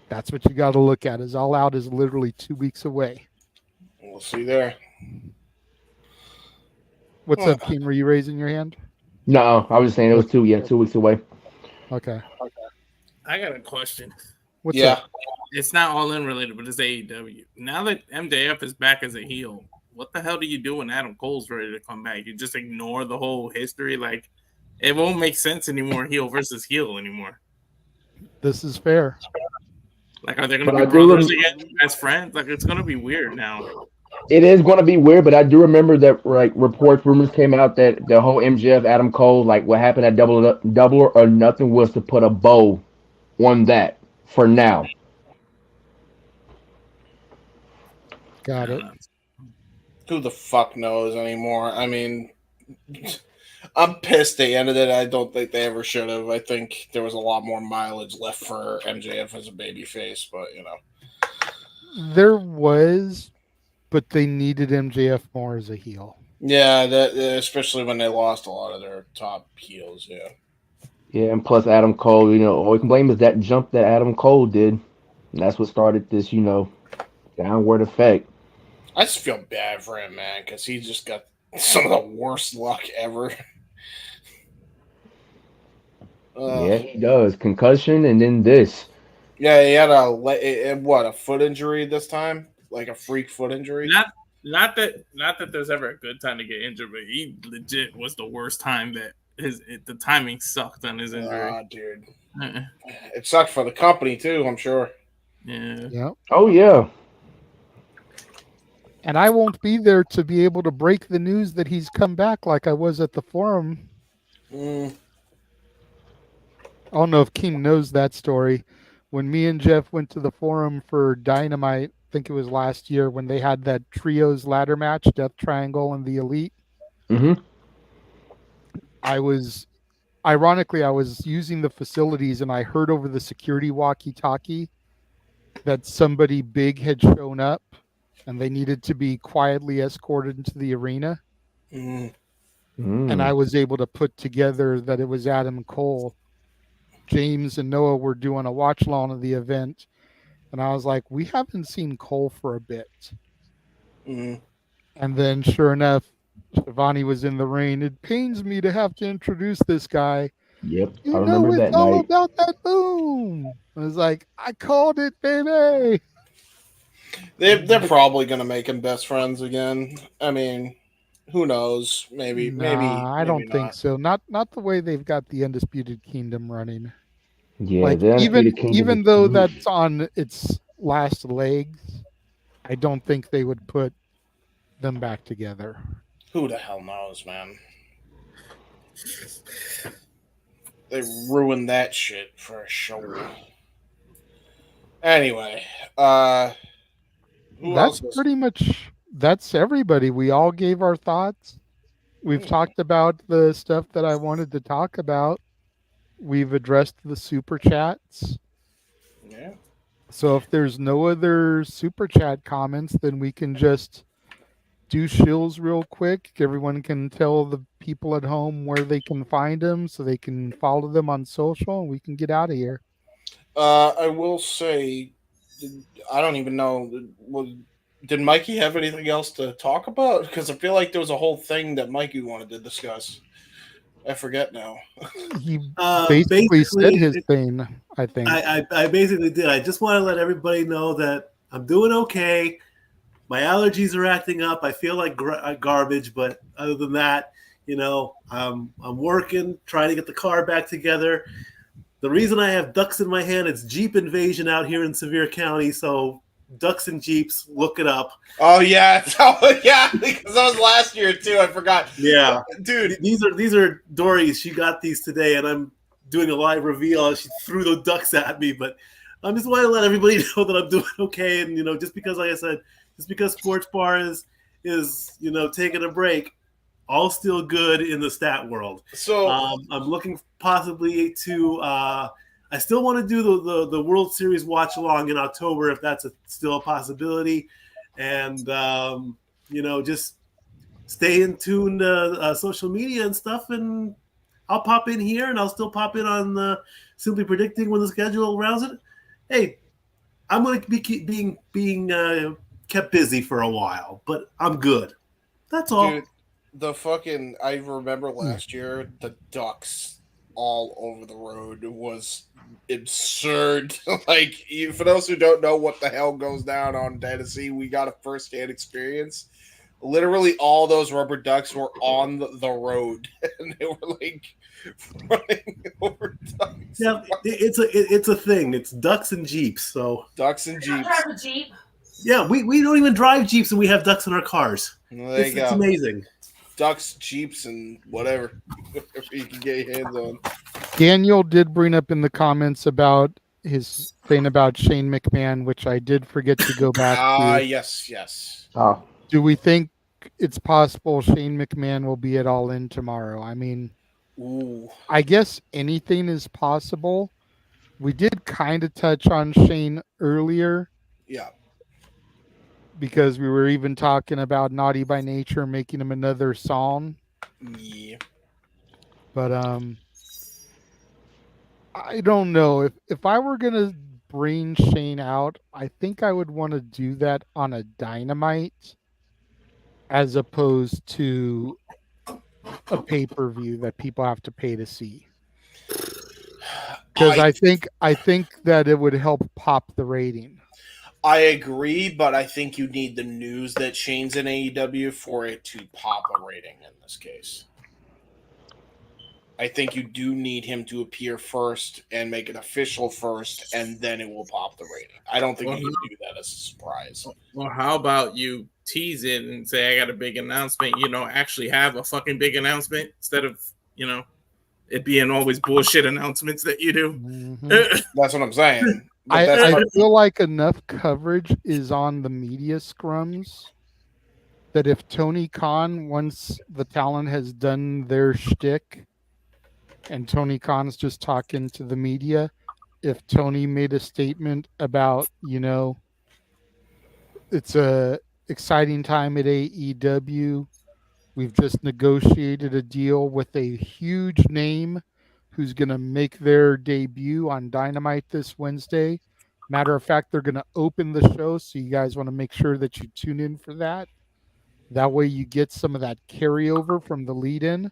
That's what you got to look at. Is All Out is literally 2 weeks away. We'll see there. What's up, King? Were you raising your hand? No, I was just saying it was 2 weeks away. Okay. I got a question. What's up? It's not all in related, but it's AEW. Now that MJF is back as a heel, what the hell do you do when Adam Cole's ready to come back? You just ignore the whole history? Like, it won't make sense anymore, heel versus heel anymore. This is fair. Like, are they going to be brothers again, best friends? Like, it's going to be weird now. It is going to be weird, but I do remember that, like, rumors came out that the whole MJF Adam Cole, like, what happened at Double or Nothing was to put a bow on that for now. Got it. Who the fuck knows anymore? I mean, I'm pissed they ended it. I don't think they ever should have. I think there was a lot more mileage left for MJF as a babyface, but, you know. There was, but they needed MJF more as a heel. Yeah, especially when they lost a lot of their top heels, yeah. Yeah, and plus Adam Cole, you know, all we can blame is that jump that Adam Cole did. And that's what started this, you know, downward effect. I just feel bad for him, man, because he just got some of the worst luck ever. Yeah, he does. Concussion and then this. Yeah, he had a foot injury this time? Like a freak foot injury? Not that there's ever a good time to get injured, but he legit was the worst time that the timing sucked on his injury. Dude. It sucked for the company too, I'm sure. Yeah. Yep. Oh yeah. And I won't be there to be able to break the news that he's come back like I was at the forum. I don't know if King knows that story. When me and Jeff went to the forum for Dynamite, I think it was last year, when they had that trios ladder match, Death Triangle and the Elite. I was using the facilities and I heard over the security walkie-talkie that somebody big had shown up and they needed to be quietly escorted into the arena. And I was able to put together that it was Adam Cole. James and Noah were doing a watch along of the event. And I was like, we haven't seen Cole for a bit. Mm-hmm. And then, sure enough, Shivani was in the ring. It pains me to have to introduce this guy. Yep, You I know, remember it's that all night. about that boom. I was like, I called it, baby. They're probably gonna make him best friends again. I mean, who knows? Maybe I don't think not. so. Not the way they've got the Undisputed Kingdom running. Yeah, Like the Undisputed Kingdom. even though that's on its last legs, I don't think they would put them back together. Who the hell knows, man? They ruined that shit for sure. Anyway, who else was? That's everybody. We all gave our thoughts. We've talked about the stuff that I wanted to talk about. We've addressed the super chats. Yeah. So if there's no other super chat comments, then we can just do shills real quick. Everyone can tell the people at home where they can find them so they can follow them on social, and we can get out of here. I will say, I don't even know. Did Mikey have anything else to talk about? Because I feel like there was a whole thing that Mikey wanted to discuss. I forget now. He basically said his thing, I think. I basically did. I just want to let everybody know that I'm doing okay. My allergies are acting up. I feel like garbage, but other than that, I'm working, trying to get the car back together. The reason I have ducks in my hand, it's Jeep invasion out here in Sevier County. So ducks and Jeeps, look it up. Oh yeah, yeah, because that was last year too. I forgot. Yeah, dude, these are Dory's. She got these today, and I'm doing a live reveal. She threw the ducks at me, but I'm just want to let everybody know that I'm doing okay. And just because, like I said, just because Sports Bar is taking a break, all still good in the stat world. So I'm looking possibly to. I still want to do the World Series watch along in October if that's still a possibility, and just stay in tune to social media and stuff. And I'll pop in here, and I'll still pop in on Simply Predicting when the schedule allows it. Hey, I'm going to be being kept busy for a while, but I'm good. That's all. Dude, I remember last year the ducks all over the road was absurd. Like, for those who don't know what the hell goes down on Tennessee, we got a first-hand experience. Literally all those rubber ducks were on the road, and they were like running over ducks. Yeah, it's a thing. It's ducks and Jeeps. So ducks and Jeeps. I drive a Jeep. Yeah, we don't even drive Jeeps, and we have ducks in our cars. Well, it's amazing. Ducks, Jeeps, and whatever you can get your hands on. Daniel did bring up in the comments about his thing about Shane McMahon, which I did forget to go back to. Yes. Oh. Do we think it's possible Shane McMahon will be at All In tomorrow? I mean, I guess anything is possible. We did kind of touch on Shane earlier. Yeah. Because we were even talking about Naughty by Nature making him another song. Yeah. But I don't know. If I were gonna bring Shane out, I think I would want to do that on a Dynamite as opposed to a pay-per-view that people have to pay to see. Because I think that it would help pop the rating. I agree, but I think you need the news that Shane's in AEW for it to pop a rating in this case. I think you do need him to appear first and make it official first, and then it will pop the rating. I don't think you can do that as a surprise. Well, how about you tease it and say, I got a big announcement, actually have a fucking big announcement instead of, it being always bullshit announcements that you do. Mm-hmm. That's what I'm saying. I feel like enough coverage is on the media scrums that if Tony Khan, once the talent has done their shtick and Tony Khan's just talking to the media, if Tony made a statement about, it's a exciting time at AEW, we've just negotiated a deal with a huge name who's going to make their debut on Dynamite this Wednesday. Matter of fact, they're going to open the show, so you guys want to make sure that you tune in for that. That way you get some of that carryover from the lead-in.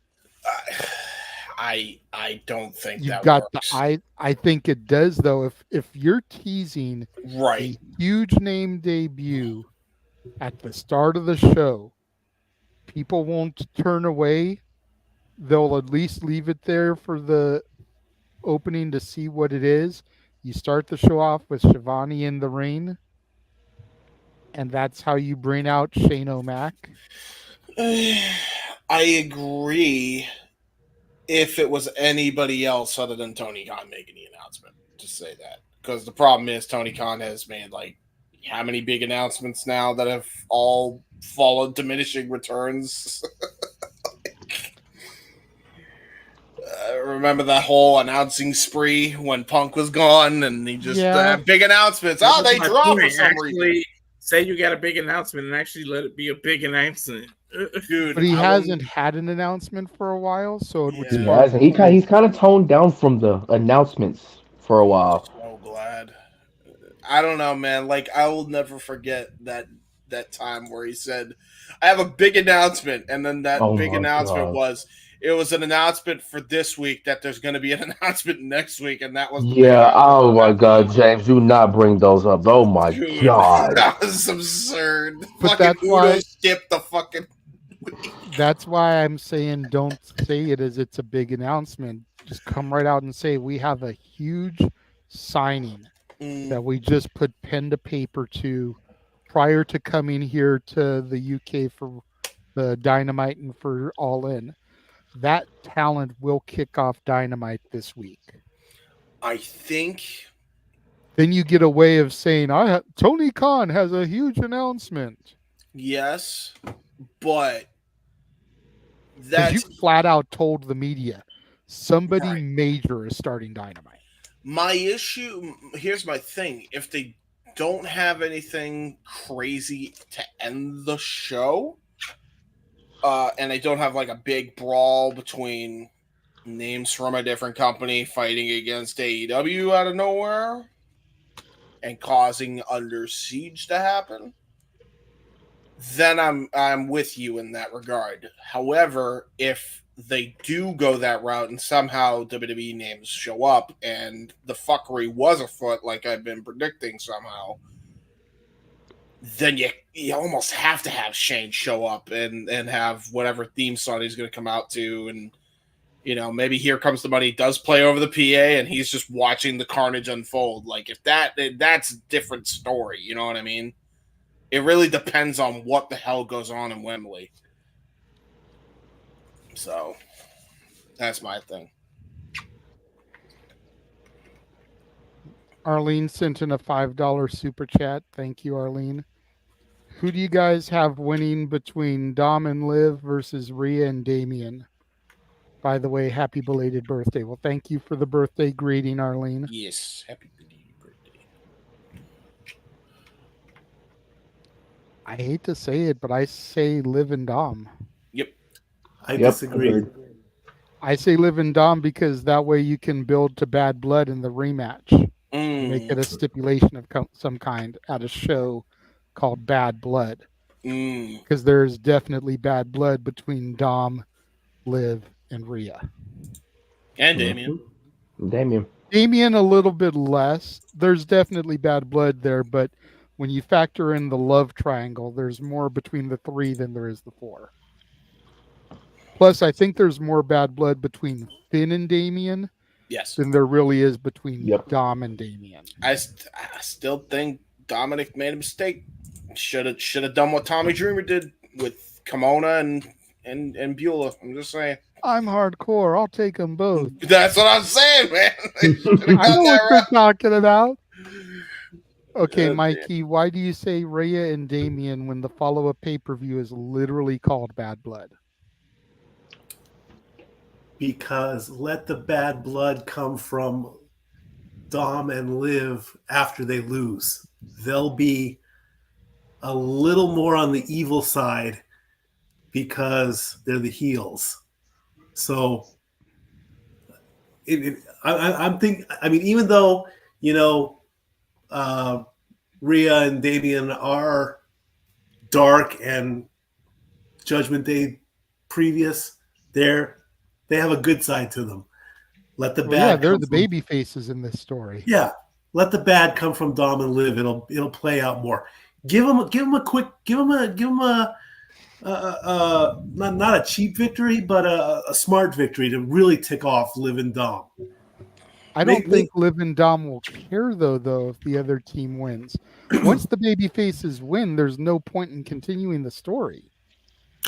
I don't think You've that got works. I think it does, though. If you're teasing Right. a huge name debut at the start of the show, people won't turn away. They'll at least leave it there for the opening to see what it is. You start the show off with Shivani in the ring, and that's how you bring out Shane O'Mac. I agree. If it was anybody else other than Tony Khan making the announcement, to say that, because the problem is Tony Khan has made like how many big announcements now that have all followed diminishing returns. Remember that whole announcing spree when Punk was gone, and he just big announcements. Oh, they dropped for some reason. Say you got a big announcement and actually let it be a big announcement. Dude, but he hasn't had an announcement for a while, so it would. He hasn't. He's kind of toned down from the announcements for a while. So glad. I don't know, man. Like, I will never forget that time where he said, "I have a big announcement," and then that big announcement was an announcement for this week that there's going to be an announcement next week, and that was oh my God, James, do not bring those up. Oh my God, that was absurd. But fucking that's why skipped the fucking. That's why I'm saying don't say it as it's a big announcement. Just come right out and say we have a huge signing that we just put pen to paper to prior to coming here to the UK for the Dynamite and for All In. That talent will kick off Dynamite this week. I think. Then you get a way of saying, Tony Khan has a huge announcement. Yes, but that you flat out told the media somebody major is starting Dynamite. My issue, here's my thing: if they don't have anything crazy to end the show, and they don't have like a big brawl between names from a different company fighting against AEW out of nowhere and causing Under Siege to happen, then I'm with you in that regard. However, if they do go that route and somehow WWE names show up and the fuckery was afoot like I've been predicting somehow, then you almost have to have Shane show up and have whatever theme song he's going to come out to, and maybe Here Comes the Money does play over the PA and he's just watching the carnage unfold. Like, if that's a different story, you know what I mean? It really depends on what the hell goes on in Wembley. So, that's my thing. Arlene sent in a $5 super chat. Thank you, Arlene. Who do you guys have winning between Dom and Liv versus Rhea and Damien? By the way, happy belated birthday. Well, thank you for the birthday greeting, Arlene. Yes, happy belated birthday. I hate to say it, but I say Liv and Dom. Yep. I disagree. I say Liv and Dom because that way you can build to Bad Blood in the rematch. Make it a stipulation of some kind at a show called Bad Blood. Because there's definitely bad blood between Dom, Liv, and Rhea. And Damien. Damien a little bit less. There's definitely bad blood there, but when you factor in the love triangle, there's more between the three than there is the four. Plus, I think there's more bad blood between Finn and Damien than there really is between Dom and Damien. I still think Dominic made a mistake. Should have done what Tommy Dreamer did with Kimona and Beulah. I'm just saying. I'm hardcore. I'll take them both. That's what I'm saying, man. I know what you're talking about. Okay, Mikey, why do you say Rhea and Damien when the follow-up pay-per-view is literally called Bad Blood? Because let the bad blood come from Dom and Liv after they lose. They'll be a little more on the evil side because they're the heels. So I'm thinking, I mean, even though, Rhea and Damian are dark and Judgment Day previous, they have a good side to them. Let the bad they're come the from, baby faces in this story. Yeah, let the bad come from Dom and Liv. It'll play out more. Give them a not a cheap victory, but a smart victory to really tick off Liv and Dom. I don't think Liv and Dom will care though if the other team wins. Once the baby faces win, there's no point in continuing the story.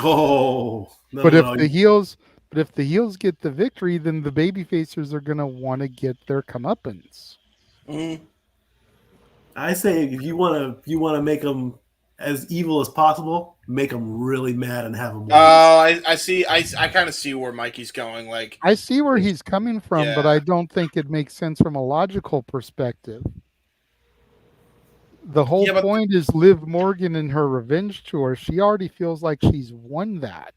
But if the heels get the victory, then the baby faces are gonna want to get their comeuppance. I say if you want to make them as evil as possible, make them really mad and have them win. I see. I kind of see where Mikey's going. Like, I see where he's coming from, but I don't think it makes sense from a logical perspective. The whole point is Liv Morgan and her revenge tour. She already feels like she's won that.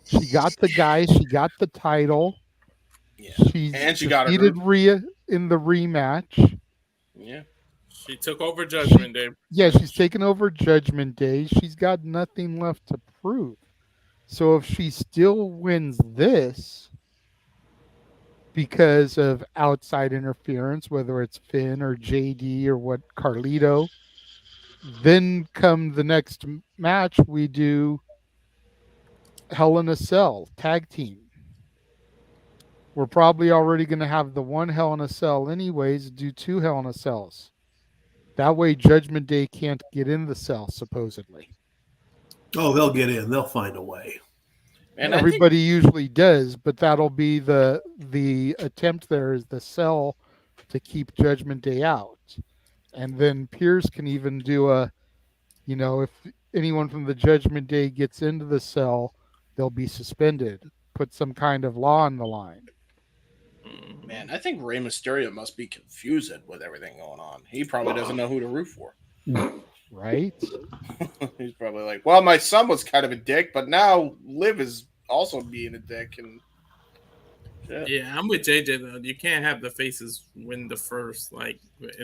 She got the guy. She got the title. Yeah. She got defeated Rhea in the rematch. Yeah. She took over Judgment Day. Yeah, she's taken over Judgment Day. She's got nothing left to prove. So if she still wins this because of outside interference, whether it's Finn or JD or what Carlito, then come the next match, we do Hell in a Cell tag team. We're probably already going to have the one Hell in a Cell anyways, do 2 Hell in a Cells. That way Judgment Day can't get in the cell, supposedly. Oh, they'll get in. They'll find a way. And everybody usually does, but that'll be the attempt there is the cell to keep Judgment Day out. And then Pierce can even do if anyone from the Judgment Day gets into the cell, they'll be suspended. Put some kind of law on the line. Man, I think Rey Mysterio must be confused with everything going on. He probably doesn't know who to root for. Right? He's probably like, well, my son was kind of a dick, but now Liv is also being a dick. And yeah, I'm with JJ though. You can't have the faces win the first,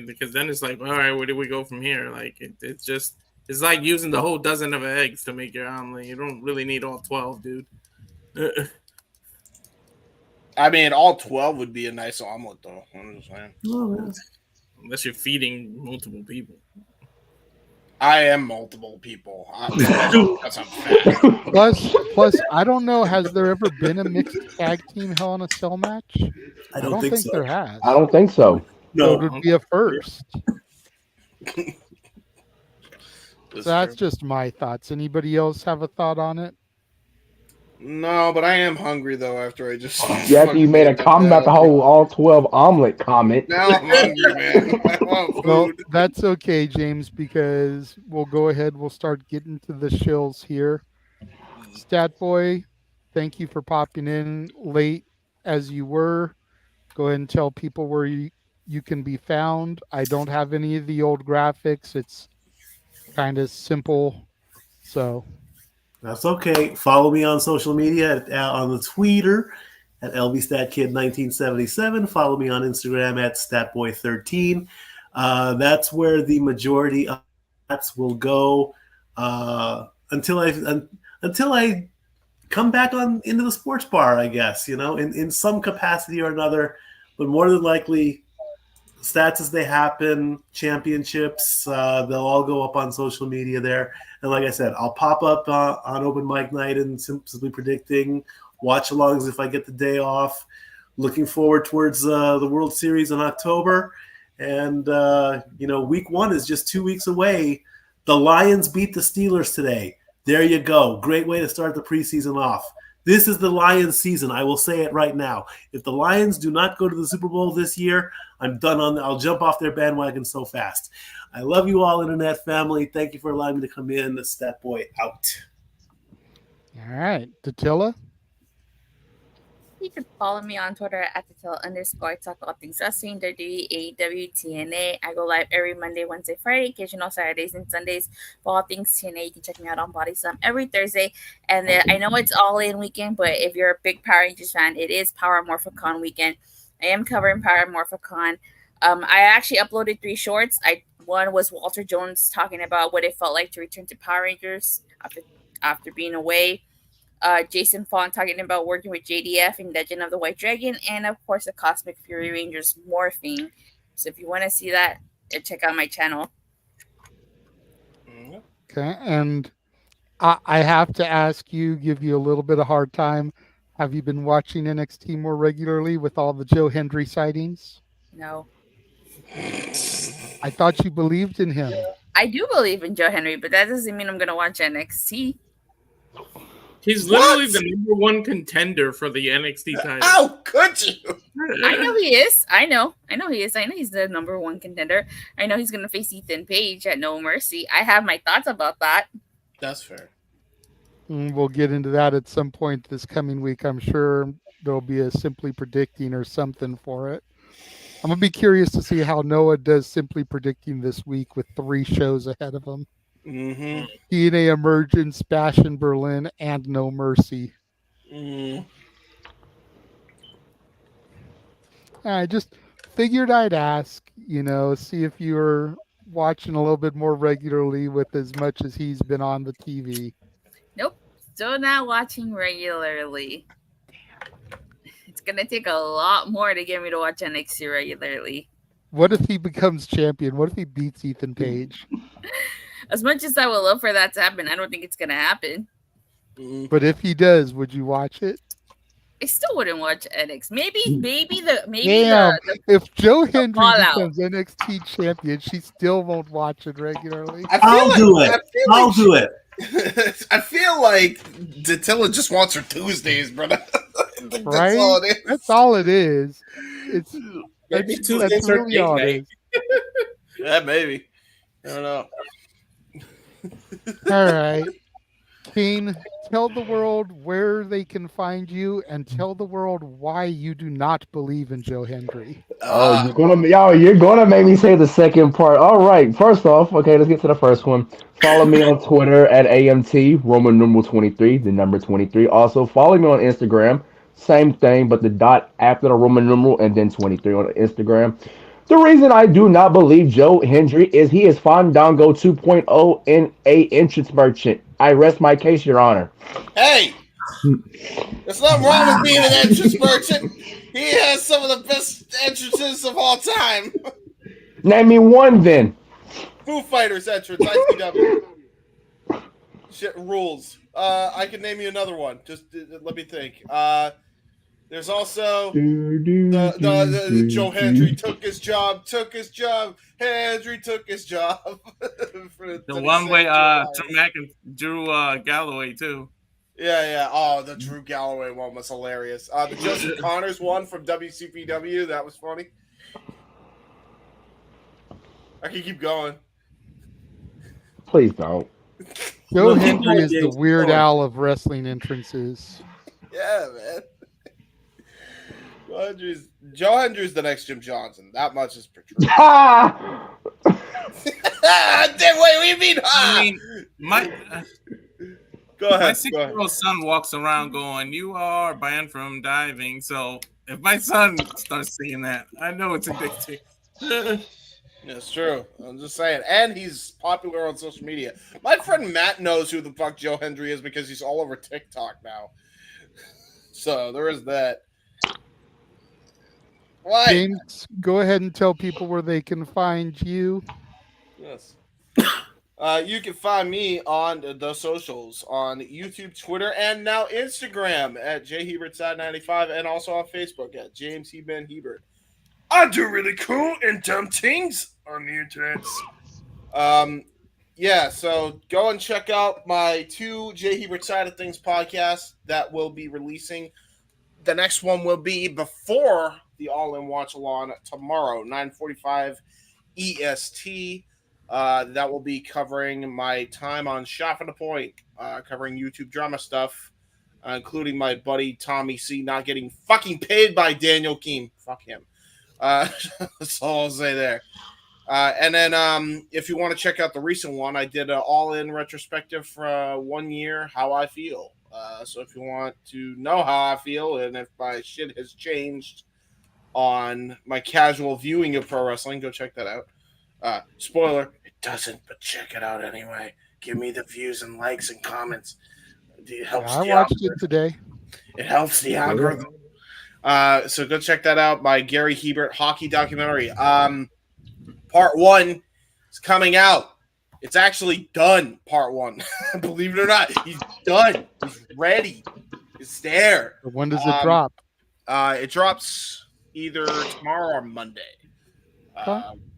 because then it's like, all right, where do we go from here? Like it's like using the whole dozen of eggs to make your omelet. You don't really need all 12, dude. I mean, all 12 would be a nice omelet, though. I'm just saying. Unless you're feeding multiple people. I am multiple people. Because I'm fat. Plus, I don't know. Has there ever been a mixed tag team Hell in a Cell match? I don't think so. There has. I don't think so. No, it would be a first. So that's just my thoughts. Anybody else have a thought on it? No, but I am hungry though. After I just you made a comment about the whole all 12 omelet comment. Now I'm hungry, man. I want food. Well, that's okay, James, because we'll go ahead. We'll start getting to the shills here. Stat Boy, thank you for popping in late as you were. Go ahead and tell people where you can be found. I don't have any of the old graphics. It's kind of simple, so. That's okay. Follow me on social media on the Twitter at LVStatKid1977. Follow me on Instagram at StatBoy13. That's where the majority of stats will go until I come back into the sports bar, I guess, in some capacity or another. But more than likely, stats as they happen, championships, they'll all go up on social media there. And like I said, I'll pop up on open mic night and simply predicting, watch alongs if I get the day off. Looking forward towards the World Series in October. And, week 1 is just 2 weeks away. The Lions beat the Steelers today. There you go. Great way to start the preseason off. This is the Lions season. I will say it right now. If the Lions do not go to the Super Bowl this year, I'm done I'll jump off their bandwagon so fast. I love you all, Internet family. Thank you for allowing me to come in. The Stat Boy out. All right. Datilla? You can follow me on Twitter at @Tatilla_. Talk all things wrestling, WWE, AEW, TNA. I go live every Monday, Wednesday, Friday, occasional Saturdays and Sundays. For all things TNA, you can check me out on Body Slam every Thursday. And I know it's all in weekend, but if you're a big Power Rangers fan, it is Power Morphicon weekend. I am covering Power Morphicon I actually uploaded 3 shorts. One was Walter Jones talking about what it felt like to return to Power Rangers after being away. Jason Fawn talking about working with JDF in Legend of the White Dragon, and of course the Cosmic Fury Rangers morphing. So if you want to see that, check out my channel. Okay, and I have to ask you, give you a little bit of hard time. Have you been watching NXT more regularly with all the Joe Hendry sightings? No. I thought you believed in him. I do believe in Joe Hendry, but that doesn't mean I'm going to watch NXT. He's literally the number 1 contender for the NXT title. How could you? I know he is. I know he is. I know he's the number 1 contender. I know he's going to face Ethan Page at No Mercy. I have my thoughts about that. That's fair. We'll get into that at some point this coming week. I'm sure there'll be a Simply Predicting or something for it. I'm going to be curious to see how Noah does Simply Predicting this week with 3 shows ahead of him. Mm-hmm. TNA Emergence, Bash in Berlin, and No Mercy. I just figured I'd ask, see if you're watching a little bit more regularly with as much as he's been on the TV. Nope. Still not watching regularly. It's going to take a lot more to get me to watch NXT regularly. What if he becomes champion? What if he beats Ethan Page? As much as I would love for that to happen, I don't think it's going to happen. But if he does, would you watch it? I still wouldn't watch NXT. Maybe if Joe Hendry becomes NXT champion, she still won't watch it regularly. I'll do it. I feel like Dattila just wants her Tuesdays, brother. Right? That's all it is. It's maybe that's really all it is. Yeah, maybe. I don't know. All right. Kane, tell the world where they can find you and tell the world why you do not believe in Joe Hendry. You're gonna make me say the second part. All right. First off, okay, let's get to the first one. Follow me on Twitter at AMT Roman numeral 23, the number 23. Also follow me on Instagram. Same thing, but the dot after the Roman numeral and then 23 on Instagram. The reason I do not believe Joe Hendry is he is Fandango 2.0 in a entrance merchant. I rest my case, Your Honor. Hey, there's nothing wrong with being an entrance merchant. He has some of the best entrances of all time. Name me one then. Foo Fighters entrance, ICW. Shit rules. I can name you another one. Just let me think. There's also the Joe Hendry took his job. Hendry took his job. The one way Drew Mack and Drew Galloway too. Yeah. Oh, the Drew Galloway one was hilarious. The Joseph Connors one from WCPW, that was funny. I can keep going. Please don't. Joe Hendry is the Weird Al of wrestling entrances. Yeah, man. Joe Hendry's the next Jim Johnson. That much is for true. Wait, what do you mean? I mean, Go ahead. My 6-year-old son walks around going, "You are banned from diving." So if my son starts singing that, I know it's addicting. It's true. I'm just saying. And he's popular on social media. My friend Matt knows who the fuck Joe Hendry is because he's all over TikTok now. So there is that. What? James, go ahead and tell people where they can find you. Yes. You can find me on the socials on YouTube, Twitter, and now Instagram at jhebertside95 and also on Facebook at James Heb Hebert. I do really cool and dumb things on the internet. Yeah, so go and check out my 2 J Hebert Side of Things podcasts that will be releasing. The next one will be before the All-In Watch-Along tomorrow, 9:45 EST. That will be covering my time on Shopping the Point, covering YouTube drama stuff, including my buddy Tommy C not getting fucking paid by Daniel Keem. Fuck him. That's all I'll say there. And then if you want to check out the recent one, I did an all-in retrospective for 1 year, how I feel. So if you want to know how I feel and if my shit has changed on my casual viewing of pro wrestling. Go check that out. Spoiler, it doesn't, but check it out anyway. Give me the views and likes and comments. It helps. I watched it today. It helps the algorithm. So go check that out. My Gary Hebert hockey documentary. Part 1 is coming out. It's actually done. Part 1, believe it or not, he's done. He's ready. It's there. When does it drop? It drops either tomorrow or Monday.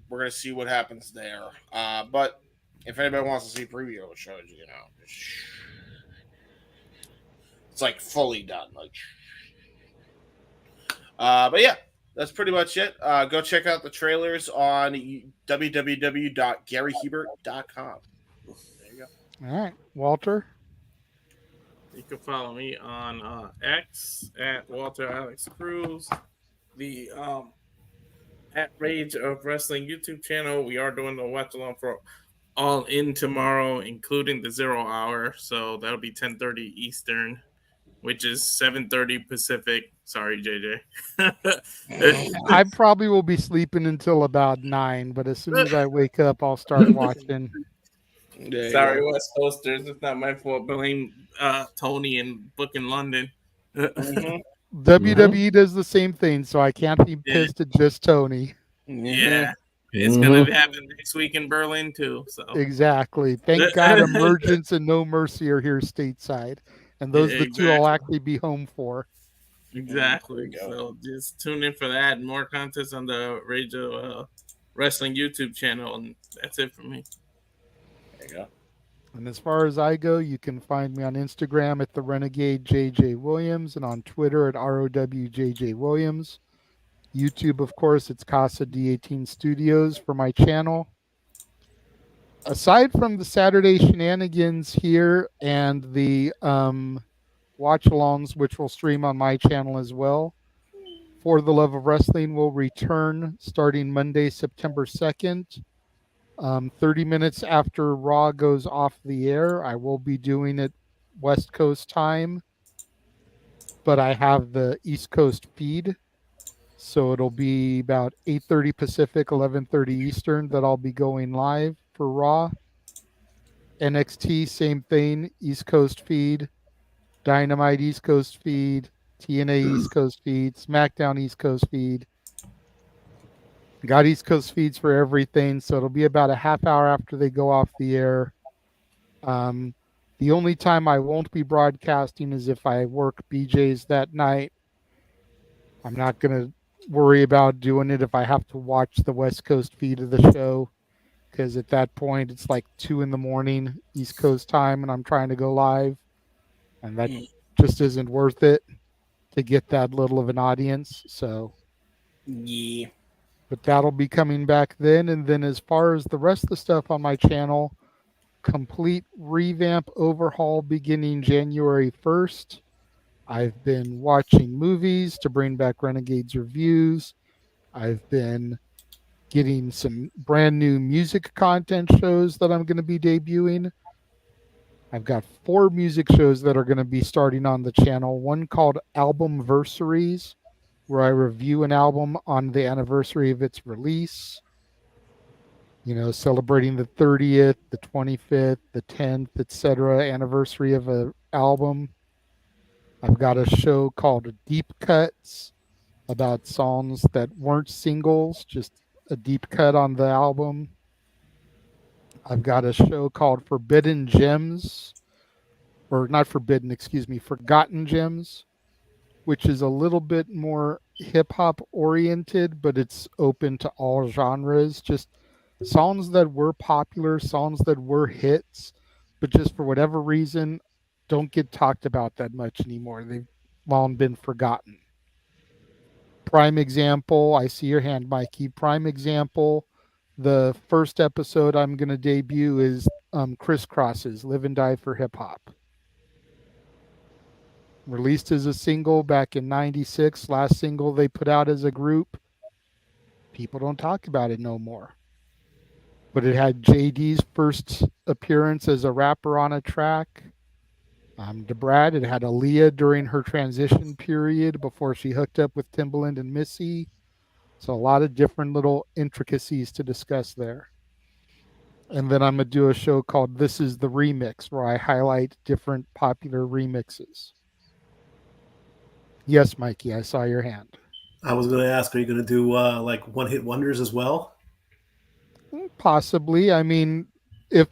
We're gonna see what happens there. But if anybody wants to see preview of the shows, it's like fully done. But yeah, that's pretty much it. Go check out the trailers on www.garyhebert.com. There you go. All right, Walter. You can follow me on X at Walter Alex Cruz. The at Rage of Wrestling YouTube channel. We are doing the watch along for All In tomorrow, including the 0 hour. So that'll be 10:30 Eastern, which is 7:30 Pacific. Sorry, JJ. I probably will be sleeping until about 9, but as soon as I wake up, I'll start watching. Sorry, West Coasters. It's not my fault. Blame Tony and Book in London. WWE does the same thing, so I can't be pissed at just Tony. Yeah. It's going to happen next week in Berlin, too. So Exactly. Thank God Emergence and No Mercy are here stateside. And those are the two I'll actually be home for. Exactly. So just tune in for that and more content on the Rage of Wrestling YouTube channel. And that's it for me. There you go. And as far as I go, you can find me on Instagram at the Renegade JJ Williams and on Twitter at ROWJJ Williams. YouTube, of course, it's Casa D18 Studios for my channel. Aside from the Saturday Shenanigans here and the watch-alongs, which will stream on my channel as well, For the Love of Wrestling will return starting Monday, September 2nd. 30 minutes after Raw goes off the air. I will be doing it West Coast time, but I have the East Coast feed. So it'll be about 8:30 Pacific, 11:30 Eastern that I'll be going live for Raw. NXT, same thing, East Coast feed. Dynamite, East Coast feed. TNA, East Coast feed. SmackDown, East Coast feed. Got East Coast feeds for everything, so it'll be about a half hour after they go off the air. The only time I won't be broadcasting is if I work BJ's that night. I'm not going to worry about doing it if I have to watch the West Coast feed of the show, because at that point it's like 2 a.m. East Coast time and I'm trying to go live, and that just isn't worth it to get that little of an audience. So yeah. But that'll be coming back then. And then as far as the rest of the stuff on my channel, complete revamp overhaul beginning January 1st. I've been watching movies to bring back Renegade's reviews. I've been getting some brand new music content shows that I'm going to be debuting. I've got 4 music shows that are going to be starting on the channel. One called Albumversaries, where I review an album on the anniversary of its release. You know, celebrating the 30th, the 25th, the 10th, etc. anniversary of an album. I've got a show called Deep Cuts about songs that weren't singles, just a deep cut on the album. I've got a show called Forbidden Gems, or not Forbidden, excuse me, Forgotten Gems, which is a little bit more hip-hop oriented, but it's open to all genres. Just songs that were popular, songs that were hits, but just for whatever reason, don't get talked about that much anymore. They've long been forgotten. Prime example, I see your hand, Mikey. Prime example, the first episode I'm going to debut is Crisscross's Live and Die for Hip Hop. Released as a single back in '96, last single they put out as a group. People don't talk about it no more. But it had JD's first appearance as a rapper on a track. DeBrad, it had Aaliyah during her transition period before she hooked up with Timbaland and Missy. So a lot of different little intricacies to discuss there. And then I'm going to do a show called This is the Remix, where I highlight different popular remixes. Yes, Mikey, I saw your hand. I was going to ask, are you going to do like one-hit wonders as well? Possibly. I mean, if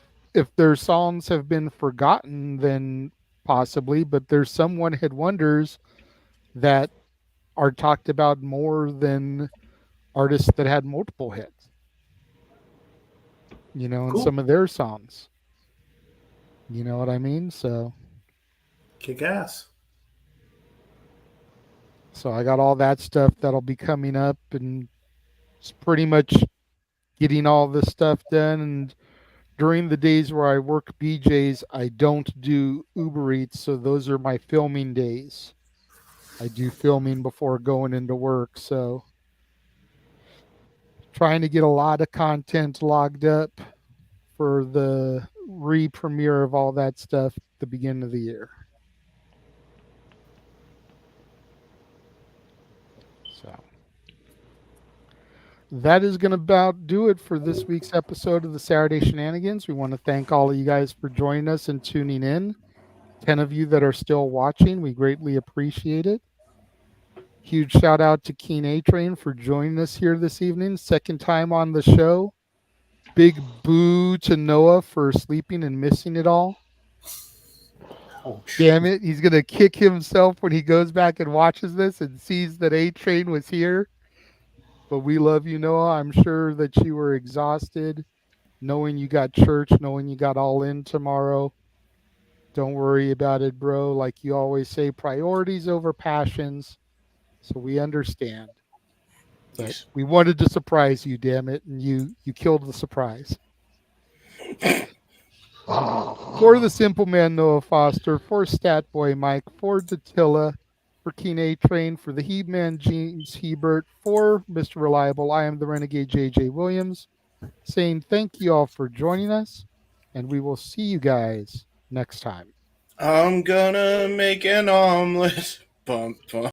their songs have been forgotten, then possibly. But there's some one-hit wonders that are talked about more than artists that had multiple hits. You know, in some of their songs. You know what I mean? So kick ass. So I got all that stuff that'll be coming up, and it's pretty much getting all this stuff done. And during the days where I work BJ's, I don't do Uber Eats, so those are my filming days. I do filming before going into work, so trying to get a lot of content logged up for the re-premiere of all that stuff at the beginning of the year. So that is going to about do it for this week's episode of the Saturday Shenanigans. We want to thank all of you guys for joining us and tuning in. 10 of you that are still watching, we greatly appreciate it. Huge shout out to Keen A-Train for joining us here this evening. Second time on the show. Big boo to Noah for sleeping and missing it all. Oh, damn it. He's going to kick himself when he goes back and watches this and sees that A-Train was here. But we love you, Noah. I'm sure that you were exhausted, knowing you got church, knowing you got all in tomorrow. Don't worry about it, bro. Like you always say, priorities over passions. So we understand. But we wanted to surprise you, damn it, and you killed the surprise. For the Simple Man, Noah Foster, for Stat Boy Mike, for Datilla, for Keen A-Train, for the Heb Man James Hebert, for Mr. Reliable, I am the Renegade JJ Williams, saying thank you all for joining us, and we will see you guys next time. I'm gonna make an omelet. Bum, bum.